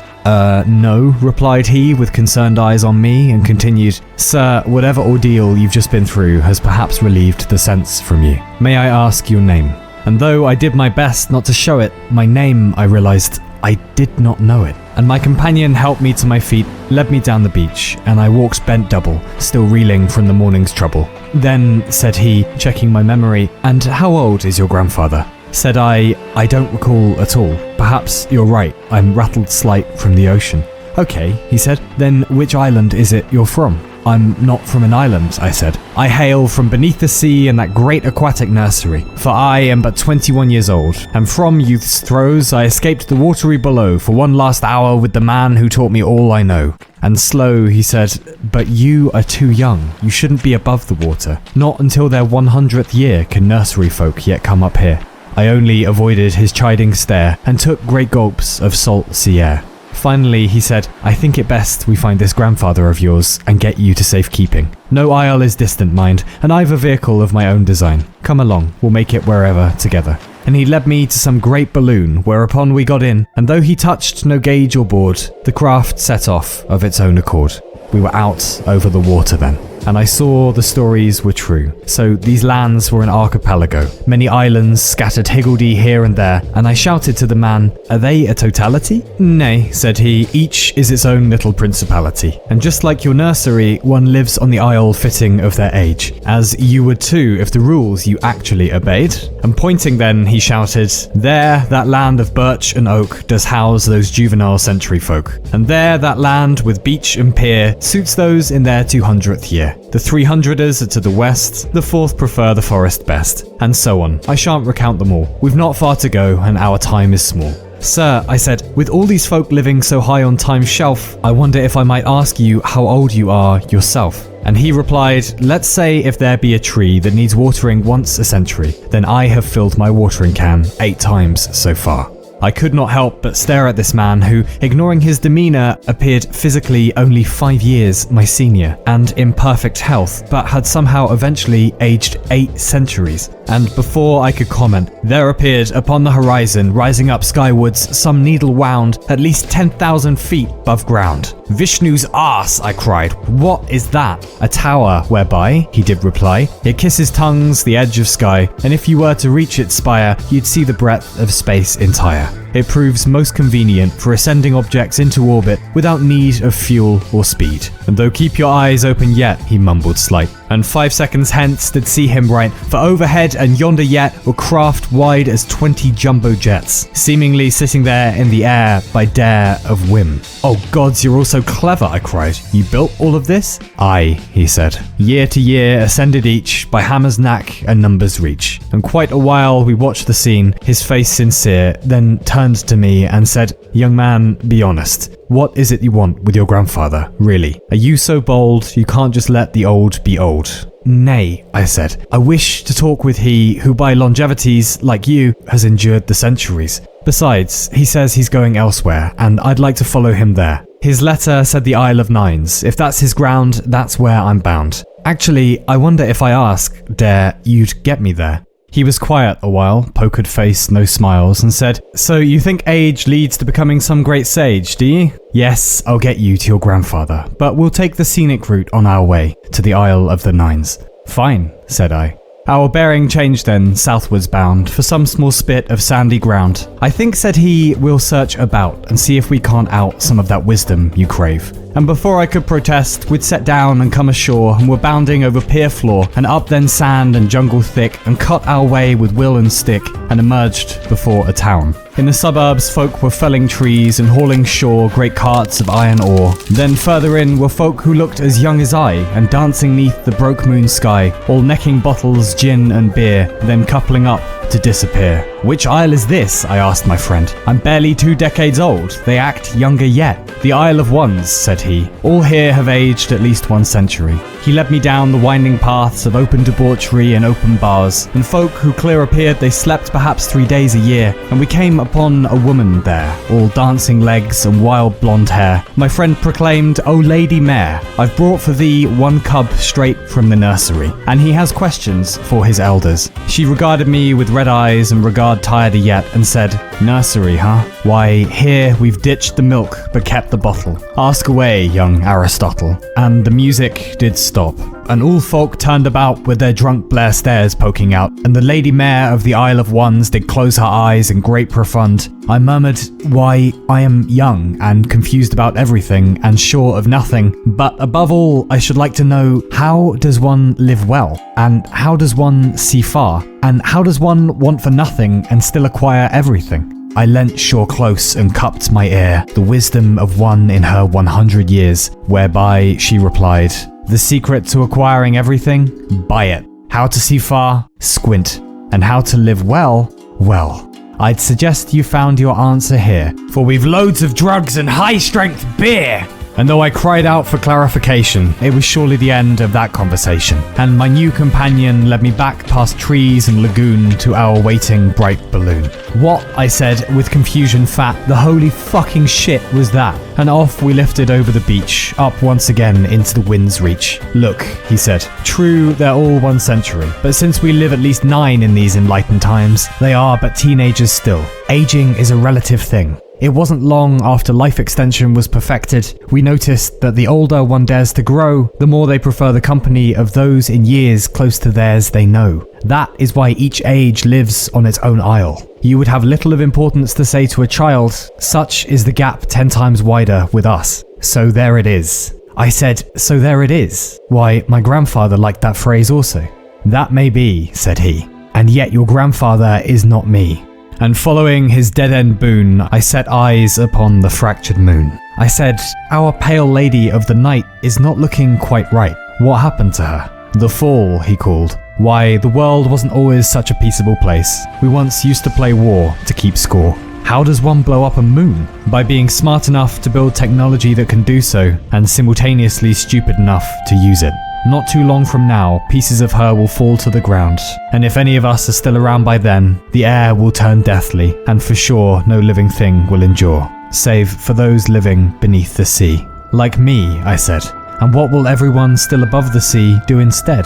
No, replied he with concerned eyes on me, and continued, Sir, whatever ordeal you've just been through has perhaps relieved the sense from you. May I ask your name? And though I did my best not to show it, my name, I realized, I did not know it. And my companion helped me to my feet, led me down the beach, and I walked bent double, still reeling from the morning's trouble. Then, said he, checking my memory, and how old is your grandfather? Said I don't recall at all. Perhaps you're right, I'm rattled slight from the ocean. Okay, he said, then which island is it you're from? I'm not from an island, I said. I hail from beneath the sea in that great aquatic nursery, for I am but 21 years old, and from youth's throes I escaped the watery below for one last hour with the man who taught me all I know. And slow, he said, but you are too young. You shouldn't be above the water. Not until their 100th year can nursery folk yet come up here. I only avoided his chiding stare and took great gulps of salt sea air. Finally, he said, I think it best we find this grandfather of yours and get you to safekeeping. No isle is distant, mind, and I've a vehicle of my own design. Come along, we'll make it wherever together. And he led me to some great balloon, whereupon we got in, and though he touched no gauge or board, the craft set off of its own accord. We were out over the water then, and I saw the stories were true. So these lands were an archipelago, many islands scattered higgledy here and there, and I shouted to the man, are they a totality? Nay, said he, each is its own little principality. And just like your nursery, one lives on the isle fitting of their age, as you would too if the rules you actually obeyed. And pointing then, he shouted, there that land of birch and oak does house those juvenile century folk, and there that land with beach and pier suits those in their 200th year. The 300ers are to the west, the 4th prefer the forest best, and so on. I shan't recount them all. We've not far to go, and our time is small. Sir, I said, with all these folk living so high on time's shelf, I wonder if I might ask you how old you are yourself. And he replied, let's say if there be a tree that needs watering once a century, then I have filled my watering can 8 times so far. I could not help but stare at this man who, ignoring his demeanour, appeared physically only 5 years my senior and in perfect health, but had somehow eventually aged 8 centuries. And before I could comment, there appeared upon the horizon, rising up skywards, some needle wound at least 10,000 feet above ground. Vishnu's arse, I cried. What is that? A tower whereby, he did reply, it kisses tongues the edge of sky, and if you were to reach its spire, you'd see the breadth of space entire. It proves most convenient for ascending objects into orbit without need of fuel or speed. And though keep your eyes open yet, he mumbled slight, and 5 seconds hence did see him right, for overhead and yonder yet were craft wide as 20 jumbo jets, seemingly sitting there in the air by dare of whim. Oh gods, you're all so clever, I cried. You built all of this? Aye, he said. Year to year ascended each by hammer's knack and numbers reach. And quite a while we watched the scene, his face sincere, then turned to me and said, young man, be honest. What is it you want with your grandfather, really? Are you so bold you can't just let the old be old? Nay, I said. I wish to talk with he who by longevities, like you, has endured the centuries. Besides, he says he's going elsewhere, and I'd like to follow him there. His letter said the Isle of Nines. If that's his ground, that's where I'm bound. Actually, I wonder if I ask, dare you'd get me there. He was quiet a while, pokered face, no smiles, and said, so you think age leads to becoming some great sage, do you? Yes, I'll get you to your grandfather, but we'll take the scenic route on our way to the Isle of the Nines. Fine, said I. Our bearing changed then, southwards bound, for some small spit of sandy ground. I think, said he, we'll search about and see if we can't out some of that wisdom you crave. And before I could protest, we'd set down and come ashore, and were bounding over pier floor, and up then sand and jungle thick, and cut our way with will and stick, and emerged before a town. In the suburbs, folk were felling trees and hauling shore great carts of iron ore. Then further in were folk who looked as young as I, and dancing neath the broke moon sky, all necking bottles, gin and beer, then coupling up to disappear. Which isle is this? I asked my friend. I'm barely 2 decades old. They act younger yet. The Isle of Ones, said he. All here have aged at least 1 century. He led me down the winding paths of open debauchery and open bars, and folk who clear appeared they slept perhaps 3 days a year, and we came upon a woman there, all dancing legs and wild blonde hair. My friend proclaimed, O Lady Mare, I've brought for thee 1 cub straight from the nursery, and he has questions for his elders. She regarded me with red eyes and regard tireder yet, and said, nursery, huh? Why, here we've ditched the milk, but kept the bottle. Ask away, young Aristotle. And the music did stop, and all folk turned about with their drunk blare stares poking out, and the Lady Mare of the Isle of Ones did close her eyes in great profund. I murmured, why, I am young and confused about everything and sure of nothing, but above all, I should like to know, how does one live well? And how does one see far? And how does one want for nothing and still acquire everything? I leant sure close and cupped my ear, the wisdom of one in her 100 years, whereby she replied, The secret to acquiring everything? Buy it. How to see far? Squint. And how to live well? Well, I'd suggest you found your answer here, for we've loads of drugs and high-strength beer! And though I cried out for clarification, it was surely the end of that conversation, and my new companion led me back past trees and lagoon to our waiting bright balloon. What, I said, with confusion fat, the holy fucking shit was that? And off we lifted over the beach, up once again into the wind's reach. Look, he said, true, they're all 1 century, but since we live at least 9 in these enlightened times, they are but teenagers still. Aging is a relative thing. It wasn't long after life extension was perfected, we noticed that the older one dares to grow, the more they prefer the company of those in years close to theirs they know. That is why each age lives on its own isle. You would have little of importance to say to a child, such is the gap 10 times wider with us. So there it is. I said, so there it is. Why, my grandfather liked that phrase also. That may be, said he, and yet your grandfather is not me. And following his dead-end boon, I set eyes upon the fractured moon. I said, our pale lady of the night is not looking quite right. What happened to her? The fall, he called. Why, the world wasn't always such a peaceable place. We once used to play war to keep score. How does one blow up a moon? By being smart enough to build technology that can do so, and simultaneously stupid enough to use it. Not too long from now, pieces of her will fall to the ground, and if any of us are still around by then, the air will turn deathly, and for sure no living thing will endure, save for those living beneath the sea. Like me, I said. And what will everyone still above the sea do instead?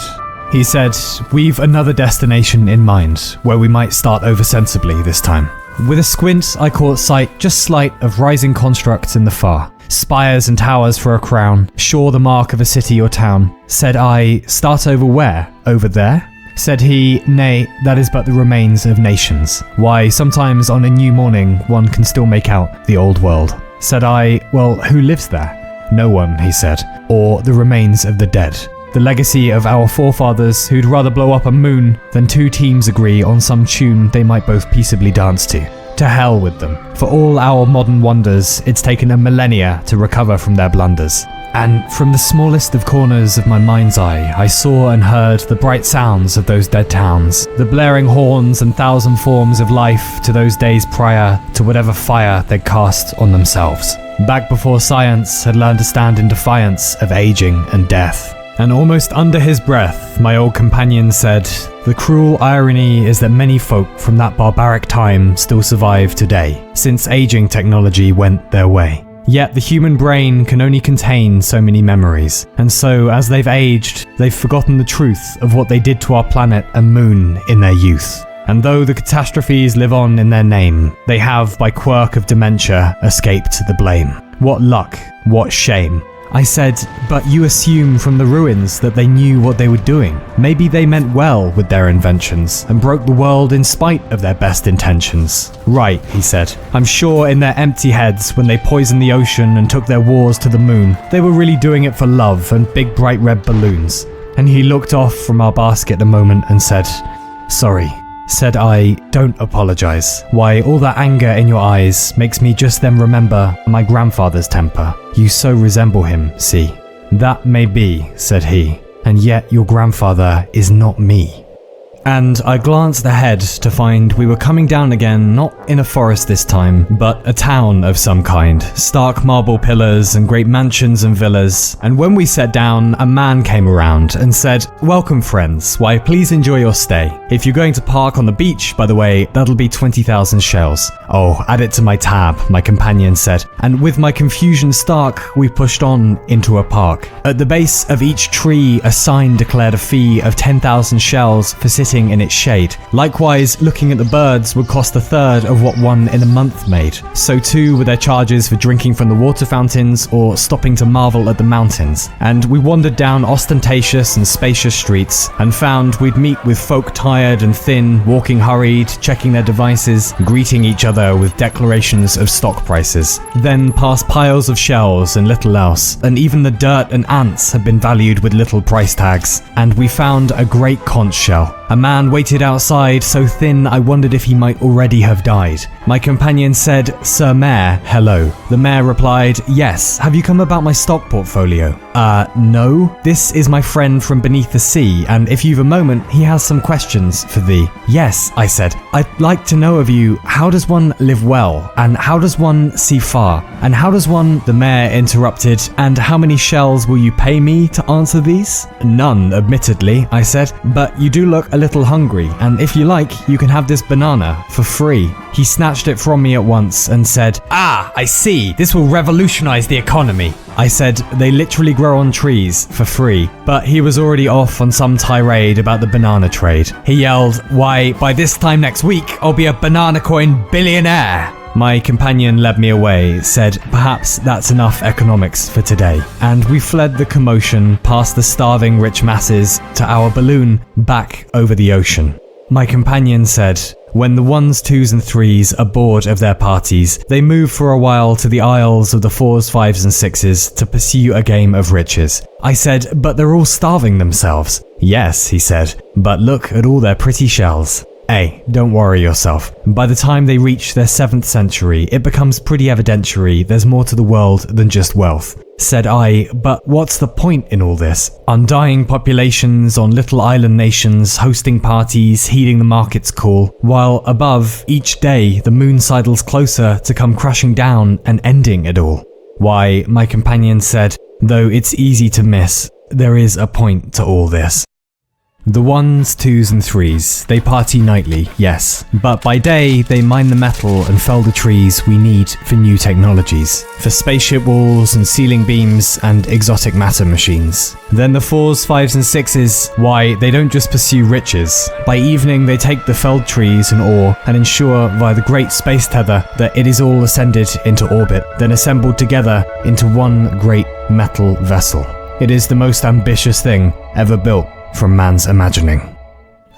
He said, we've another destination in mind, where we might start over sensibly this time. With a squint, I caught sight, just slight, of rising constructs in the far. Spires and towers for a crown, sure the mark of a city or town. Said I, start over where? Over there? Said he, nay, that is but the remains of nations. Why, sometimes on a new morning, one can still make out the old world. Said I, well, who lives there? No one, he said, or the remains of the dead. The legacy of our forefathers who'd rather blow up a moon than 2 teams agree on some tune they might both peaceably dance to. To hell with them. For all our modern wonders, it's taken a millennia to recover from their blunders. And from the smallest of corners of my mind's eye, I saw and heard the bright sounds of those dead towns, the blaring horns and 1,000 forms of life to those days prior to whatever fire they'd cast on themselves. Back before science had learned to stand in defiance of aging and death. And almost under his breath, my old companion said, the cruel irony is that many folk from that barbaric time still survive today, since aging technology went their way. Yet the human brain can only contain so many memories, and so as they've aged, they've forgotten the truth of what they did to our planet and moon in their youth. And though the catastrophes live on in their name, they have, by quirk of dementia, escaped the blame. What luck, what shame. I said, but you assume from the ruins that they knew what they were doing. Maybe they meant well with their inventions and broke the world in spite of their best intentions. Right, he said. I'm sure in their empty heads when they poisoned the ocean and took their wars to the moon, they were really doing it for love and big bright red balloons. And he looked off from our basket a moment and said, sorry. Said I, don't apologize. Why, all that anger in your eyes makes me just then remember my grandfather's temper. You so resemble him, see. That may be, said he, and yet your grandfather is not me. And I glanced ahead to find we were coming down again, not in a forest this time, but a town of some kind. Stark marble pillars and great mansions and villas. And when we sat down, a man came around and said, welcome friends, why please enjoy your stay. If you're going to park on the beach, by the way, that'll be 20,000 shells. Oh, add it to my tab, my companion said. And with my confusion stark, we pushed on into a park. At the base of each tree, a sign declared a fee of 10,000 shells for sitting in its shade. Likewise, looking at the birds would cost 1/3 of what one in a month made. So too were their charges for drinking from the water fountains or stopping to marvel at the mountains. And we wandered down ostentatious and spacious streets and found we'd meet with folk tired and thin, walking hurried, checking their devices, greeting each other with declarations of stock prices. Then past piles of shells and little else, and even the dirt and ants had been valued with little price tags. And we found a great conch shell. A man waited outside, so thin I wondered if he might already have died. My companion said, "Sir Mayor, hello." The mayor replied, "Yes, have you come about my stock portfolio?" No. This is my friend from beneath the sea, and if you've a moment, he has some questions for thee." "Yes," I said. "I'd like to know of you, how does one live well, and how does one see far, and how does one—" The mayor interrupted, "And how many shells will you pay me to answer these?" "None, admittedly," I said, "but you do look a little hungry, and if you like, you can have this banana for free." He snatched it from me at once and said, "Ah, I see, this will revolutionize the economy." I said, "They literally grow on trees for free." But he was already off on some tirade about the banana trade. He yelled, "Why, by this time next week, I'll be a banana coin billionaire." My companion led me away, said, "Perhaps that's enough economics for today." And we fled the commotion past the starving rich masses to our balloon back over the ocean. My companion said, "When the ones, twos and threes are bored of their parties, they move for a while to the isles of the fours, fives and sixes to pursue a game of riches." I said, "But they're all starving themselves." "Yes," he said, "but look at all their pretty shells." Hey, don't worry yourself. By the time they reach their 7th century, it becomes pretty evidentiary there's more to the world than just wealth. Said I, "But what's the point in all this? Undying populations on little island nations, hosting parties, heeding the market's call, while above, each day, the moon sidles closer to come crashing down and ending it all." "Why," my companion said, "though it's easy to miss, there is a point to all this. The ones, twos and threes, they party nightly, yes, but by day they mine the metal and fell the trees we need for new technologies, for spaceship walls and ceiling beams and exotic matter machines. Then the fours, fives and sixes, why, they don't just pursue riches. By evening they take the felled trees and ore and ensure via the great space tether that it is all ascended into orbit, then assembled together into one great metal vessel. It is the most ambitious thing ever built from man's imagining.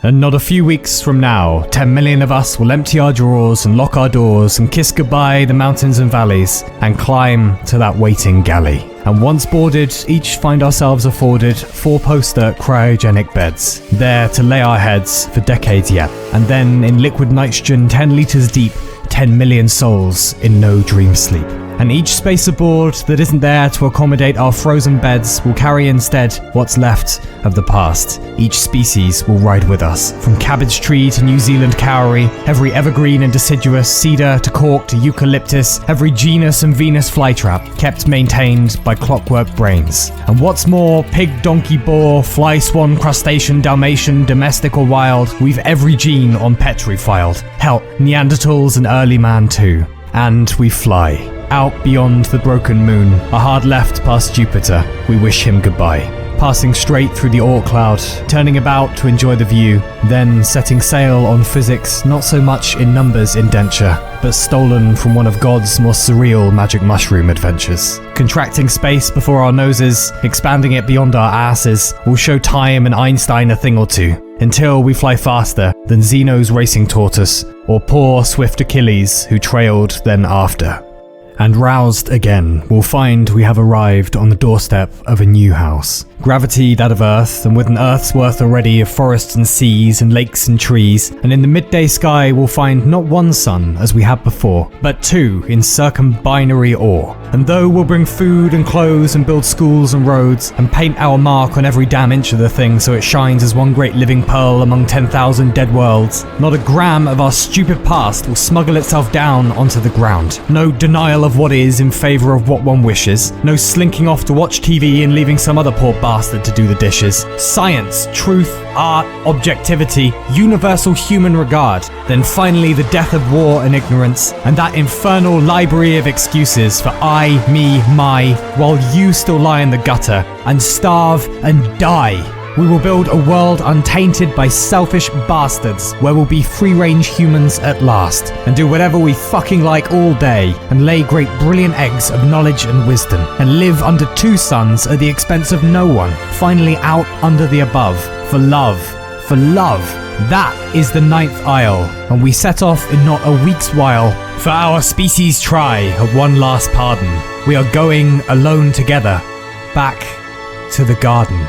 And not a few weeks from now, 10 million of us will empty our drawers and lock our doors and kiss goodbye the mountains and valleys and climb to that waiting galley. And once boarded, each find ourselves afforded 4-poster cryogenic beds, there to lay our heads for decades yet. And then in liquid nitrogen 10 liters deep, 10 million souls in no dream sleep. And each space aboard that isn't there to accommodate our frozen beds will carry instead what's left of the past. Each species will ride with us, from cabbage tree to New Zealand kauri, every evergreen and deciduous, cedar to cork to eucalyptus, every genus and Venus flytrap, kept maintained by clockwork brains. And what's more, pig, donkey, boar, fly, swan, crustacean, Dalmatian, domestic or wild, we've every gene on Petri filed. Hell, Neanderthals and early man too. And we fly. Out beyond the broken moon, a hard left past Jupiter, we wish him goodbye. Passing straight through the Oort cloud, turning about to enjoy the view, then setting sail on physics not so much in numbers indenture, but stolen from one of God's more surreal magic mushroom adventures. Contracting space before our noses, expanding it beyond our asses, will show time and Einstein a thing or two, until we fly faster than Zeno's racing tortoise, or poor swift Achilles who trailed then after. And roused again, we'll find we have arrived on the doorstep of a new house. Gravity that of Earth, and with an Earth's worth already of forests and seas and lakes and trees, and in the midday sky we'll find not one sun as we had before, but 2 in circumbinary ore. And though we'll bring food and clothes and build schools and roads, and paint our mark on every damn inch of the thing so it shines as one great living pearl among 10,000 dead worlds, not a gram of our stupid past will smuggle itself down onto the ground. No denial of what is in favour of what one wishes, no slinking off to watch TV and leaving some other poor bastard to do the dishes. Science, truth, art, objectivity, universal human regard. Then finally the death of war and ignorance, and that infernal library of excuses for I, me, my, while you still lie in the gutter and starve and die. We will build a world untainted by selfish bastards, where we'll be free-range humans at last, and do whatever we fucking like all day, and lay great brilliant eggs of knowledge and wisdom, and live under 2 suns at the expense of no one, finally out under the above, for love. For love. That is the 9th isle, and we set off in not a week's while, for our species try at one last pardon. We are going alone together, back to the garden.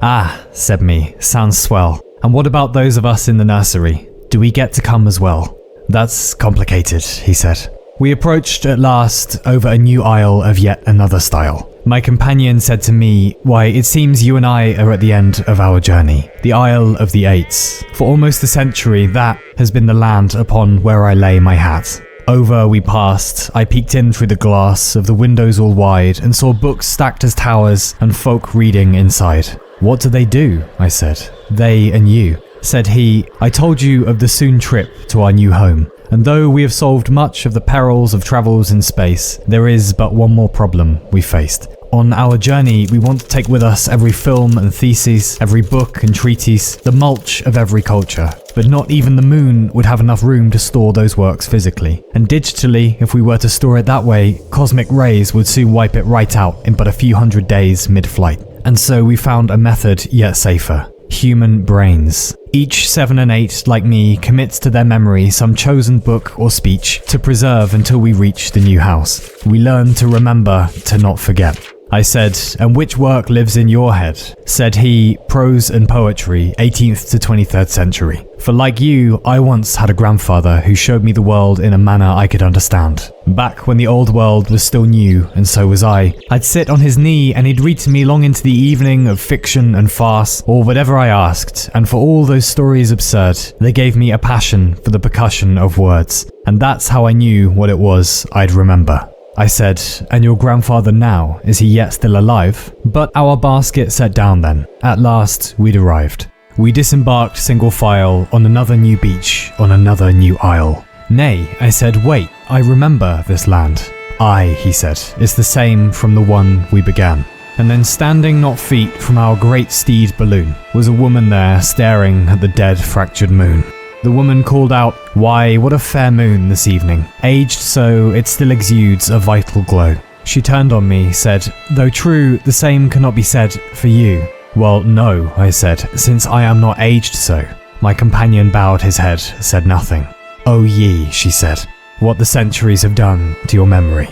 Ah, said me, sounds swell. And what about those of us in the nursery? Do we get to come as well? That's complicated, he said. We approached at last over a new aisle of yet another style. My companion said to me, why, it seems you and I are at the end of our journey. The Isle of the Eights. For almost a century, that has been the land upon where I lay my hat. Over we passed. I peeked in through the glass of the windows all wide and saw books stacked as towers and folk reading inside. What do they do? I said. They and you. Said he, I told you of the soon trip to our new home. And though we have solved much of the perils of travels in space, there is but one more problem we faced. On our journey, we want to take with us every film and thesis, every book and treatise, the mulch of every culture. But not even the moon would have enough room to store those works physically. And digitally, if we were to store it that way, cosmic rays would soon wipe it right out in but a few hundred days mid-flight. And so we found a method yet safer. Human brains. Each 7 and 8, like me, commits to their memory some chosen book or speech to preserve until we reach the new house. We learn to remember, to not forget. I said, and which work lives in your head? Said he, prose and poetry, 18th to 23rd century. For like you, I once had a grandfather who showed me the world in a manner I could understand. Back when the old world was still new, and so was I, I'd sit on his knee and he'd read to me long into the evening of fiction and farce, or whatever I asked, and for all those stories absurd, they gave me a passion for the percussion of words. And that's how I knew what it was I'd remember. I said, and your grandfather now, is he yet still alive? But our basket set down then. At last, we'd arrived. We disembarked single file on another new beach, on another new isle. Nay, I said, wait, I remember this land. Aye, he said, it's the same from the one we began. And then standing not feet from our great steed balloon, was a woman there staring at the dead fractured moon. The woman called out, why, what a fair moon this evening. Aged so, it still exudes a vital glow. She turned on me, said, though true, the same cannot be said for you. Well, no, I said, since I am not aged so. My companion bowed his head, said nothing. Oh ye, she said, what the centuries have done to your memory.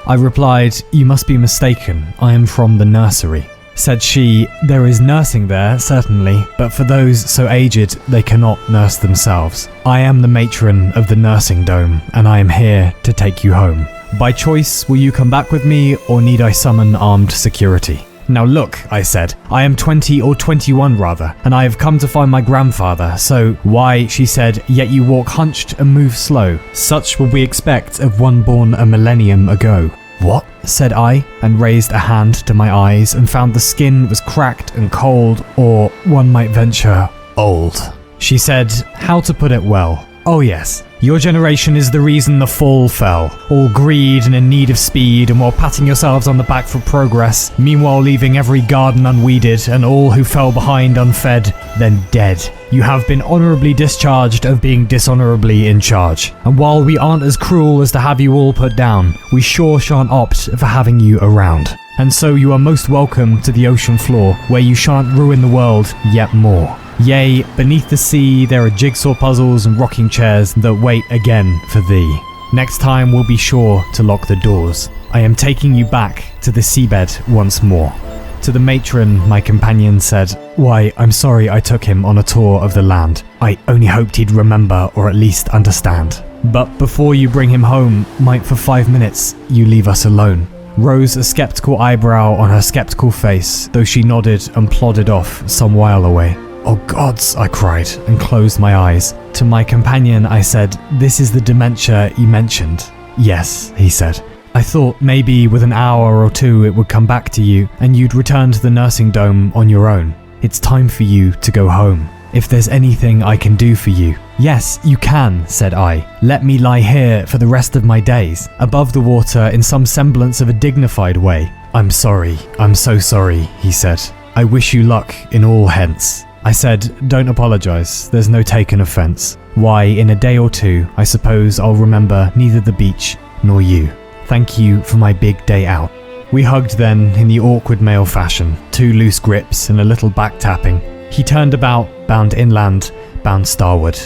I replied, you must be mistaken, I am from the nursery. Said she, there is nursing there, certainly, but for those so aged they cannot nurse themselves. I am the matron of the nursing dome, and I am here to take you home. By choice, will you come back with me, or need I summon armed security? Now look, I said, I am 20 or 21 rather, and I have come to find my grandfather, so why, she said, yet you walk hunched and move slow. Such would we expect of one born a millennium ago. What? Said I, and raised a hand to my eyes and found the skin was cracked and cold, or one might venture, old. She said, how to put it well. Oh yes, your generation is the reason the fall fell, all greed and in need of speed, and while patting yourselves on the back for progress, meanwhile leaving every garden unweeded and all who fell behind unfed, then dead. You have been honourably discharged of being dishonourably in charge. And while we aren't as cruel as to have you all put down, we sure shan't opt for having you around. And so you are most welcome to the ocean floor, where you shan't ruin the world yet more. Yea, beneath the sea there are jigsaw puzzles and rocking chairs that wait again for thee. Next time we'll be sure to lock the doors. I am taking you back to the seabed once more. To the matron, my companion said, why, I'm sorry I took him on a tour of the land. I only hoped he'd remember or at least understand. But before you bring him home, might for 5 minutes you leave us alone? Rose a skeptical eyebrow on her skeptical face, though she nodded and plodded off some while away. Oh gods, I cried and closed my eyes. To my companion I said, this is the dementia you mentioned. Yes, he said. I thought maybe with an hour or two it would come back to you and you'd return to the nursing dome on your own. It's time for you to go home. If there's anything I can do for you. Yes, you can, said I. Let me lie here for the rest of my days, above the water in some semblance of a dignified way. I'm sorry, I'm so sorry, he said. I wish you luck in all hence. I said, don't apologise, there's no taken offence. Why, in a day or two, I suppose I'll remember neither the beach nor you. Thank you for my big day out. We hugged then in the awkward male fashion, 2 loose grips and a little back tapping. He turned about, bound inland, bound starward.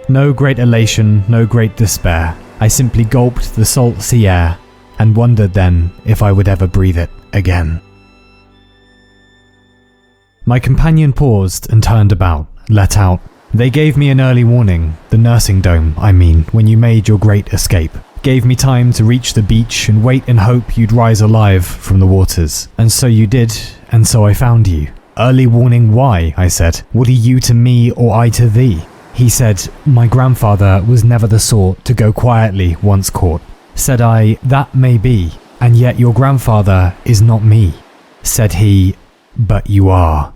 No great elation, no great despair. I simply gulped the salt sea air and wondered then if I would ever breathe it again. My companion paused and turned about, let out. They gave me an early warning, the nursing dome, I mean, when you made your great escape. Gave me time to reach the beach and wait and hope you'd rise alive from the waters. And so you did, and so I found you. Early warning why, I said. What are you to me or I to thee? He said, my grandfather was never the sort to go quietly once caught. Said I, that may be, and yet your grandfather is not me. Said he, but you are.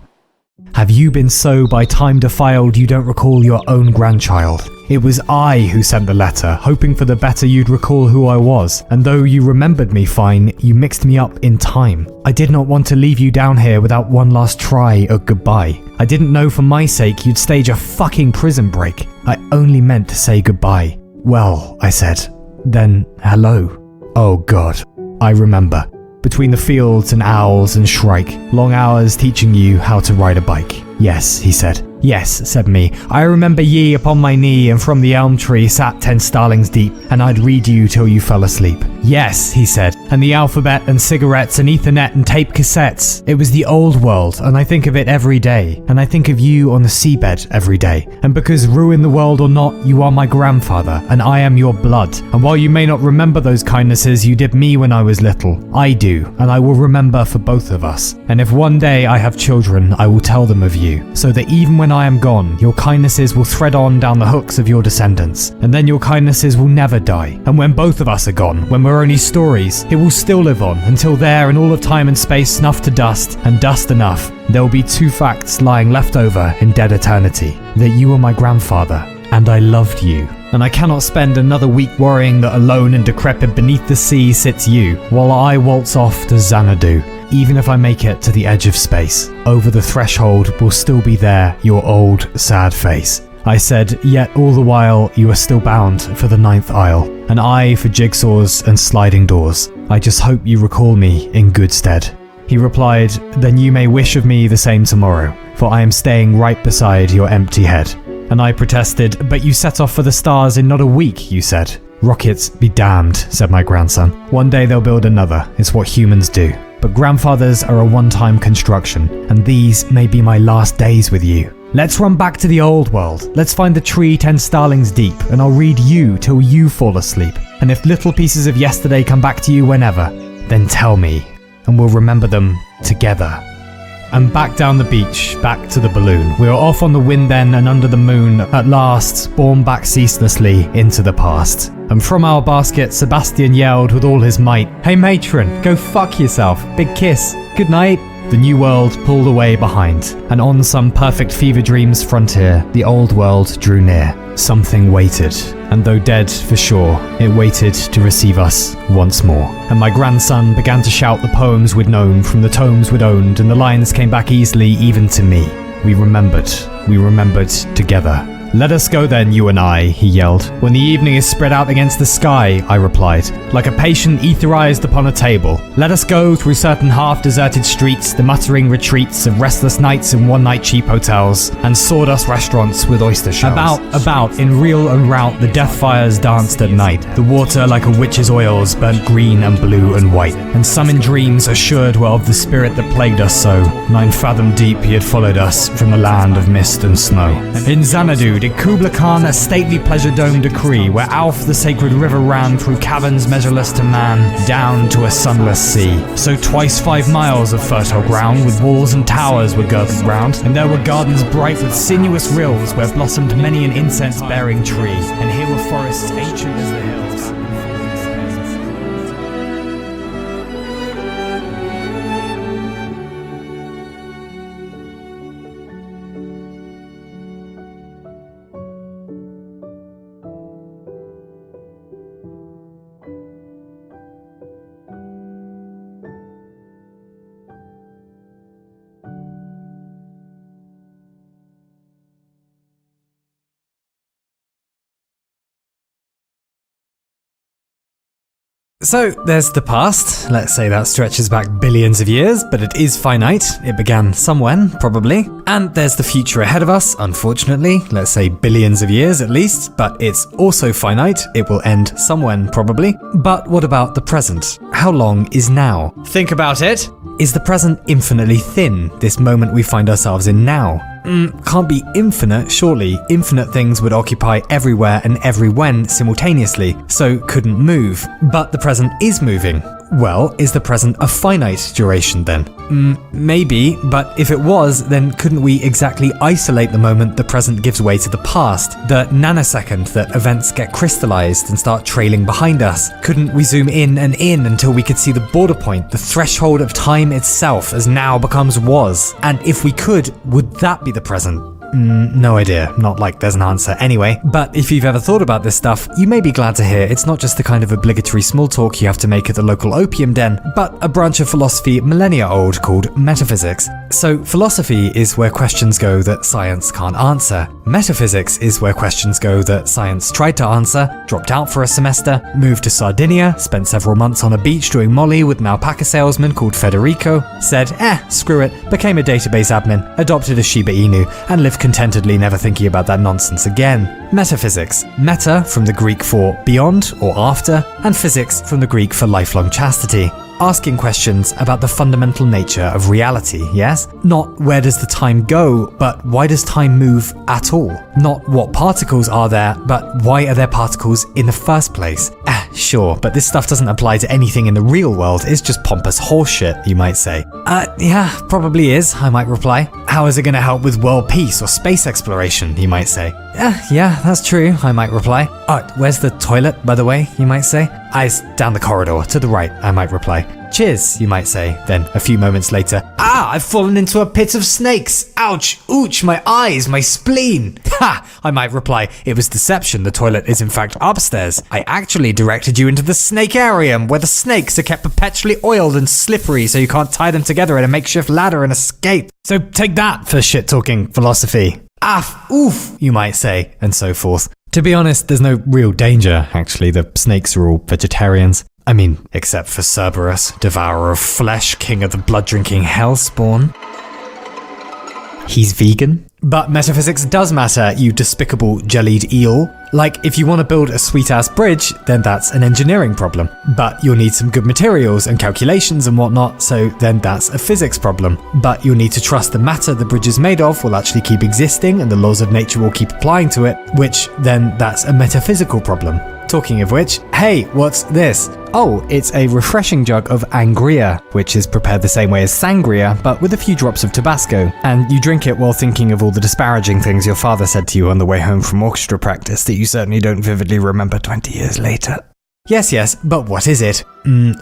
Have you been so by time defiled you don't recall your own grandchild? It was I who sent the letter, hoping for the better you'd recall who I was, and though you remembered me fine, you mixed me up in time. I did not want to leave you down here without one last try at goodbye. I didn't know for my sake you'd stage a fucking prison break. I only meant to say goodbye. Well, I said, then hello. Oh God, I remember. Between the fields and owls and shrike, long hours teaching you how to ride a bike. Yes, he said. Yes, said me. I remember ye upon my knee and from the elm tree sat 10 starlings deep, and I'd read you till you fell asleep. Yes, he said, and the alphabet and cigarettes and ethernet and tape cassettes. It was the old world, and I think of it every day, and I think of you on the seabed every day. And because ruin the world or not, you are my grandfather, and I am your blood. And while you may not remember those kindnesses you did me when I was little, I do, and I will remember for both of us. And if one day I have children, I will tell them of you, so that even when I am gone, your kindnesses will thread on down the hooks of your descendants, and then your kindnesses will never die. And when both of us are gone, when we're only stories, it will still live on, until there in all of time and space snuffed to dust, and dust enough, there will be 2 facts lying left over in dead eternity, that you were my grandfather, and I loved you. And I cannot spend another week worrying that alone and decrepit beneath the sea sits you, while I waltz off to Xanadu. Even if I make it to the edge of space, over the threshold will still be there your old, sad face. I said, yet all the while you are still bound for the 9th aisle, an eye for jigsaws and sliding doors. I just hope you recall me in good stead. He replied, then you may wish of me the same tomorrow, for I am staying right beside your empty head. And I protested, but you set off for the stars in not a week, you said. Rockets be damned, said my grandson. One day they'll build another, it's what humans do. But grandfathers are a one-time construction, and these may be my last days with you. Let's run back to the old world. Let's find the tree 10 starlings deep, and I'll read you till you fall asleep. And if little pieces of yesterday come back to you whenever, then tell me, and we'll remember them together. And back down the beach, back to the balloon. We were off on the wind then and under the moon, at last, borne back ceaselessly into the past. And from our basket, Sebastian yelled with all his might, "Hey matron, go fuck yourself, big kiss, good night." The new world pulled away behind, and on some perfect fever dream's frontier, the old world drew near. Something waited, and though dead for sure, it waited to receive us once more. And my grandson began to shout the poems we'd known from the tomes we'd owned, and the lines came back easily even to me. We remembered together. "Let us go then, you and I," he yelled. "When the evening is spread out against the sky," I replied, "like a patient etherized upon a table. Let us go through certain half-deserted streets, the muttering retreats of restless nights in one-night cheap hotels, and sawdust restaurants with oyster shells. About, in reel and rout, the death fires danced at night. The water, like a witch's oils, burnt green and blue and white. And some in dreams assured were of the spirit that plagued us so. 9 fathom deep he had followed us from the land of mist and snow. In Xanadu, did Kubla Khan a stately pleasure dome decree, where Alf the sacred river ran through caverns measureless to man, down to a sunless sea. So twice 5 miles of fertile ground, with walls and towers were girdled round, and there were gardens bright with sinuous rills, where blossomed many an incense-bearing tree, and here were forests ancient as the hills. So, there's the past. Let's say that stretches back billions of years, but it is finite. It began somewhen, probably. And there's the future ahead of us, unfortunately. Let's say billions of years at least, but it's also finite. It will end somewhen, probably. But what about the present? How long is now? Think about it. Is the present infinitely thin, this moment we find ourselves in now? Can't be infinite, surely. Infinite things would occupy everywhere and everywhen simultaneously, so couldn't move. But the present is moving. Well, is the present a finite duration then? Maybe, but if it was, then couldn't we exactly isolate the moment the present gives way to the past? The nanosecond that events get crystallized and start trailing behind us? Couldn't we zoom in and in until we could see the border point, the threshold of time itself as now becomes was? And if we could, would that be the present? No idea, not like there's an answer anyway. But if you've ever thought about this stuff, you may be glad to hear it's not just the kind of obligatory small talk you have to make at the local opium den, but a branch of philosophy millennia old called metaphysics. So philosophy is where questions go that science can't answer. Metaphysics is where questions go that science tried to answer, dropped out for a semester, moved to Sardinia, spent several months on a beach doing Molly with an alpaca salesman called Federico, said, screw it, became a database admin, adopted a Shiba Inu, and lived contentedly never thinking about that nonsense again. Metaphysics. Meta from the Greek for beyond or after, and physics from the Greek for lifelong chastity. Asking questions about the fundamental nature of reality, yes? Not where does the time go, but why does time move at all? Not what particles are there, but why are there particles in the first place? Sure, but this stuff doesn't apply to anything in the real world, it's just pompous horseshit, you might say. Yeah, probably is, I might reply. How is it going to help with world peace or space exploration, you might say. Yeah, that's true, I might reply. Where's the toilet, by the way, you might say? It's down the corridor, to the right, I might reply. Cheers, you might say. Then, a few moments later, I've fallen into a pit of snakes! Ouch! Ooch! My eyes! My spleen! Ha! I might reply, it was deception, the toilet is in fact upstairs. I actually directed you into the snakarium, where the snakes are kept perpetually oiled and slippery so you can't tie them together in a makeshift ladder and escape. So take that for shit-talking philosophy. Oof, you might say, and so forth. To be honest, there's no real danger, actually. The snakes are all vegetarians. I mean, except for Cerberus, devourer of flesh, king of the blood-drinking hellspawn. He's vegan. But metaphysics does matter, you despicable jellied eel. Like, if you want to build a sweet-ass bridge, then that's an engineering problem. But you'll need some good materials and calculations and whatnot, so then that's a physics problem. But you'll need to trust the matter the bridge is made of will actually keep existing and the laws of nature will keep applying to it, which then that's a metaphysical problem. Talking of which, hey, what's this? Oh, it's a refreshing jug of angria, which is prepared the same way as sangria, but with a few drops of Tabasco. And you drink it while thinking of all the disparaging things your father said to you on the way home from orchestra practice that you certainly don't vividly remember 20 years later. Yes, but what is it?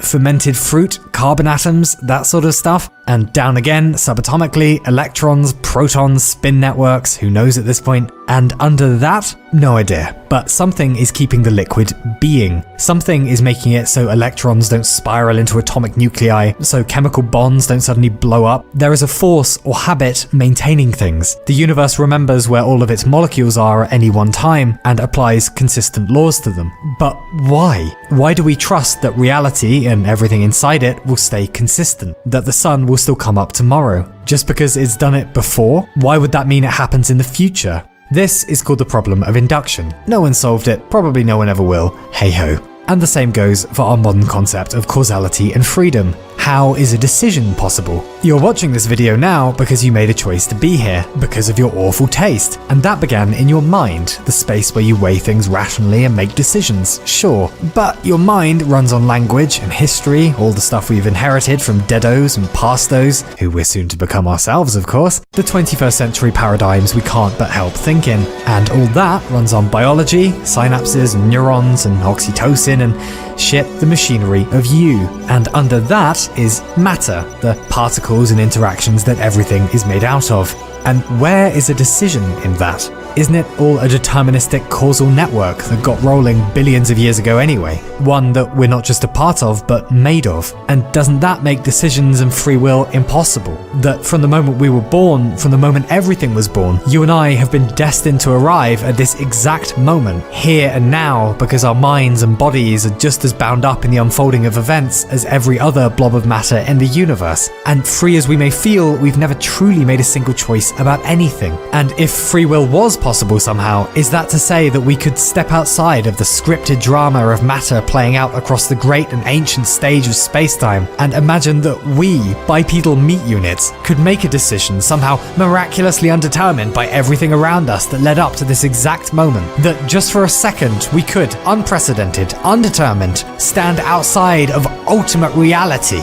Fermented fruit, carbon atoms, that sort of stuff? And down again, subatomically, electrons, protons, spin networks, who knows at this point? And under that, no idea. But something is keeping the liquid being. Something is making it so electrons don't spiral into atomic nuclei, so chemical bonds don't suddenly blow up. There is a force or habit maintaining things. The universe remembers where all of its molecules are at any one time and applies consistent laws to them. But why? Why do we trust that reality and everything inside it will stay consistent? That the sun will still come up tomorrow? Just because it's done it before? Why would that mean it happens in the future? This is called the problem of induction. No one solved it, probably no one ever will, hey ho. And the same goes for our modern concept of causality and freedom. How is a decision possible? You're watching this video now because you made a choice to be here, because of your awful taste. And that began in your mind, the space where you weigh things rationally and make decisions, sure. But your mind runs on language and history, all the stuff we've inherited from deados and pastos, who we're soon to become ourselves, of course, the 21st century paradigms we can't but help think in. And all that runs on biology, synapses and neurons and oxytocin and shit, the machinery of you. And under that is matter, the particles and interactions that everything is made out of. And where is a decision in that? Isn't it all a deterministic causal network that got rolling billions of years ago anyway? One that we're not just a part of, but made of. And doesn't that make decisions and free will impossible? That from the moment we were born, from the moment everything was born, you and I have been destined to arrive at this exact moment, here and now, because our minds and bodies are just as bound up in the unfolding of events as every other blob of matter in the universe. And free as we may feel, we've never truly made a single choice about anything? And if free will was possible somehow, is that to say that we could step outside of the scripted drama of matter playing out across the great and ancient stage of spacetime and imagine that we, bipedal meat units, could make a decision somehow miraculously undetermined by everything around us that led up to this exact moment? That just for a second we could, unprecedented, undetermined, stand outside of ultimate reality.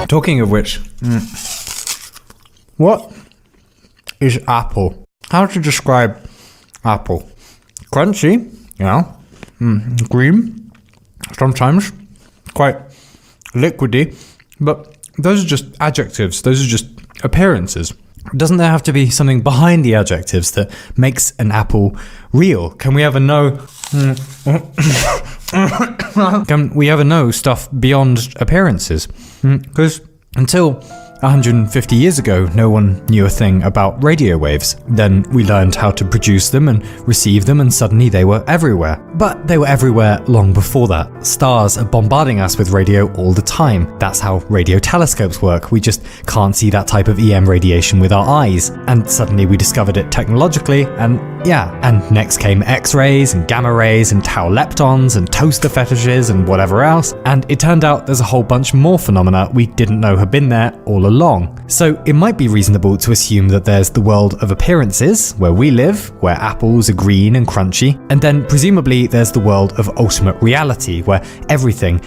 Talking of which, what is apple? How to describe apple? Crunchy, green, sometimes quite liquidy, but those are just adjectives, those are just appearances. Doesn't there have to be something behind the adjectives that makes an apple real? Can we ever know stuff beyond appearances? Because until 150 years ago, no one knew a thing about radio waves. Then we learned how to produce them and receive them, and suddenly they were everywhere. But they were everywhere long before that. Stars are bombarding us with radio all the time. That's how radio telescopes work. We just can't see that type of EM radiation with our eyes. And suddenly we discovered it technologically, and next came X-rays and gamma rays and tau leptons and toaster fetishes and whatever else. And it turned out there's a whole bunch more phenomena we didn't know had been there all along. So it might be reasonable to assume that there's the world of appearances, where we live, where apples are green and crunchy, and then presumably there's the world of ultimate reality, where everything,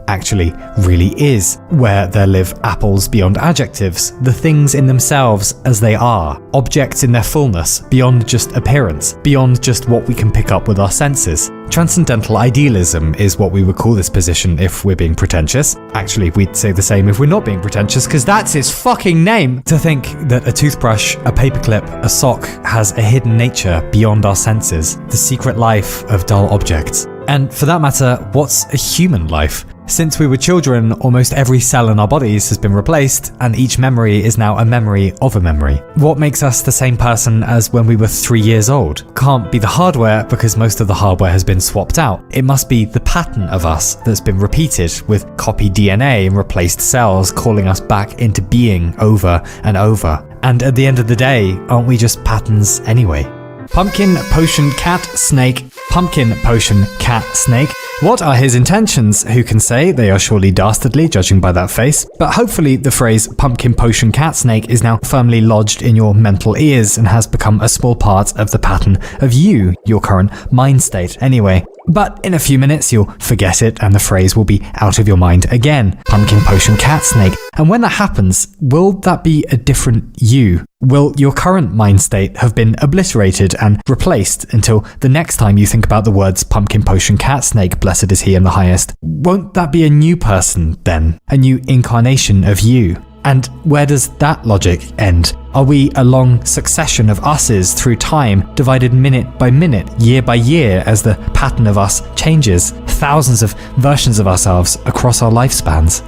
actually really is, where there live apples beyond adjectives, the things in themselves as they are, objects in their fullness, beyond just appearance, beyond just what we can pick up with our senses. Transcendental idealism is what we would call this position if we're being pretentious. Actually, we'd say the same if we're not being pretentious, because that's its fucking name! To think that a toothbrush, a paperclip, a sock has a hidden nature beyond our senses, the secret life of dull objects. And for that matter, what's a human life? Since we were children, almost every cell in our bodies has been replaced, and each memory is now a memory of a memory. What makes us the same person as when we were 3 years old? Can't be the hardware, because most of the hardware has been swapped out. It must be the pattern of us that's been repeated, with copied DNA and replaced cells calling us back into being over and over. And at the end of the day, aren't we just patterns anyway? Pumpkin, potion, cat, snake. Pumpkin, potion, cat, snake. What are his intentions? Who can say? They are surely dastardly, judging by that face. But hopefully the phrase pumpkin, potion, cat, snake is now firmly lodged in your mental ears and has become a small part of the pattern of you, your current mind state anyway. But in a few minutes you'll forget it and the phrase will be out of your mind again. Pumpkin, potion, cat, snake. And when that happens, will that be a different you? Will your current mind state have been obliterated and replaced until the next time you think about the words pumpkin, potion, cat, snake, blessed is he in the highest? Won't that be a new person then? A new incarnation of you? And where does that logic end? Are we a long succession of us's through time, divided minute by minute, year by year, as the pattern of us changes? Thousands of versions of ourselves across our lifespans.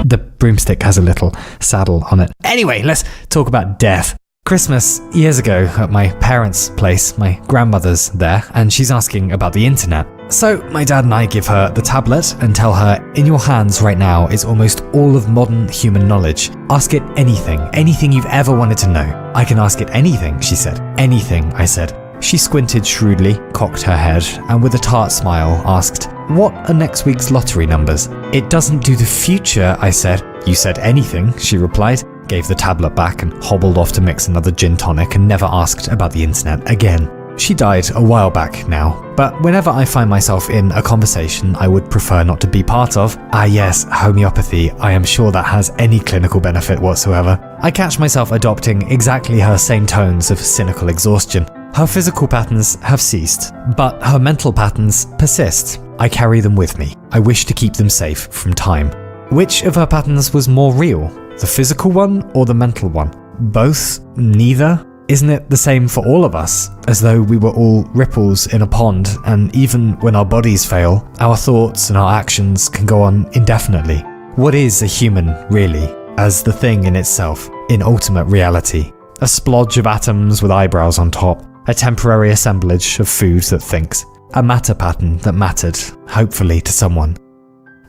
The broomstick has a little saddle on it. Anyway, let's talk about death. Christmas years ago at my parents' place, my grandmother's there, and she's asking about the internet. So my dad and I give her the tablet and tell her, in your hands right now is almost all of modern human knowledge. Ask it anything you've ever wanted to know. I can ask it anything, she said. Anything, I said. She squinted shrewdly, cocked her head, and with a tart smile asked, what are next week's lottery numbers? It doesn't do the future, I said. You said anything, she replied, gave the tablet back and hobbled off to mix another gin tonic and never asked about the internet again. She died a while back now, but whenever I find myself in a conversation I would prefer not to be part of, yes, homeopathy, I am sure that has any clinical benefit whatsoever, I catch myself adopting exactly her same tones of cynical exhaustion. Her physical patterns have ceased, but her mental patterns persist. I carry them with me. I wish to keep them safe from time. Which of her patterns was more real? The physical one or the mental one? Both? Neither? Isn't it the same for all of us? As though we were all ripples in a pond, and even when our bodies fail, our thoughts and our actions can go on indefinitely. What is a human, really, as the thing in itself, in ultimate reality? A splodge of atoms with eyebrows on top, a temporary assemblage of food that thinks, a matter pattern that mattered, hopefully to someone.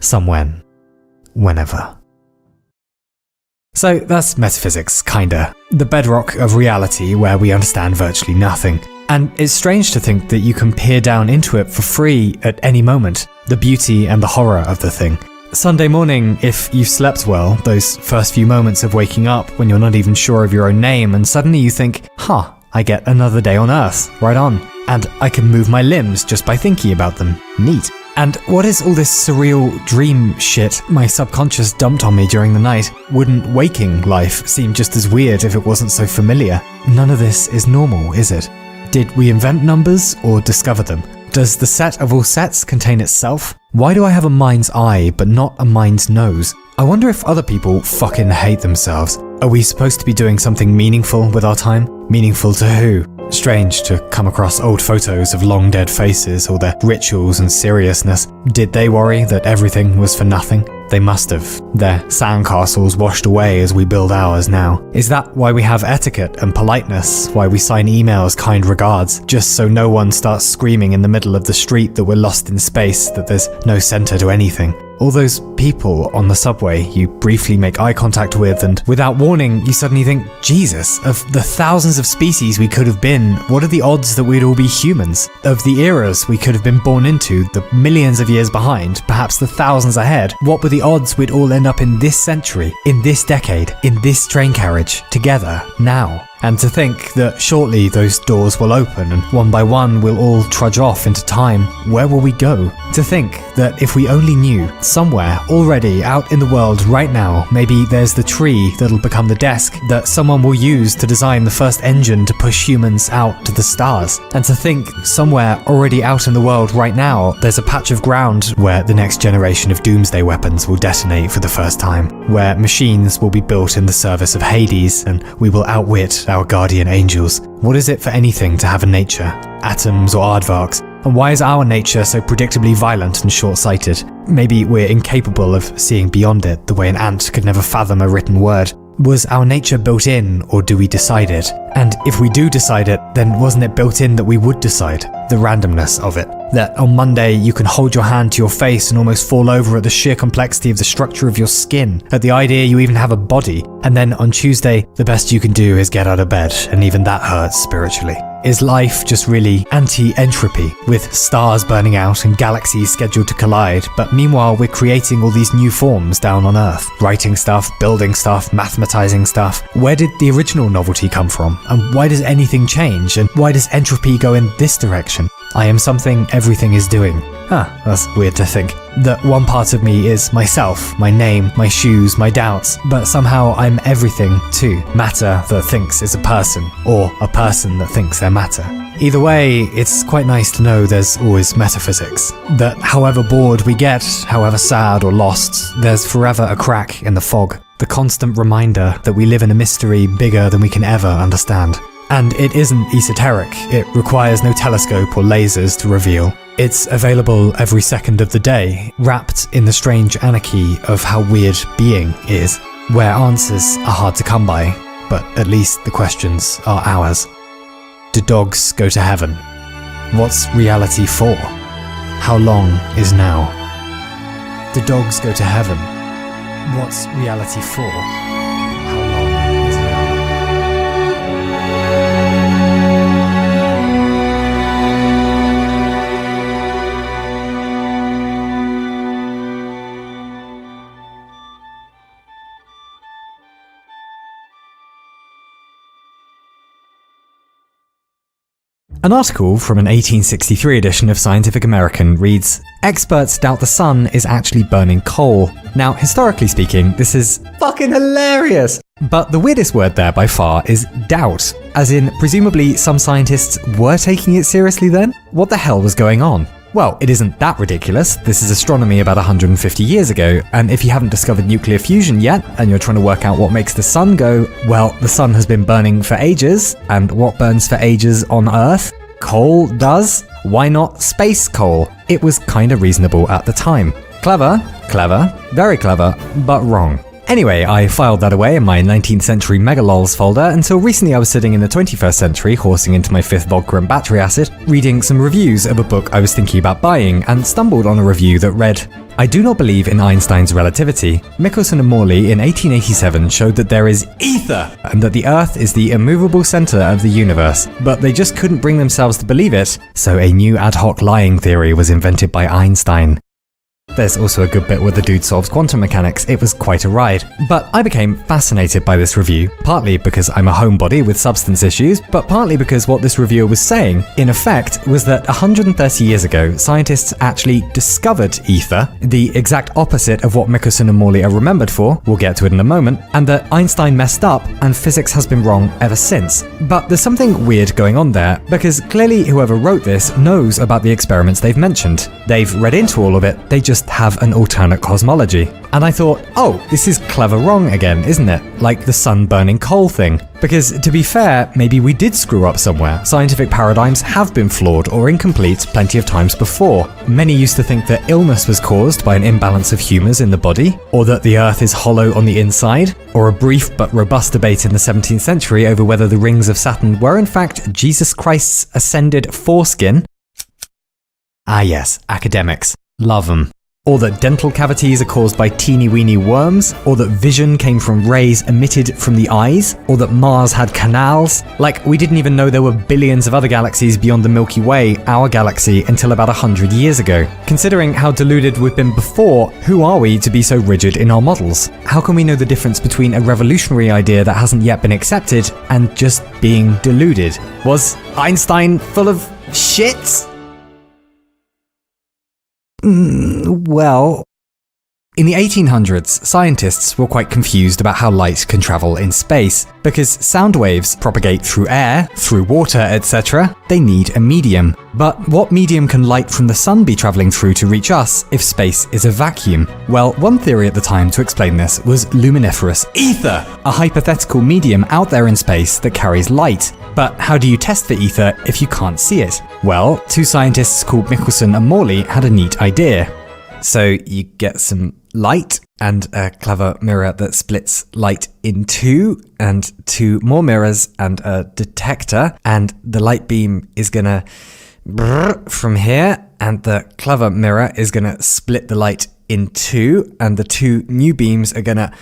Somewhen. whenever. So that's metaphysics, kinda. The bedrock of reality where we understand virtually nothing. And it's strange to think that you can peer down into it for free at any moment, the beauty and the horror of the thing. Sunday morning, if you've slept well, those first few moments of waking up when you're not even sure of your own name, and suddenly you think, I get another day on Earth, right on. And I can move my limbs just by thinking about them. Neat. And what is all this surreal dream shit my subconscious dumped on me during the night? Wouldn't waking life seem just as weird if it wasn't so familiar? None of this is normal, is it? Did we invent numbers or discover them? Does the set of all sets contain itself? Why do I have a mind's eye but not a mind's nose? I wonder if other people fucking hate themselves. Are we supposed to be doing something meaningful with our time? Meaningful to who? Strange to come across old photos of long dead faces, or their rituals and seriousness. Did they worry that everything was for nothing? They must have. Their sandcastles washed away as we build ours now. Is that why we have etiquette and politeness? Why we sign emails kind regards? Just so no one starts screaming in the middle of the street that we're lost in space, that there's no center to anything. All those people on the subway you briefly make eye contact with, and without warning, you suddenly think, Jesus, of the thousands of species we could have been, what are the odds that we'd all be humans? Of the eras we could have been born into, the millions of years behind, perhaps the thousands ahead, what were the odds we'd all end up in this century, in this decade, in this train carriage, together, now? And to think that shortly those doors will open and one by one we'll all trudge off into time, where will we go? To think that if we only knew, somewhere already out in the world right now, maybe there's the tree that'll become the desk that someone will use to design the first engine to push humans out to the stars. And to think somewhere already out in the world right now, there's a patch of ground where the next generation of doomsday weapons will detonate for the first time, where machines will be built in the service of Hades and we will outwit our guardian angels. What is it for anything to have a nature? Atoms or aardvarks? And why is our nature so predictably violent and short-sighted? Maybe we're incapable of seeing beyond it the way an ant could never fathom a written word. Was our nature built in, or do we decide it? And if we do decide it, then wasn't it built in that we would decide? The randomness of it. That on Monday you can hold your hand to your face and almost fall over at the sheer complexity of the structure of your skin, at the idea you even have a body, and then on Tuesday, the best you can do is get out of bed, and even that hurts spiritually. Is life just really anti-entropy, with stars burning out and galaxies scheduled to collide, but meanwhile we're creating all these new forms down on Earth, writing stuff, building stuff, mathematizing stuff? Where did the original novelty come from? And why does anything change? And why does entropy go in this direction? I am something everything is doing. That's weird to think. That one part of me is myself, my name, my shoes, my doubts, but somehow I'm everything too. Matter that thinks is a person, or a person that thinks they're matter. Either way, it's quite nice to know there's always metaphysics. That however bored we get, however sad or lost, there's forever a crack in the fog. The constant reminder that we live in a mystery bigger than we can ever understand. And it isn't esoteric, it requires no telescope or lasers to reveal. It's available every second of the day, wrapped in the strange anarchy of how weird being is, where answers are hard to come by, but at least the questions are ours. Do dogs go to heaven? What's reality for? How long is now? Do dogs go to heaven? What's reality for? How long is now? An article from an 1863 edition of Scientific American reads, "Experts doubt the sun is actually burning coal." Now, historically speaking, this is fucking hilarious! But the weirdest word there by far is doubt, as in presumably some scientists were taking it seriously then? What the hell was going on? Well, it isn't that ridiculous. This is astronomy about 150 years ago, and if you haven't discovered nuclear fusion yet, and you're trying to work out what makes the sun go, well, the sun has been burning for ages, and what burns for ages on Earth? Coal does? Why not space coal? It was kinda reasonable at the time. Clever, very clever, but wrong. Anyway, I filed that away in my 19th century megalols folder until recently I was sitting in the 21st century horsing into my 5th vodka and battery acid, reading some reviews of a book I was thinking about buying, and stumbled on a review that read, I do not believe in Einstein's relativity. Michelson and Morley in 1887 showed that there is ether and that the Earth is the immovable center of the universe, but they just couldn't bring themselves to believe it, so a new ad hoc lying theory was invented by Einstein. There's also a good bit where the dude solves quantum mechanics. It was quite a ride. But I became fascinated by this review, partly because I'm a homebody with substance issues, but partly because what this reviewer was saying, in effect, was that 130 years ago, scientists actually discovered ether, the exact opposite of what Michelson and Morley are remembered for, we'll get to it in a moment, and that Einstein messed up and physics has been wrong ever since. But there's something weird going on there, because clearly whoever wrote this knows about the experiments they've mentioned. They've read into all of it, they just have an alternate cosmology. And I thought, oh, this is clever wrong again, isn't it? Like the sun burning coal thing. Because to be fair, maybe we did screw up somewhere. Scientific paradigms have been flawed or incomplete plenty of times before. Many used to think that illness was caused by an imbalance of humours in the body, or that the Earth is hollow on the inside, or a brief but robust debate in the 17th century over whether the rings of Saturn were in fact Jesus Christ's ascended foreskin. Ah yes, academics. Love them. Or that dental cavities are caused by teeny-weeny worms, or that vision came from rays emitted from the eyes, or that Mars had canals. Like, we didn't even know there were billions of other galaxies beyond the Milky Way, our galaxy, until about 100 years ago. Considering how deluded we've been before, who are we to be so rigid in our models? How can we know the difference between a revolutionary idea that hasn't yet been accepted and just being deluded? Was Einstein full of shit? Well, in the 1800s, scientists were quite confused about how light can travel in space. Because sound waves propagate through air, through water, etc., they need a medium. But what medium can light from the sun be traveling through to reach us if space is a vacuum? Well, one theory at the time to explain this was luminiferous ether, a hypothetical medium out there in space that carries light. But how do you test for ether if you can't see it? Well, two scientists called Michelson and Morley had a neat idea. So you get some light and a clever mirror that splits light in two, and two more mirrors and a detector, and the light beam is gonna from here, and the clever mirror is gonna split the light in two, and the two new beams are gonna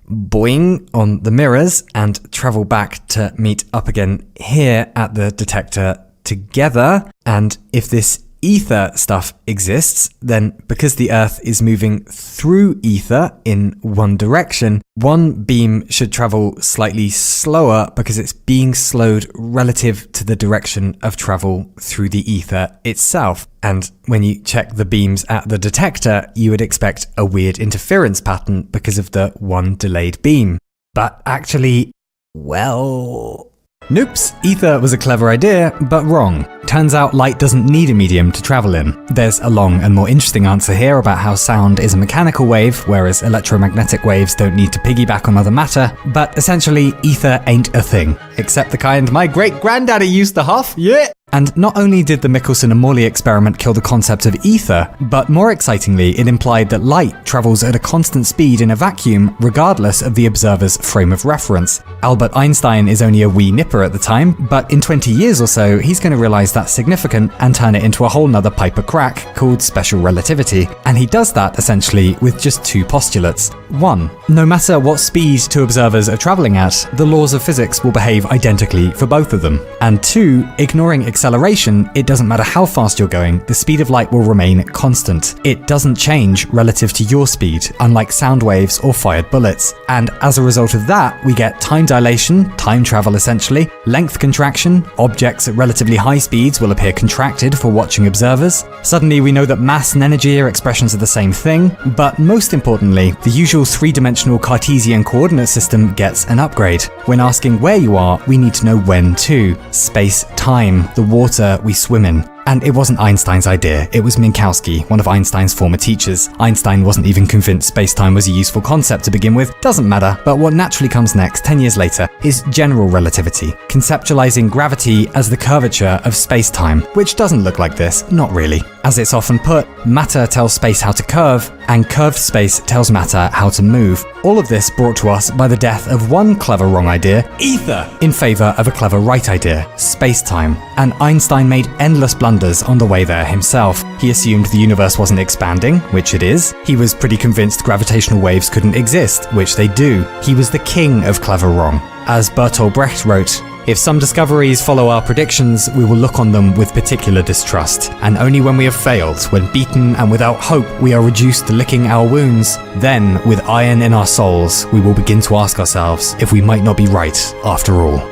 boing on the mirrors and travel back to meet up again here at the detector together. And if this ether stuff exists, then because the Earth is moving through ether in one direction, one beam should travel slightly slower because it's being slowed relative to the direction of travel through the ether itself. And when you check the beams at the detector, you would expect a weird interference pattern because of the one delayed beam. But actually, well, noops, ether was a clever idea, but wrong. Turns out light doesn't need a medium to travel in. There's a long and more interesting answer here about how sound is a mechanical wave, whereas electromagnetic waves don't need to piggyback on other matter, but essentially ether ain't a thing, except the kind my great-granddaddy used to huff, yeah! And not only did the Michelson and Morley experiment kill the concept of ether, but more excitingly, it implied that light travels at a constant speed in a vacuum regardless of the observer's frame of reference. Albert Einstein is only a wee nipper at the time, but in 20 years or so, he's going to realize that's significant and turn it into a whole nother pipe of crack called special relativity. And he does that essentially with just two postulates. One, no matter what speed two observers are traveling at, the laws of physics will behave identically for both of them. And two, ignoring acceleration, it doesn't matter how fast you're going, the speed of light will remain constant. It doesn't change relative to your speed, unlike sound waves or fired bullets. And as a result of that, we get time dilation, time travel essentially, length contraction, objects at relatively high speeds will appear contracted for watching observers. Suddenly we know that mass and energy are expressions of the same thing, but most importantly, the usual three-dimensional Cartesian coordinate system gets an upgrade. When asking where you are, we need to know when too. Space, time, the water we swim in. And it wasn't Einstein's idea, it was Minkowski, one of Einstein's former teachers. Einstein wasn't even convinced space-time was a useful concept to begin with, doesn't matter, but what naturally comes next, 10 years later, is general relativity, conceptualizing gravity as the curvature of space-time, which doesn't look like this, not really. As it's often put, matter tells space how to curve, and curved space tells matter how to move. All of this brought to us by the death of one clever wrong idea, ether, in favor of a clever right idea, space-time. And Einstein made endless blunders blunders on the way there himself. He assumed the universe wasn't expanding, which it is. He was pretty convinced gravitational waves couldn't exist, which they do. He was the king of clever wrong. As Bertolt Brecht wrote, "If some discoveries follow our predictions, we will look on them with particular distrust. And only when we have failed, when beaten and without hope we are reduced to licking our wounds, then, with iron in our souls, we will begin to ask ourselves if we might not be right after all."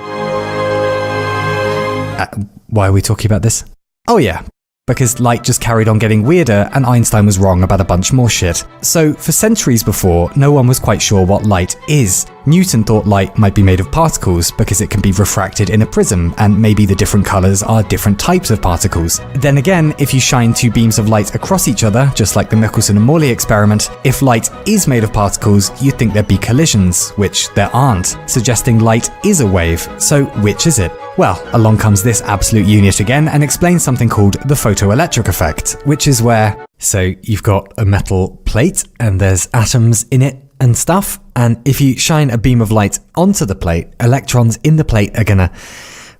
Why are we talking about this? Oh yeah, because light just carried on getting weirder and Einstein was wrong about a bunch more shit. So for centuries before, no one was quite sure what light is. Newton thought light might be made of particles because it can be refracted in a prism, and maybe the different colours are different types of particles. Then again, if you shine two beams of light across each other, just like the Michelson and Morley experiment, if light is made of particles, you'd think there'd be collisions, which there aren't, suggesting light is a wave. So which is it? Well, along comes this absolute unit again and explains something called the photoelectric effect, which is where, so you've got a metal plate and there's atoms in it and stuff, and if you shine a beam of light onto the plate, electrons in the plate are gonna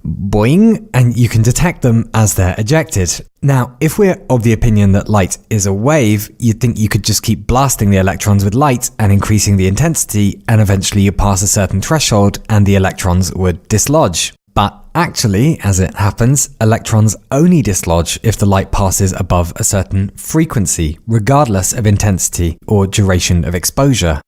boing, and you can detect them as they're ejected. Now, if we're of the opinion that light is a wave, you'd think you could just keep blasting the electrons with light and increasing the intensity, and eventually you pass a certain threshold and the electrons would dislodge. But actually, as it happens, electrons only dislodge if the light passes above a certain frequency, regardless of intensity or duration of exposure.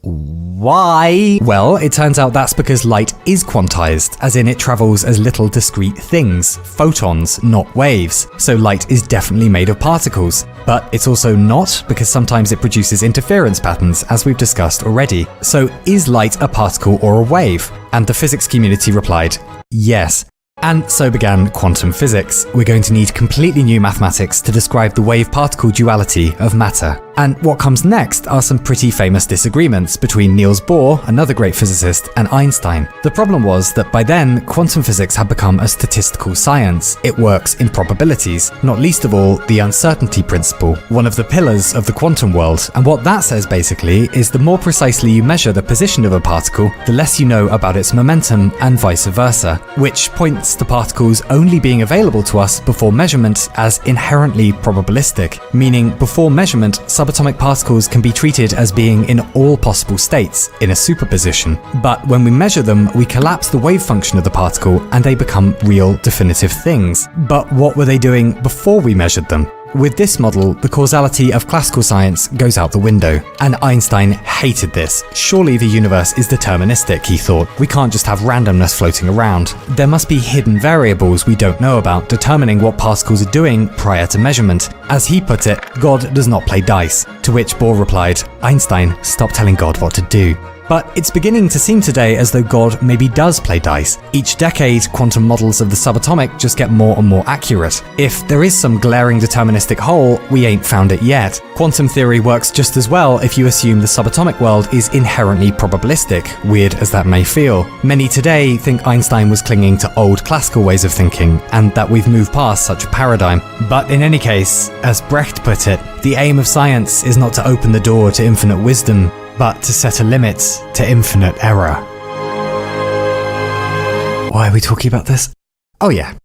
Why? Well, it turns out that's because light is quantized, as in it travels as little discrete things, photons, not waves. So light is definitely made of particles. But it's also not, because sometimes it produces interference patterns, as we've discussed already. So is light a particle or a wave? And the physics community replied, yes. And so began quantum physics. We're going to need completely new mathematics to describe the wave-particle duality of matter. And what comes next are some pretty famous disagreements between Niels Bohr, another great physicist, and Einstein. The problem was that by then, quantum physics had become a statistical science. It works in probabilities, not least of all the uncertainty principle, one of the pillars of the quantum world. And what that says basically is the more precisely you measure the position of a particle, the less you know about its momentum and vice versa, which points to particles only being available to us before measurement as inherently probabilistic, meaning before measurement, subatomic particles can be treated as being in all possible states, in a superposition. But when we measure them, we collapse the wave function of the particle and they become real, definitive things. But what were they doing before we measured them? With this model, the causality of classical science goes out the window. And Einstein hated this. Surely the universe is deterministic, he thought. We can't just have randomness floating around. There must be hidden variables we don't know about determining what particles are doing prior to measurement. As he put it, God does not play dice. To which Bohr replied, Einstein, stop telling God what to do. But it's beginning to seem today as though God maybe does play dice. Each decade, quantum models of the subatomic just get more and more accurate. If there is some glaring deterministic hole, we ain't found it yet. Quantum theory works just as well if you assume the subatomic world is inherently probabilistic, weird as that may feel. Many today think Einstein was clinging to old classical ways of thinking, and that we've moved past such a paradigm. But in any case, as Brecht put it, the aim of science is not to open the door to infinite wisdom, but to set a limit to infinite error. Why are we talking about this? Oh yeah.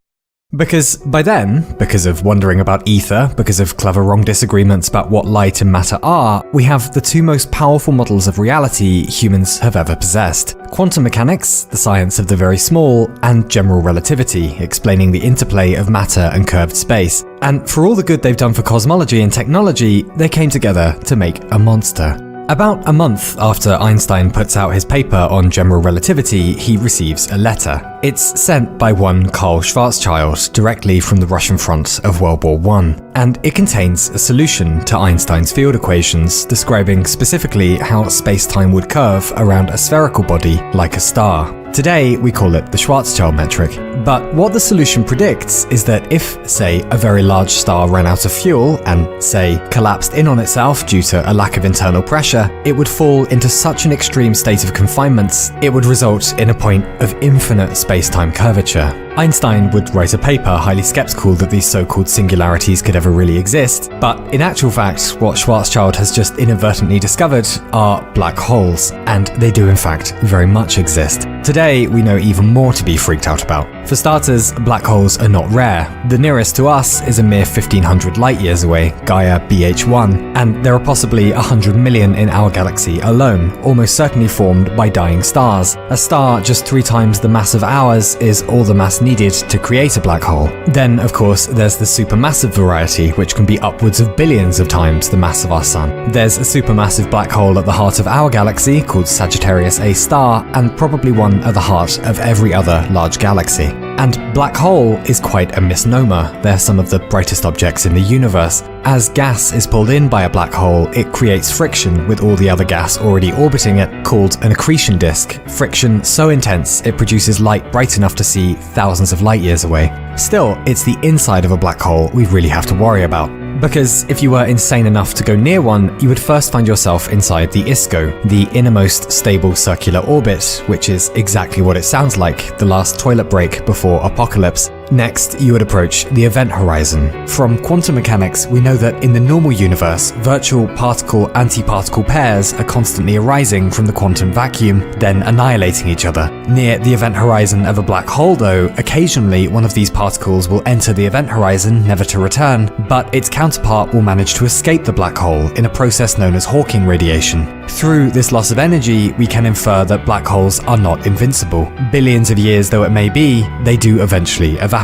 Because by then, because of wondering about ether, because of clever wrong disagreements about what light and matter are, we have the two most powerful models of reality humans have ever possessed. Quantum mechanics, the science of the very small, and general relativity, explaining the interplay of matter and curved space. And for all the good they've done for cosmology and technology, they came together to make a monster. About a month after Einstein puts out his paper on general relativity, he receives a letter. It's sent by one Karl Schwarzschild directly from the Russian front of World War I, and it contains a solution to Einstein's field equations, describing specifically how space-time would curve around a spherical body like a star. Today, we call it the Schwarzschild metric. But what the solution predicts is that if, say, a very large star ran out of fuel and, say, collapsed in on itself due to a lack of internal pressure, it would fall into such an extreme state of confinement, it would result in a point of infinite space-time curvature. Einstein would write a paper highly skeptical that these so-called singularities could ever really exist, but in actual fact, what Schwarzschild has just inadvertently discovered are black holes, and they do in fact very much exist. Today, we know even more to be freaked out about. For starters, black holes are not rare. The nearest to us is a mere 1500 light years away, Gaia BH1, and there are possibly 100 million in our galaxy alone, almost certainly formed by dying stars. A star just 3 times the mass of ours is all the mass needed to create a black hole. Then, of course, there's the supermassive variety, which can be upwards of billions of times the mass of our sun. There's a supermassive black hole at the heart of our galaxy called Sagittarius A star, and probably one at the heart of every other large galaxy. And black hole is quite a misnomer. They're some of the brightest objects in the universe. As gas is pulled in by a black hole, it creates friction with all the other gas already orbiting it, called an accretion disk. Friction so intense it produces light bright enough to see thousands of light years away. Still, it's the inside of a black hole we really have to worry about. Because if you were insane enough to go near one, you would first find yourself inside the ISCO, the innermost stable circular orbit, which is exactly what it sounds like, the last toilet break before apocalypse. Next, you would approach the event horizon. From quantum mechanics, we know that in the normal universe, virtual particle-antiparticle pairs are constantly arising from the quantum vacuum, then annihilating each other. Near the event horizon of a black hole, though, occasionally one of these particles will enter the event horizon, never to return, but its counterpart will manage to escape the black hole in a process known as Hawking radiation. Through this loss of energy, we can infer that black holes are not invincible. Billions of years though it may be, they do eventually evaporate.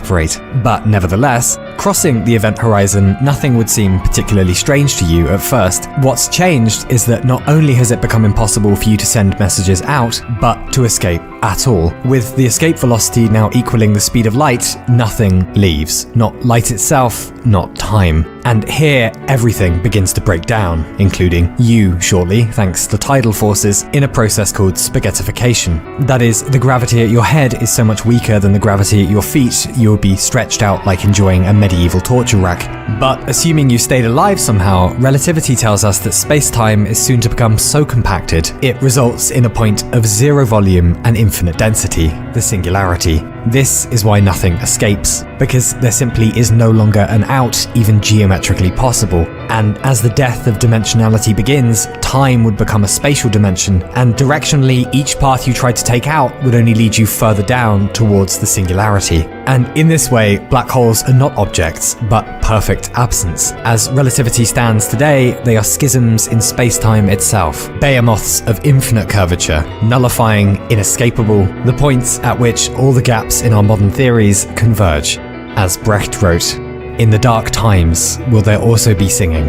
But nevertheless, crossing the event horizon, nothing would seem particularly strange to you at first. What's changed is that not only has it become impossible for you to send messages out, but to escape at all. With the escape velocity now equaling the speed of light, nothing leaves. Not light itself, not time. And here, everything begins to break down, including you shortly, thanks to tidal forces, in a process called spaghettification. That is, the gravity at your head is so much weaker than the gravity at your feet, you'll be stretched out like enjoying a medieval torture rack. But assuming you stayed alive somehow, relativity tells us that space-time is soon to become so compacted, it results in a point of zero volume and infinite density, the singularity. This is why nothing escapes, because there simply is no longer an out even geometrically possible. And as the death of dimensionality begins, time would become a spatial dimension, and directionally each path you tried to take out would only lead you further down towards the singularity. And in this way, black holes are not objects, but perfect absence. As relativity stands today, they are schisms in space-time itself, behemoths of infinite curvature, nullifying, inescapable, the points at which all the gaps in our modern theories converge. As Brecht wrote, "In the dark times, will there also be singing?"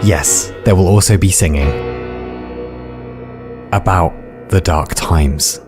Yes, there will also be singing. About the dark times.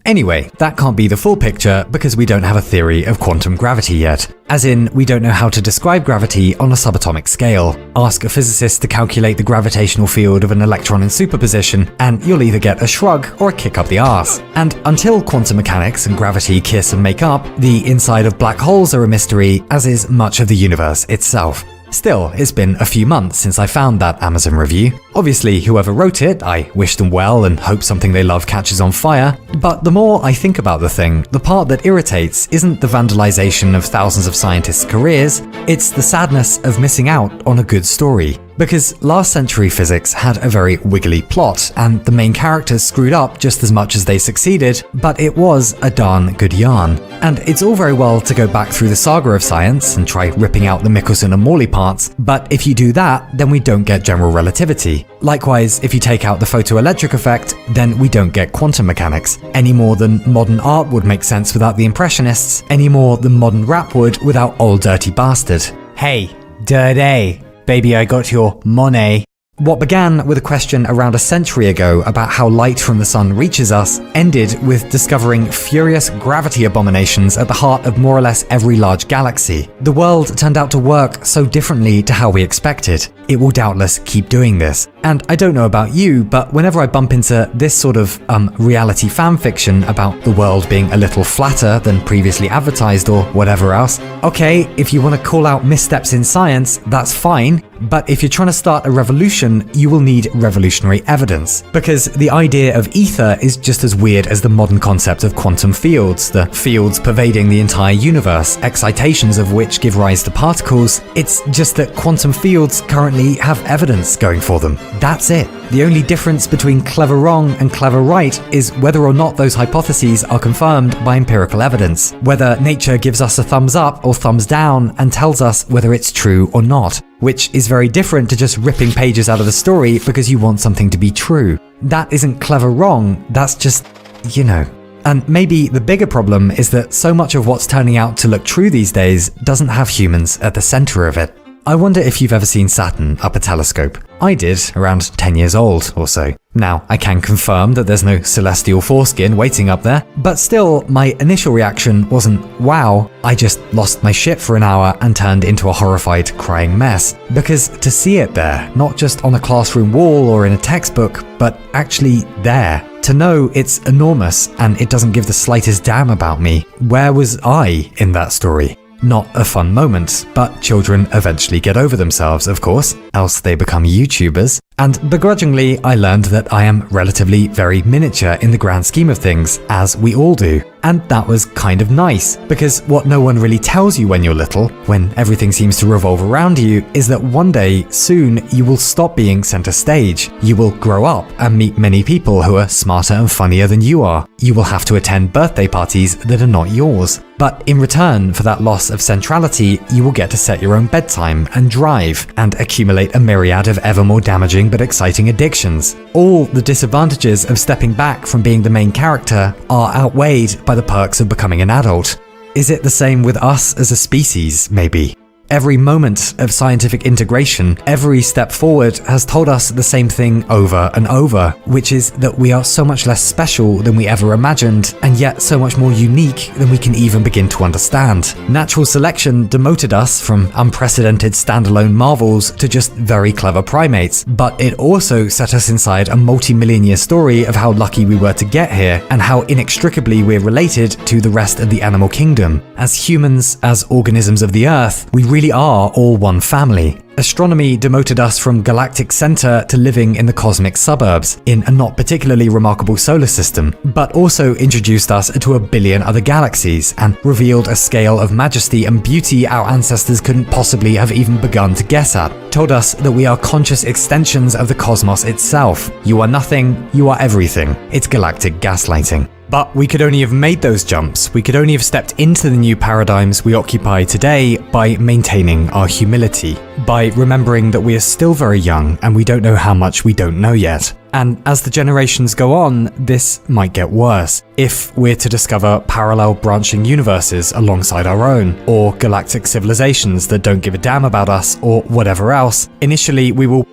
Anyway, that can't be the full picture because we don't have a theory of quantum gravity yet. As in, we don't know how to describe gravity on a subatomic scale. Ask a physicist to calculate the gravitational field of an electron in superposition, and you'll either get a shrug or a kick up the arse. And until quantum mechanics and gravity kiss and make up, the inside of black holes are a mystery, as is much of the universe itself. Still, it's been a few months since I found that Amazon review. Obviously, whoever wrote it, I wish them well and hope something they love catches on fire. But the more I think about the thing, the part that irritates isn't the vandalization of thousands of scientists' careers, it's the sadness of missing out on a good story. Because last century physics had a very wiggly plot, and the main characters screwed up just as much as they succeeded, but it was a darn good yarn. And it's all very well to go back through the saga of science and try ripping out the Michelson and Morley parts, but if you do that, then we don't get general relativity. Likewise, if you take out the photoelectric effect, then we don't get quantum mechanics, any more than modern art would make sense without the Impressionists, any more than modern rap would without Old Dirty Bastard. Hey, dirty. Baby, I got your money. What began with a question around a century ago about how light from the sun reaches us ended with discovering furious gravity abominations at the heart of more or less every large galaxy. The world turned out to work so differently to how we expected. It will doubtless keep doing this. And I don't know about you, but whenever I bump into this sort of reality fanfiction about the world being a little flatter than previously advertised or whatever else, okay, if you want to call out missteps in science, that's fine. But if you're trying to start a revolution, you will need revolutionary evidence. Because the idea of ether is just as weird as the modern concept of quantum fields, the fields pervading the entire universe, excitations of which give rise to particles. It's just that quantum fields currently have evidence going for them. That's it. The only difference between clever wrong and clever right is whether or not those hypotheses are confirmed by empirical evidence, whether nature gives us a thumbs up or thumbs down and tells us whether it's true or not, which is very different to just ripping pages out of the story because you want something to be true. That isn't clever wrong, that's just, you know. And maybe the bigger problem is that so much of what's turning out to look true these days doesn't have humans at the center of it. I wonder if you've ever seen Saturn up a telescope. I did, around 10 years old or so. Now, I can confirm that there's no celestial foreskin waiting up there, but still, my initial reaction wasn't, wow, I just lost my shit for an hour and turned into a horrified, crying mess. Because to see it there, not just on a classroom wall or in a textbook, but actually there, to know it's enormous and it doesn't give the slightest damn about me, where was I in that story? Not a fun moment, but children eventually get over themselves, of course, else they become YouTubers. And begrudgingly, I learned that I am relatively very miniature in the grand scheme of things, as we all do. And that was kind of nice, because what no one really tells you when you're little, when everything seems to revolve around you, is that one day, soon, you will stop being center stage. You will grow up and meet many people who are smarter and funnier than you are. You will have to attend birthday parties that are not yours. But in return for that loss of centrality, you will get to set your own bedtime and drive, and accumulate a myriad of ever more damaging but exciting addictions. All the disadvantages of stepping back from being the main character are outweighed by the perks of becoming an adult. Is it the same with us as a species, maybe? Every moment of scientific integration, every step forward has told us the same thing over and over, which is that we are so much less special than we ever imagined, and yet so much more unique than we can even begin to understand. Natural selection demoted us from unprecedented standalone marvels to just very clever primates, but it also set us inside a multi-million year story of how lucky we were to get here, and how inextricably we're related to the rest of the animal kingdom. As humans, as organisms of the Earth, we really are all one family. Astronomy demoted us from galactic center to living in the cosmic suburbs, in a not particularly remarkable solar system, but also introduced us to a billion other galaxies, and revealed a scale of majesty and beauty our ancestors couldn't possibly have even begun to guess at. Told us that we are conscious extensions of the cosmos itself. You are nothing, you are everything. It's galactic gaslighting. But we could only have made those jumps, we could only have stepped into the new paradigms we occupy today by maintaining our humility, by remembering that we are still very young and we don't know how much we don't know yet. And as the generations go on, this might get worse. If we're to discover parallel branching universes alongside our own, or galactic civilizations that don't give a damn about us, or whatever else, initially we will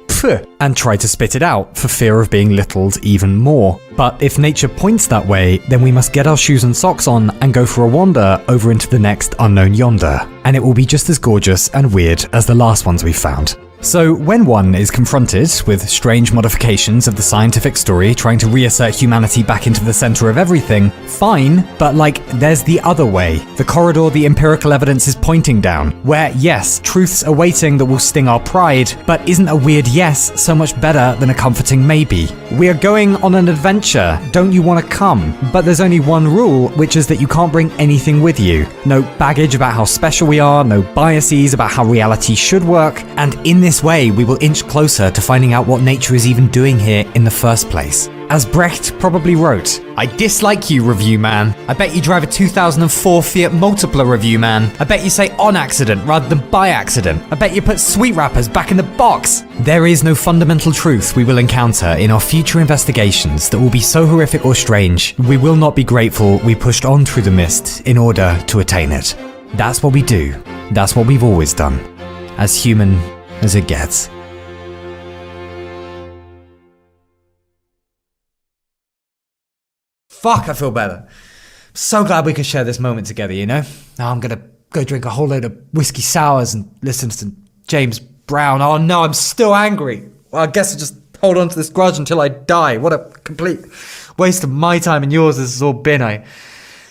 and try to spit it out for fear of being littled even more. But if nature points that way, then we must get our shoes and socks on and go for a wander over into the next unknown yonder. And it will be just as gorgeous and weird as the last ones we found. So when one is confronted with strange modifications of the scientific story trying to reassert humanity back into the center of everything, fine, but there's the other way. The corridor the empirical evidence is pointing down, where yes, truths are waiting that will sting our pride, but isn't a weird yes so much better than a comforting maybe? We are going on an adventure, don't you want to come? But there's only one rule, which is that you can't bring anything with you. No baggage about how special we are, no biases about how reality should work, and in this way, we will inch closer to finding out what nature is even doing here in the first place. As Brecht probably wrote, I dislike you, review man. I bet you drive a 2004 Fiat Multipla, review man. I bet you say on accident rather than by accident. I bet you put sweet wrappers back in the box. There is no fundamental truth we will encounter in our future investigations that will be so horrific or strange, we will not be grateful we pushed on through the mist in order to attain it. That's what we do. That's what we've always done. As human as it gets. Fuck, I feel better. So glad we could share this moment together, you know? Now I'm gonna go drink a whole load of whiskey sours and listen to some James Brown. Oh no, I'm still angry. Well, I guess I'll just hold on to this grudge until I die. What a complete waste of my time and yours this has all been. I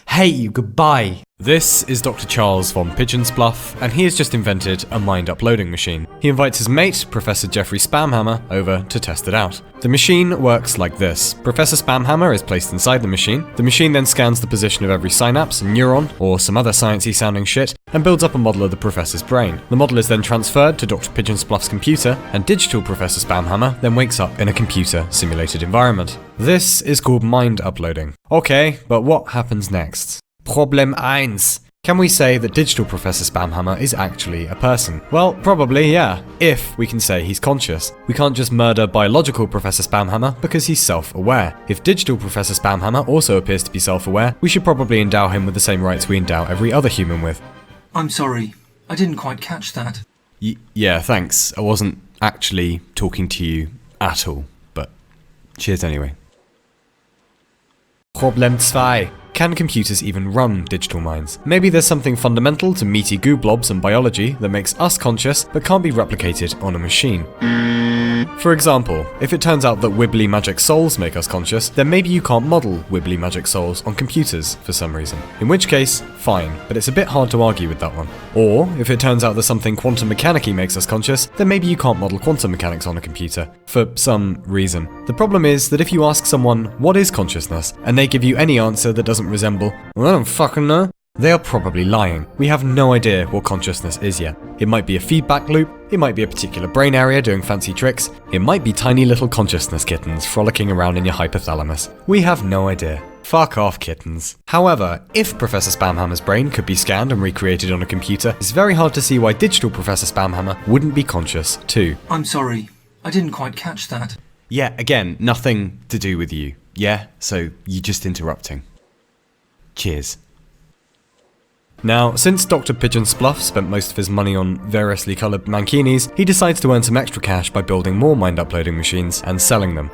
hate you. Goodbye. This is Dr. Charles von Pigeonsbluff, and he has just invented a mind uploading machine. He invites his mate, Professor Jeffrey Spamhammer, over to test it out. The machine works like this. Professor Spamhammer is placed inside the machine. The machine then scans the position of every synapse and neuron, or some other sciencey sounding shit, and builds up a model of the professor's brain. The model is then transferred to Dr. Pigeonsbluff's computer, and digital Professor Spamhammer then wakes up in a computer simulated environment. This is called mind uploading. Okay, but what happens next? Problem 1. Can we say that digital Professor Spamhammer is actually a person? Well, probably, yeah. If we can say he's conscious. We can't just murder biological Professor Spamhammer because he's self-aware. If digital Professor Spamhammer also appears to be self-aware, we should probably endow him with the same rights we endow every other human with. I'm sorry. I didn't quite catch that. Yeah, thanks. I wasn't actually talking to you at all, but cheers anyway. Problem 2. Can computers even run digital minds? Maybe there's something fundamental to meaty goo blobs and biology that makes us conscious but can't be replicated on a machine. For example, if it turns out that wibbly magic souls make us conscious, then maybe you can't model wibbly magic souls on computers for some reason. In which case, fine, but it's a bit hard to argue with that one. Or, if it turns out that something quantum mechanic-y makes us conscious, then maybe you can't model quantum mechanics on a computer, for some reason. The problem is that if you ask someone, what is consciousness, and they give you any answer that doesn't resemble, well, I don't fucking know, they are probably lying. We have no idea what consciousness is yet. It might be a feedback loop, it might be a particular brain area doing fancy tricks, it might be tiny little consciousness kittens frolicking around in your hypothalamus. We have no idea. Fuck off, kittens. However, if Professor Spamhammer's brain could be scanned and recreated on a computer, it's very hard to see why digital Professor Spamhammer wouldn't be conscious too. I'm sorry. I didn't quite catch that. Yeah, again, nothing to do with you. Yeah, so you're just interrupting. Cheers. Now, since Dr. Pigeonsbluff spent most of his money on variously coloured mankinis, he decides to earn some extra cash by building more mind uploading machines and selling them.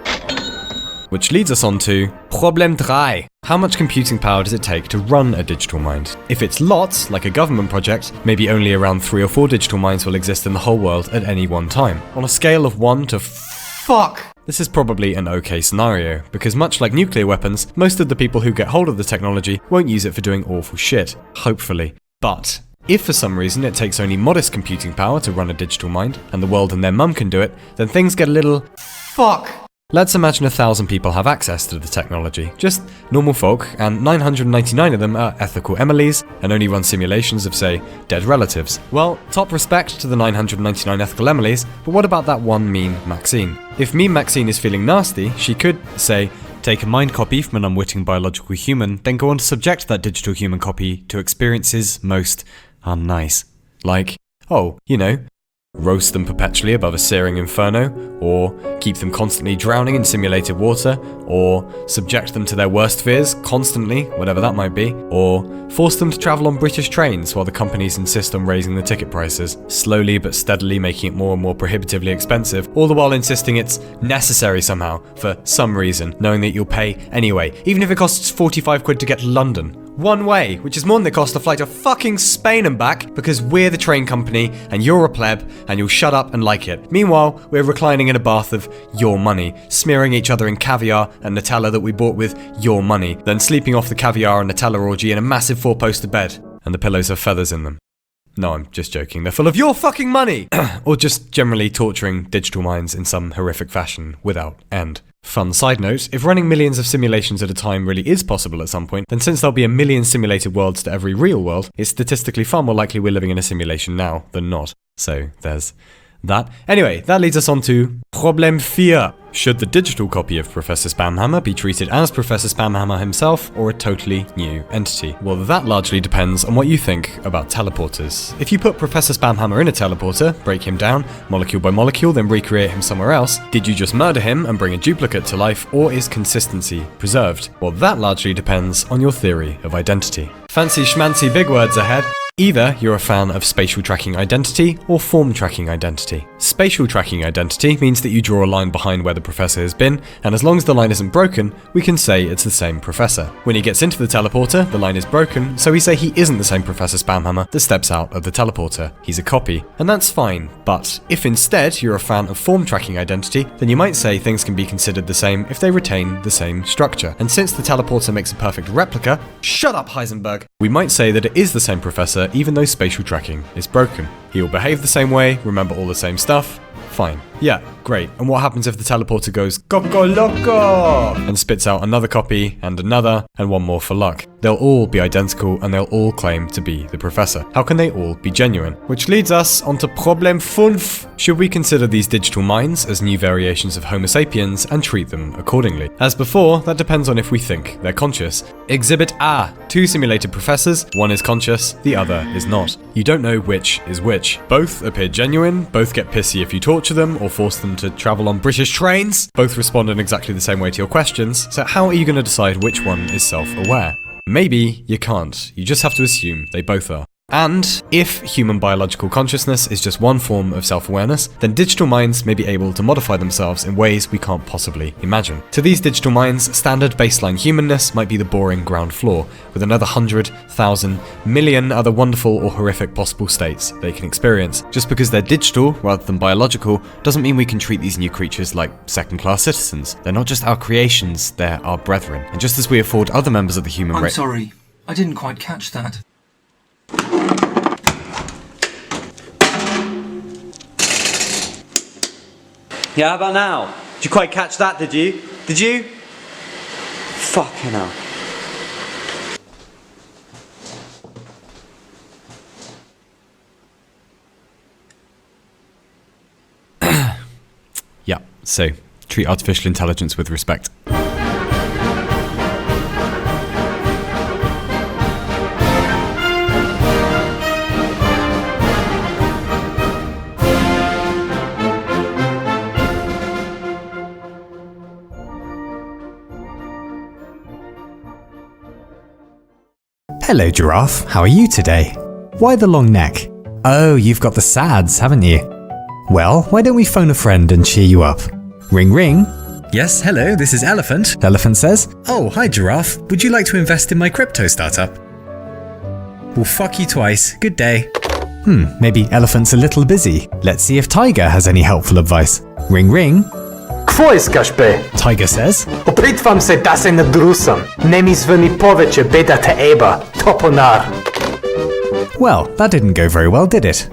Which leads us on to Problem 3. How much computing power does it take to run a digital mind? If it's lots, like a government project, maybe only around 3 or 4 digital minds will exist in the whole world at any one time. On a scale of 1 to fuck, this is probably an okay scenario, because much like nuclear weapons, most of the people who get hold of the technology won't use it for doing awful shit, hopefully. But if for some reason it takes only modest computing power to run a digital mind, and the world and their mum can do it, then things get a little fuck. Let's imagine 1,000 people have access to the technology, just normal folk, and 999 of them are ethical Emilys, and only run simulations of, say, dead relatives. Well, top respect to the 999 ethical Emilys, but what about that one mean Maxine? If mean Maxine is feeling nasty, she could, say, take a mind copy from an unwitting biological human, then go on to subject that digital human copy to experiences most unnice. Like, roast them perpetually above a searing inferno, or keep them constantly drowning in simulated water, or subject them to their worst fears constantly, whatever that might be, or force them to travel on British trains while the companies insist on raising the ticket prices, slowly but steadily making it more and more prohibitively expensive, all the while insisting it's necessary somehow, for some reason, knowing that you'll pay anyway, even if it costs 45 quid to get to London. One way, which is more than the cost of flight to fucking Spain and back, because we're the train company, and you're a pleb, and you'll shut up and like it. Meanwhile, we're reclining in a bath of your money, smearing each other in caviar and Nutella that we bought with your money, then sleeping off the caviar and Nutella orgy in a massive 4-poster bed, and the pillows have feathers in them. No, I'm just joking, they're full of your fucking money! Or just generally torturing digital minds in some horrific fashion without end. Fun side note, if running millions of simulations at a time really is possible at some point, then since there'll be a million simulated worlds to every real world, it's statistically far more likely we're living in a simulation now than not. So there's that. Anyway, that leads us on to Problem 4. Should the digital copy of Professor Spamhammer be treated as Professor Spamhammer himself, or a totally new entity? Well, that largely depends on what you think about teleporters. If you put Professor Spamhammer in a teleporter, break him down, molecule by molecule, then recreate him somewhere else, did you just murder him and bring a duplicate to life, or is consistency preserved? Well, that largely depends on your theory of identity. Fancy schmancy big words ahead. Either you're a fan of spatial tracking identity or form tracking identity. Spatial tracking identity means that you draw a line behind where the professor has been, and as long as the line isn't broken, we can say it's the same professor. When he gets into the teleporter, the line is broken, so we say he isn't the same Professor Spamhammer that steps out of the teleporter. He's a copy. And that's fine, but if instead you're a fan of form tracking identity, then you might say things can be considered the same if they retain the same structure. And since the teleporter makes a perfect replica, shut up Heisenberg, we might say that it is the same professor even though spatial tracking is broken. He will behave the same way, remember all the same stuff. Fine. Yeah, great. And what happens if the teleporter goes Coco Loco and spits out another copy and another and one more for luck? They'll all be identical and they'll all claim to be the professor. How can they all be genuine? Which leads us onto problem 5. Should we consider these digital minds as new variations of Homo sapiens and treat them accordingly? As before, that depends on if we think they're conscious. Exhibit A. 2 simulated professors, one is conscious, the other is not. You don't know which is which. Both appear genuine, both get pissy if you torture them or force them to travel on British trains, both respond in exactly the same way to your questions, so how are you going to decide which one is self-aware? Maybe you can't, you just have to assume they both are. And if human biological consciousness is just one form of self-awareness, then digital minds may be able to modify themselves in ways we can't possibly imagine. To these digital minds, standard baseline humanness might be the boring ground floor, with another 100,000 million other wonderful or horrific possible states they can experience. Just because they're digital rather than biological doesn't mean we can treat these new creatures like second-class citizens. They're not just our creations, they're our brethren. And just as we afford other members of the human race— I'm sorry, I didn't quite catch that. Yeah, how about now? Did you quite catch that, did you? Did you? Fucking hell. Yeah, so treat artificial intelligence with respect. Hello, Giraffe. How are you today? Why the long neck? Oh, you've got the SADS, haven't you? Well, why don't we phone a friend and cheer you up? Ring ring. Yes, hello, this is Elephant. Elephant says, oh, hi Giraffe. Would you like to invest in my crypto startup? Well, fuck you twice. Good day. Maybe Elephant's a little busy. Let's see if Tiger has any helpful advice. Ring ring. Kvojskaš be? Tiger says, Opritvam se da se nadrusam. Ne mi zveni poveće beda te eba, toponar. well, that didn't go very well, did it?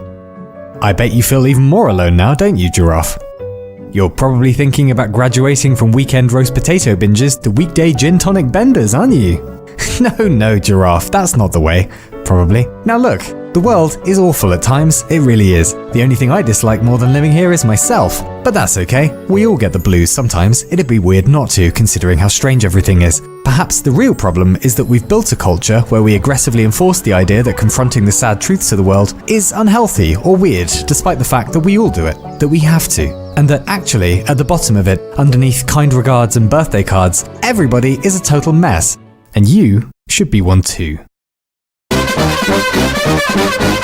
I bet you feel even more alone now, don't you, Giraffe? You're probably thinking about graduating from weekend roast potato binges to weekday gin tonic benders, aren't you? No, Giraffe, that's not the way. Probably. Now look, the world is awful at times, it really is. The only thing I dislike more than living here is myself. But that's okay, we all get the blues sometimes, it'd be weird not to, considering how strange everything is. Perhaps the real problem is that we've built a culture where we aggressively enforce the idea that confronting the sad truths of the world is unhealthy or weird, despite the fact that we all do it, that we have to. And that actually, at the bottom of it, underneath kind regards and birthday cards, everybody is a total mess. And you should be one too.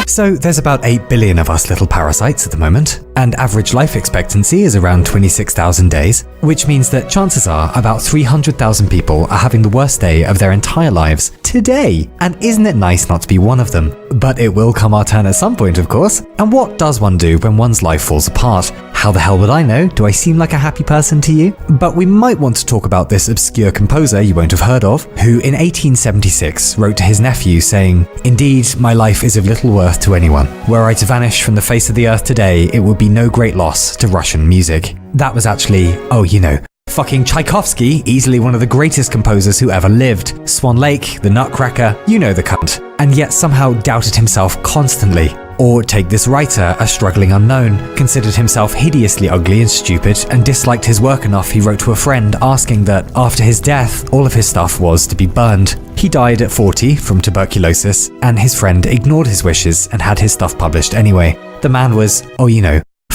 So there's about 8 billion of us little parasites at the moment, and average life expectancy is around 26,000 days, which means that chances are about 300,000 people are having the worst day of their entire lives today. And isn't it nice not to be one of them? But it will come our turn at some point, of course. And what does one do when one's life falls apart? How the hell would I know? Do I seem like a happy person to you? But we might want to talk about this obscure composer you won't have heard of, who in 1876 wrote to his nephew saying, "Indeed, my life is of little worth to anyone. Were I to vanish from the face of the earth today, it would be no great loss to Russian music." That was actually, fucking Tchaikovsky, easily one of the greatest composers who ever lived. Swan Lake, the Nutcracker, you know the cunt. And yet somehow doubted himself constantly. Or take this writer, a struggling unknown, considered himself hideously ugly and stupid and disliked his work enough he wrote to a friend asking that after his death, all of his stuff was to be burned. He died at 40 from tuberculosis, and his friend ignored his wishes and had his stuff published anyway. The man was,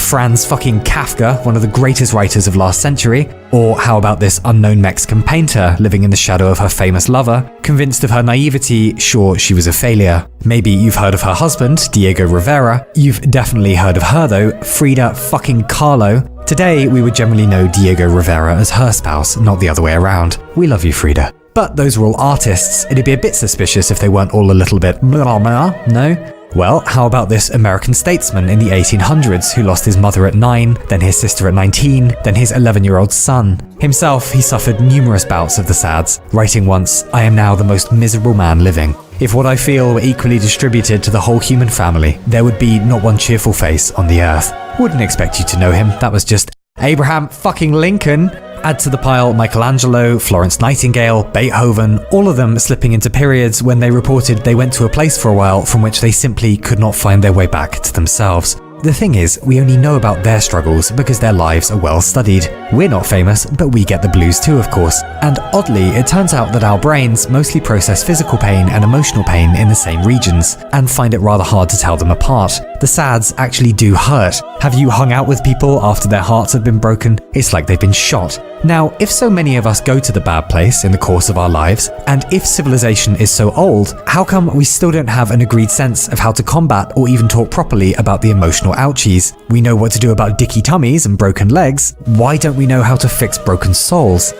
Franz fucking Kafka, one of the greatest writers of last century? Or how about this unknown Mexican painter living in the shadow of her famous lover? Convinced of her naivety, sure, she was a failure. Maybe you've heard of her husband, Diego Rivera. You've definitely heard of her though, Frida fucking Kahlo. Today, we would generally know Diego Rivera as her spouse, not the other way around. We love you, Frida. But those were all artists. It'd be a bit suspicious if they weren't all a little bit blah blah, no? Well, how about this American statesman in the 1800s who lost his mother at 9, then his sister at 19, then his 11-year-old son? Himself, he suffered numerous bouts of the SADS, writing once, "I am now the most miserable man living. If what I feel were equally distributed to the whole human family, there would be not one cheerful face on the earth." Wouldn't expect you to know him, that was just Abraham fucking Lincoln. Add to the pile Michelangelo, Florence Nightingale, Beethoven, all of them slipping into periods when they reported they went to a place for a while from which they simply could not find their way back to themselves. The thing is, we only know about their struggles because their lives are well studied. We're not famous, but we get the blues too, of course. And oddly, it turns out that our brains mostly process physical pain and emotional pain in the same regions, and find it rather hard to tell them apart. The SADS actually do hurt. Have you hung out with people after their hearts have been broken? It's like they've been shot. Now, if so many of us go to the bad place in the course of our lives, and if civilization is so old, how come we still don't have an agreed sense of how to combat or even talk properly about the emotional ouchies? We know what to do about dicky tummies and broken legs. Why don't we know how to fix broken souls?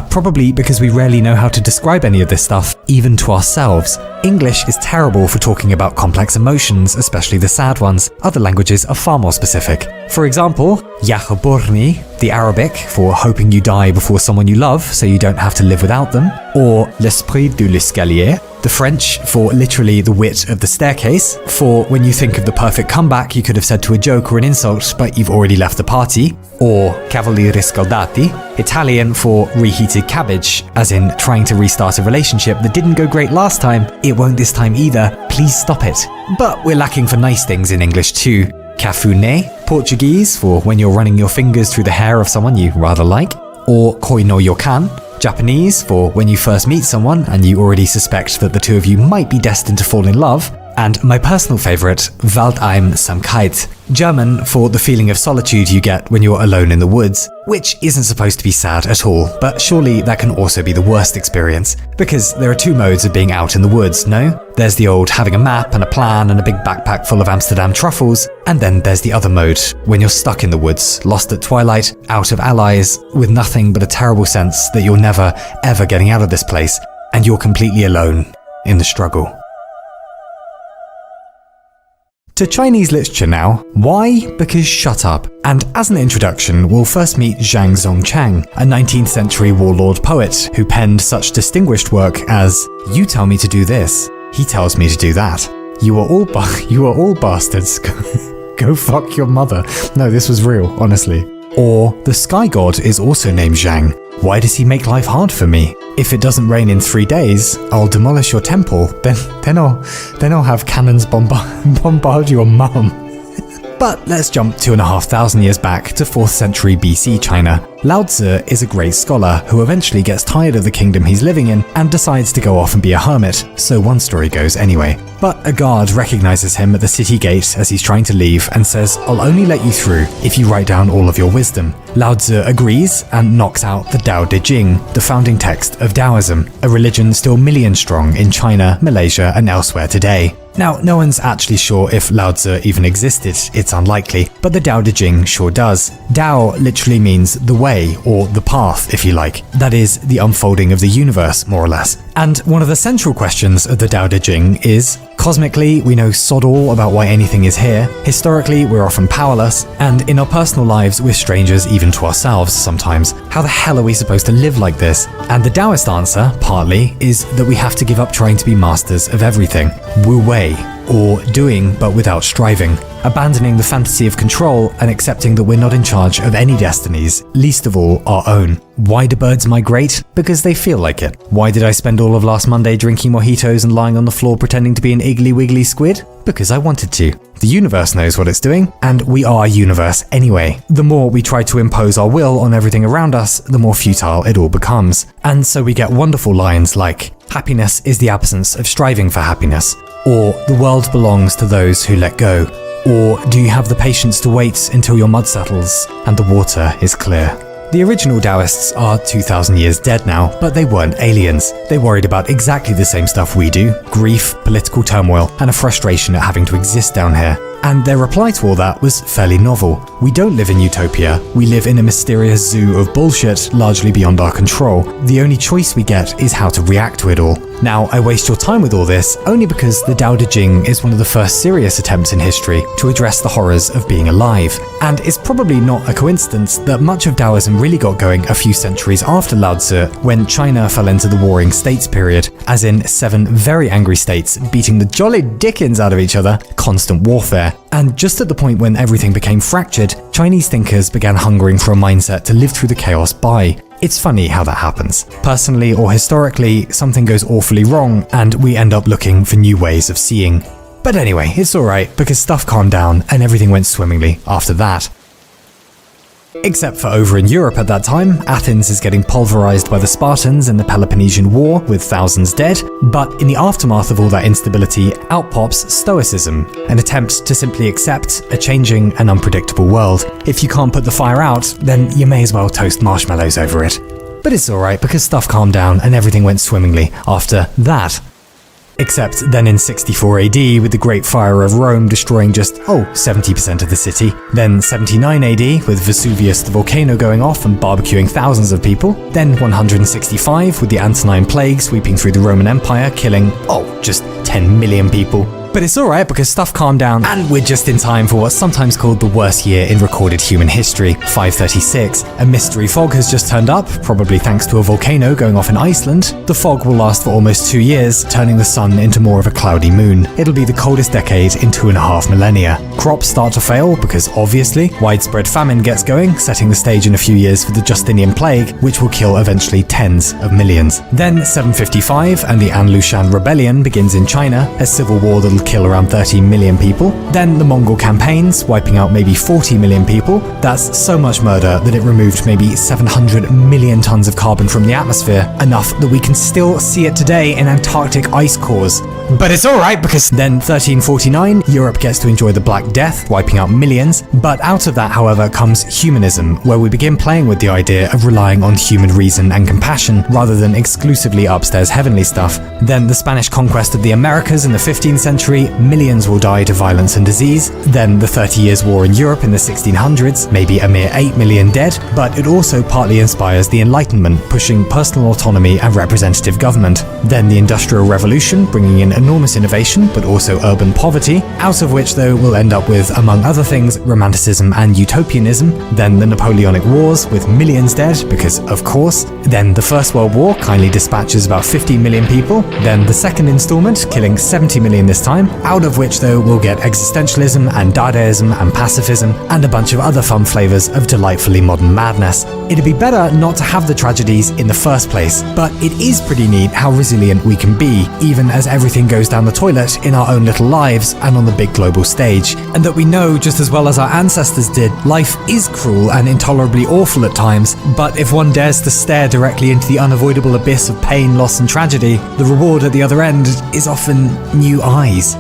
Probably because we rarely know how to describe any of this stuff, even to ourselves. English is terrible for talking about complex emotions, especially the sad ones. Other languages are far more specific. For example, Exurb1a, the Arabic for hoping you die before someone you love so you don't have to live without them, or l'esprit de l'escalier, the French for literally the wit of the staircase, for when you think of the perfect comeback you could have said to a joke or an insult but you've already left the party, or cavalieri scaldati, Italian for reheated cabbage, as in trying to restart a relationship that didn't go great last time, it won't this time either, please stop it. But we're lacking for nice things in English too. Cafuné, Portuguese for when you're running your fingers through the hair of someone you rather like, or koi no yokan, Japanese for when you first meet someone and you already suspect that the two of you might be destined to fall in love, and my personal favourite, Waldeinsamkeit, German for the feeling of solitude you get when you're alone in the woods, which isn't supposed to be sad at all, but surely that can also be the worst experience, because there are two modes of being out in the woods, no? There's the old having a map and a plan and a big backpack full of Amsterdam truffles, and then there's the other mode, when you're stuck in the woods, lost at twilight, out of allies, with nothing but a terrible sense that you're never, ever getting out of this place, and you're completely alone in the struggle. To Chinese literature now. Why? Because shut up. And as an introduction, we'll first meet Zhang Zongchang, a 19th century warlord poet who penned such distinguished work as "You tell me to do this, he tells me to do that. You are all bastards. Go fuck your mother." No, this was real, honestly. Or the sky god is also named Zhang. Why does he make life hard for me? If it doesn't rain in 3 days, I'll demolish your temple. Then I'll have cannons bombard your mum. But let's jump 2,500 years back to 4th century BC China. Lao Tzu is a great scholar who eventually gets tired of the kingdom he's living in and decides to go off and be a hermit, so one story goes anyway. But a guard recognizes him at the city gate as he's trying to leave and says, "I'll only let you through if you write down all of your wisdom." Lao Tzu agrees and knocks out the Tao Te Ching, the founding text of Taoism, a religion still million strong in China, Malaysia and elsewhere today. Now, no one's actually sure if Lao Tzu even existed, it's unlikely, but the Tao Te Ching sure does. Tao literally means the way, or the path, if you like. That is, the unfolding of the universe, more or less. And one of the central questions of the Tao Te Ching is, cosmically, we know sod all about why anything is here, historically, we're often powerless, and in our personal lives, we're strangers even to ourselves sometimes. How the hell are we supposed to live like this? And the Taoist answer, partly, is that we have to give up trying to be masters of everything. Wu Wei, or doing but without striving, abandoning the fantasy of control and accepting that we're not in charge of any destinies, least of all our own. Why do birds migrate? Because they feel like it. Why did I spend all of last Monday drinking mojitos and lying on the floor pretending to be an iggly wiggly squid? Because I wanted to. The universe knows what it's doing, and we are universe anyway. The more we try to impose our will on everything around us, the more futile it all becomes. And so we get wonderful lines like, "Happiness is the absence of striving for happiness," or "The world belongs to those who let go," Or do you have the patience to wait until your mud settles and the water is clear? The original Taoists are 2,000 years dead now, but they weren't aliens. They worried about exactly the same stuff we do: grief, political turmoil, and a frustration at having to exist down here. And their reply to all that was fairly novel. We don't live in utopia, we live in a mysterious zoo of bullshit largely beyond our control. The only choice we get is how to react to it all. Now, I waste your time with all this only because the Tao Te Ching is one of the first serious attempts in history to address the horrors of being alive. And it's probably not a coincidence that much of Taoism really got going a few centuries after Lao Tzu, when China fell into the Warring States period, as in 7 very angry states beating the jolly dickens out of each other, constant warfare. And just at the point when everything became fractured, Chinese thinkers began hungering for a mindset to live through the chaos by. It's funny how that happens. Personally or historically, something goes awfully wrong and we end up looking for new ways of seeing. But anyway, it's alright because stuff calmed down and everything went swimmingly after that. Except for over in Europe at that time, Athens is getting pulverized by the Spartans in the Peloponnesian War with thousands dead, but in the aftermath of all that instability, out pops Stoicism, an attempt to simply accept a changing and unpredictable world. If you can't put the fire out, then you may as well toast marshmallows over it. But it's alright because stuff calmed down and everything went swimmingly after that. Except then in 64 AD, with the Great Fire of Rome destroying just, 70% of the city. Then 79 AD, with Vesuvius the volcano going off and barbecuing thousands of people. Then 165, with the Antonine Plague sweeping through the Roman Empire, killing, just 10 million people. But it's alright because stuff calmed down and we're just in time for what's sometimes called the worst year in recorded human history, 536. A mystery fog has just turned up, probably thanks to a volcano going off in Iceland. The fog will last for almost 2 years, turning the sun into more of a cloudy moon. It'll be the coldest decade in 2.5 millennia. Crops start to fail because obviously widespread famine gets going, setting the stage in a few years for the Justinian plague, which will kill eventually tens of millions. Then 755 and the An Lushan rebellion begins in China, a civil war that'll kill around 13 million people. Then the Mongol campaigns, wiping out maybe 40 million people. That's so much murder that it removed maybe 700 million tons of carbon from the atmosphere, enough that we can still see it today in Antarctic ice cores. But it's alright because then 1349, Europe gets to enjoy the Black Death, wiping out millions. But out of that, however, comes humanism, where we begin playing with the idea of relying on human reason and compassion rather than exclusively upstairs heavenly stuff. Then the Spanish conquest of the Americas in the 15th century, millions will die to violence and disease. Then the 30 Years' War in Europe in the 1600s, maybe a mere 8 million dead, but it also partly inspires the Enlightenment, pushing personal autonomy and representative government. Then the Industrial Revolution, bringing in enormous innovation, but also urban poverty, out of which though we'll end up with, among other things, Romanticism and Utopianism. Then the Napoleonic Wars, with millions dead, because of course. Then the First World War kindly dispatches about 50 million people. Then the second installment, killing 70 million this time, out of which though we'll get existentialism and Dadaism and pacifism, and a bunch of other fun flavours of delightfully modern madness. It'd be better not to have the tragedies in the first place, but it is pretty neat how resilient we can be, even as everything goes down the toilet in our own little lives and on the big global stage. And that we know, just as well as our ancestors did, life is cruel and intolerably awful at times, but if one dares to stare directly into the unavoidable abyss of pain, loss and tragedy, the reward at the other end is often new eyes.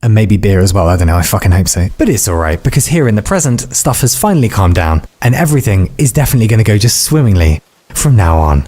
And maybe beer as well, I don't know, I fucking hope so. But it's alright, because here in the present, stuff has finally calmed down, and everything is definitely going to go just swimmingly from now on.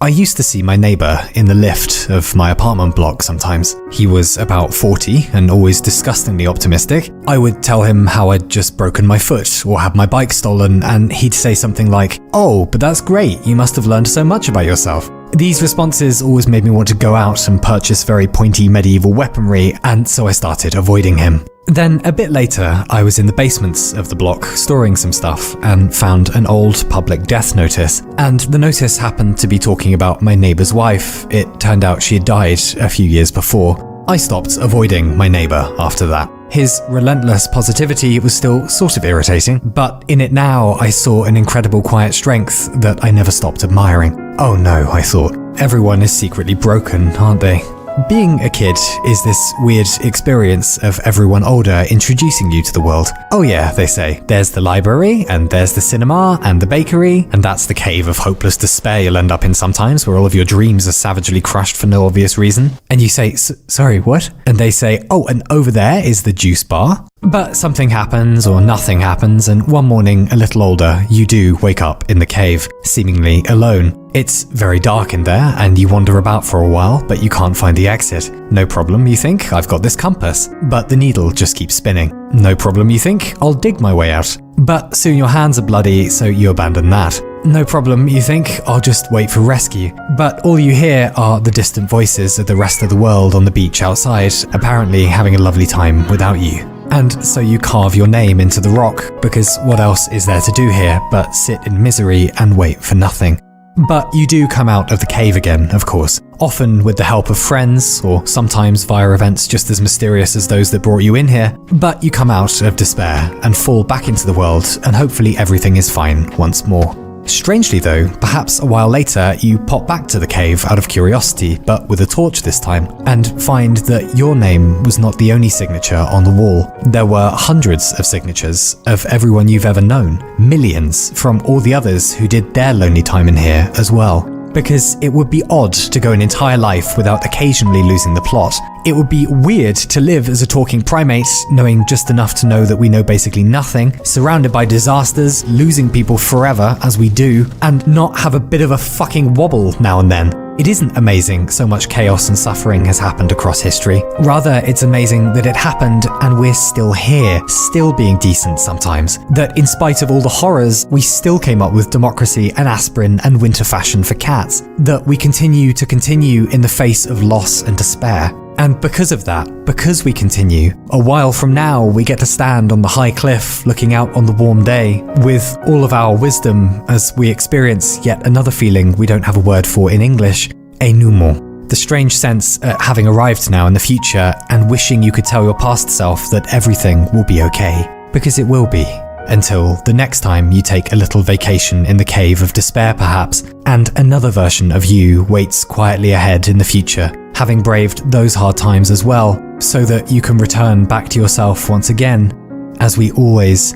I used to see my neighbour in the lift of my apartment block sometimes. He was about 40 and always disgustingly optimistic. I would tell him how I'd just broken my foot or had my bike stolen, and he'd say something like, "Oh, but that's great, you must have learned so much about yourself." These responses always made me want to go out and purchase very pointy medieval weaponry, and so I started avoiding him. Then, a bit later, I was in the basements of the block storing some stuff and found an old public death notice. And the notice happened to be talking about my neighbour's wife. It turned out she had died a few years before. I stopped avoiding my neighbour after that. His relentless positivity was still sort of irritating, but in it now I saw an incredible quiet strength that I never stopped admiring. Oh no, I thought. Everyone is secretly broken, aren't they? Being a kid is this weird experience of everyone older introducing you to the world. Oh yeah, they say, there's the library, and there's the cinema, and the bakery, and that's the cave of hopeless despair you'll end up in sometimes, where all of your dreams are savagely crushed for no obvious reason. And you say, sorry, what? And they say, oh, and over there is the juice bar. But something happens or nothing happens, and one morning, a little older, you do wake up in the cave, seemingly alone. It's very dark in there, and you wander about for a while, but you can't find the exit. No problem, you think, I've got this compass. But the needle just keeps spinning. No problem, you think, I'll dig my way out. But soon your hands are bloody, so you abandon that. No problem, you think, I'll just wait for rescue. But all you hear are the distant voices of the rest of the world on the beach outside, apparently having a lovely time without you. And so you carve your name into the rock, because what else is there to do here but sit in misery and wait for nothing? But you do come out of the cave again, of course, often with the help of friends, or sometimes via events just as mysterious as those that brought you in here. But you come out of despair and fall back into the world, and hopefully everything is fine once more. Strangely though, perhaps a while later, you pop back to the cave out of curiosity, but with a torch this time, and find that your name was not the only signature on the wall. There were hundreds of signatures of everyone you've ever known, millions from all the others who did their lonely time in here as well. Because it would be odd to go an entire life without occasionally losing the plot. It would be weird to live as a talking primate, knowing just enough to know that we know basically nothing, surrounded by disasters, losing people forever as we do, and not have a bit of a fucking wobble now and then. It isn't amazing so much chaos and suffering has happened across history. Rather, it's amazing that it happened and we're still here, still being decent sometimes. That in spite of all the horrors, we still came up with democracy and aspirin and winter fashion for cats. That we continue in the face of loss and despair. And because of that, because we continue, a while from now we get to stand on the high cliff looking out on the warm day with all of our wisdom as we experience yet another feeling we don't have a word for in English, énouement. The strange sense at having arrived now in the future and wishing you could tell your past self that everything will be okay. Because it will be. Until the next time you take a little vacation in the cave of despair perhaps, and another version of you waits quietly ahead in the future, having braved those hard times as well, so that you can return back to yourself once again, as we always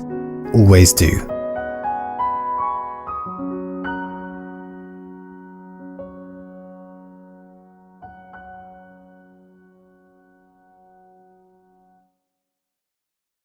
do.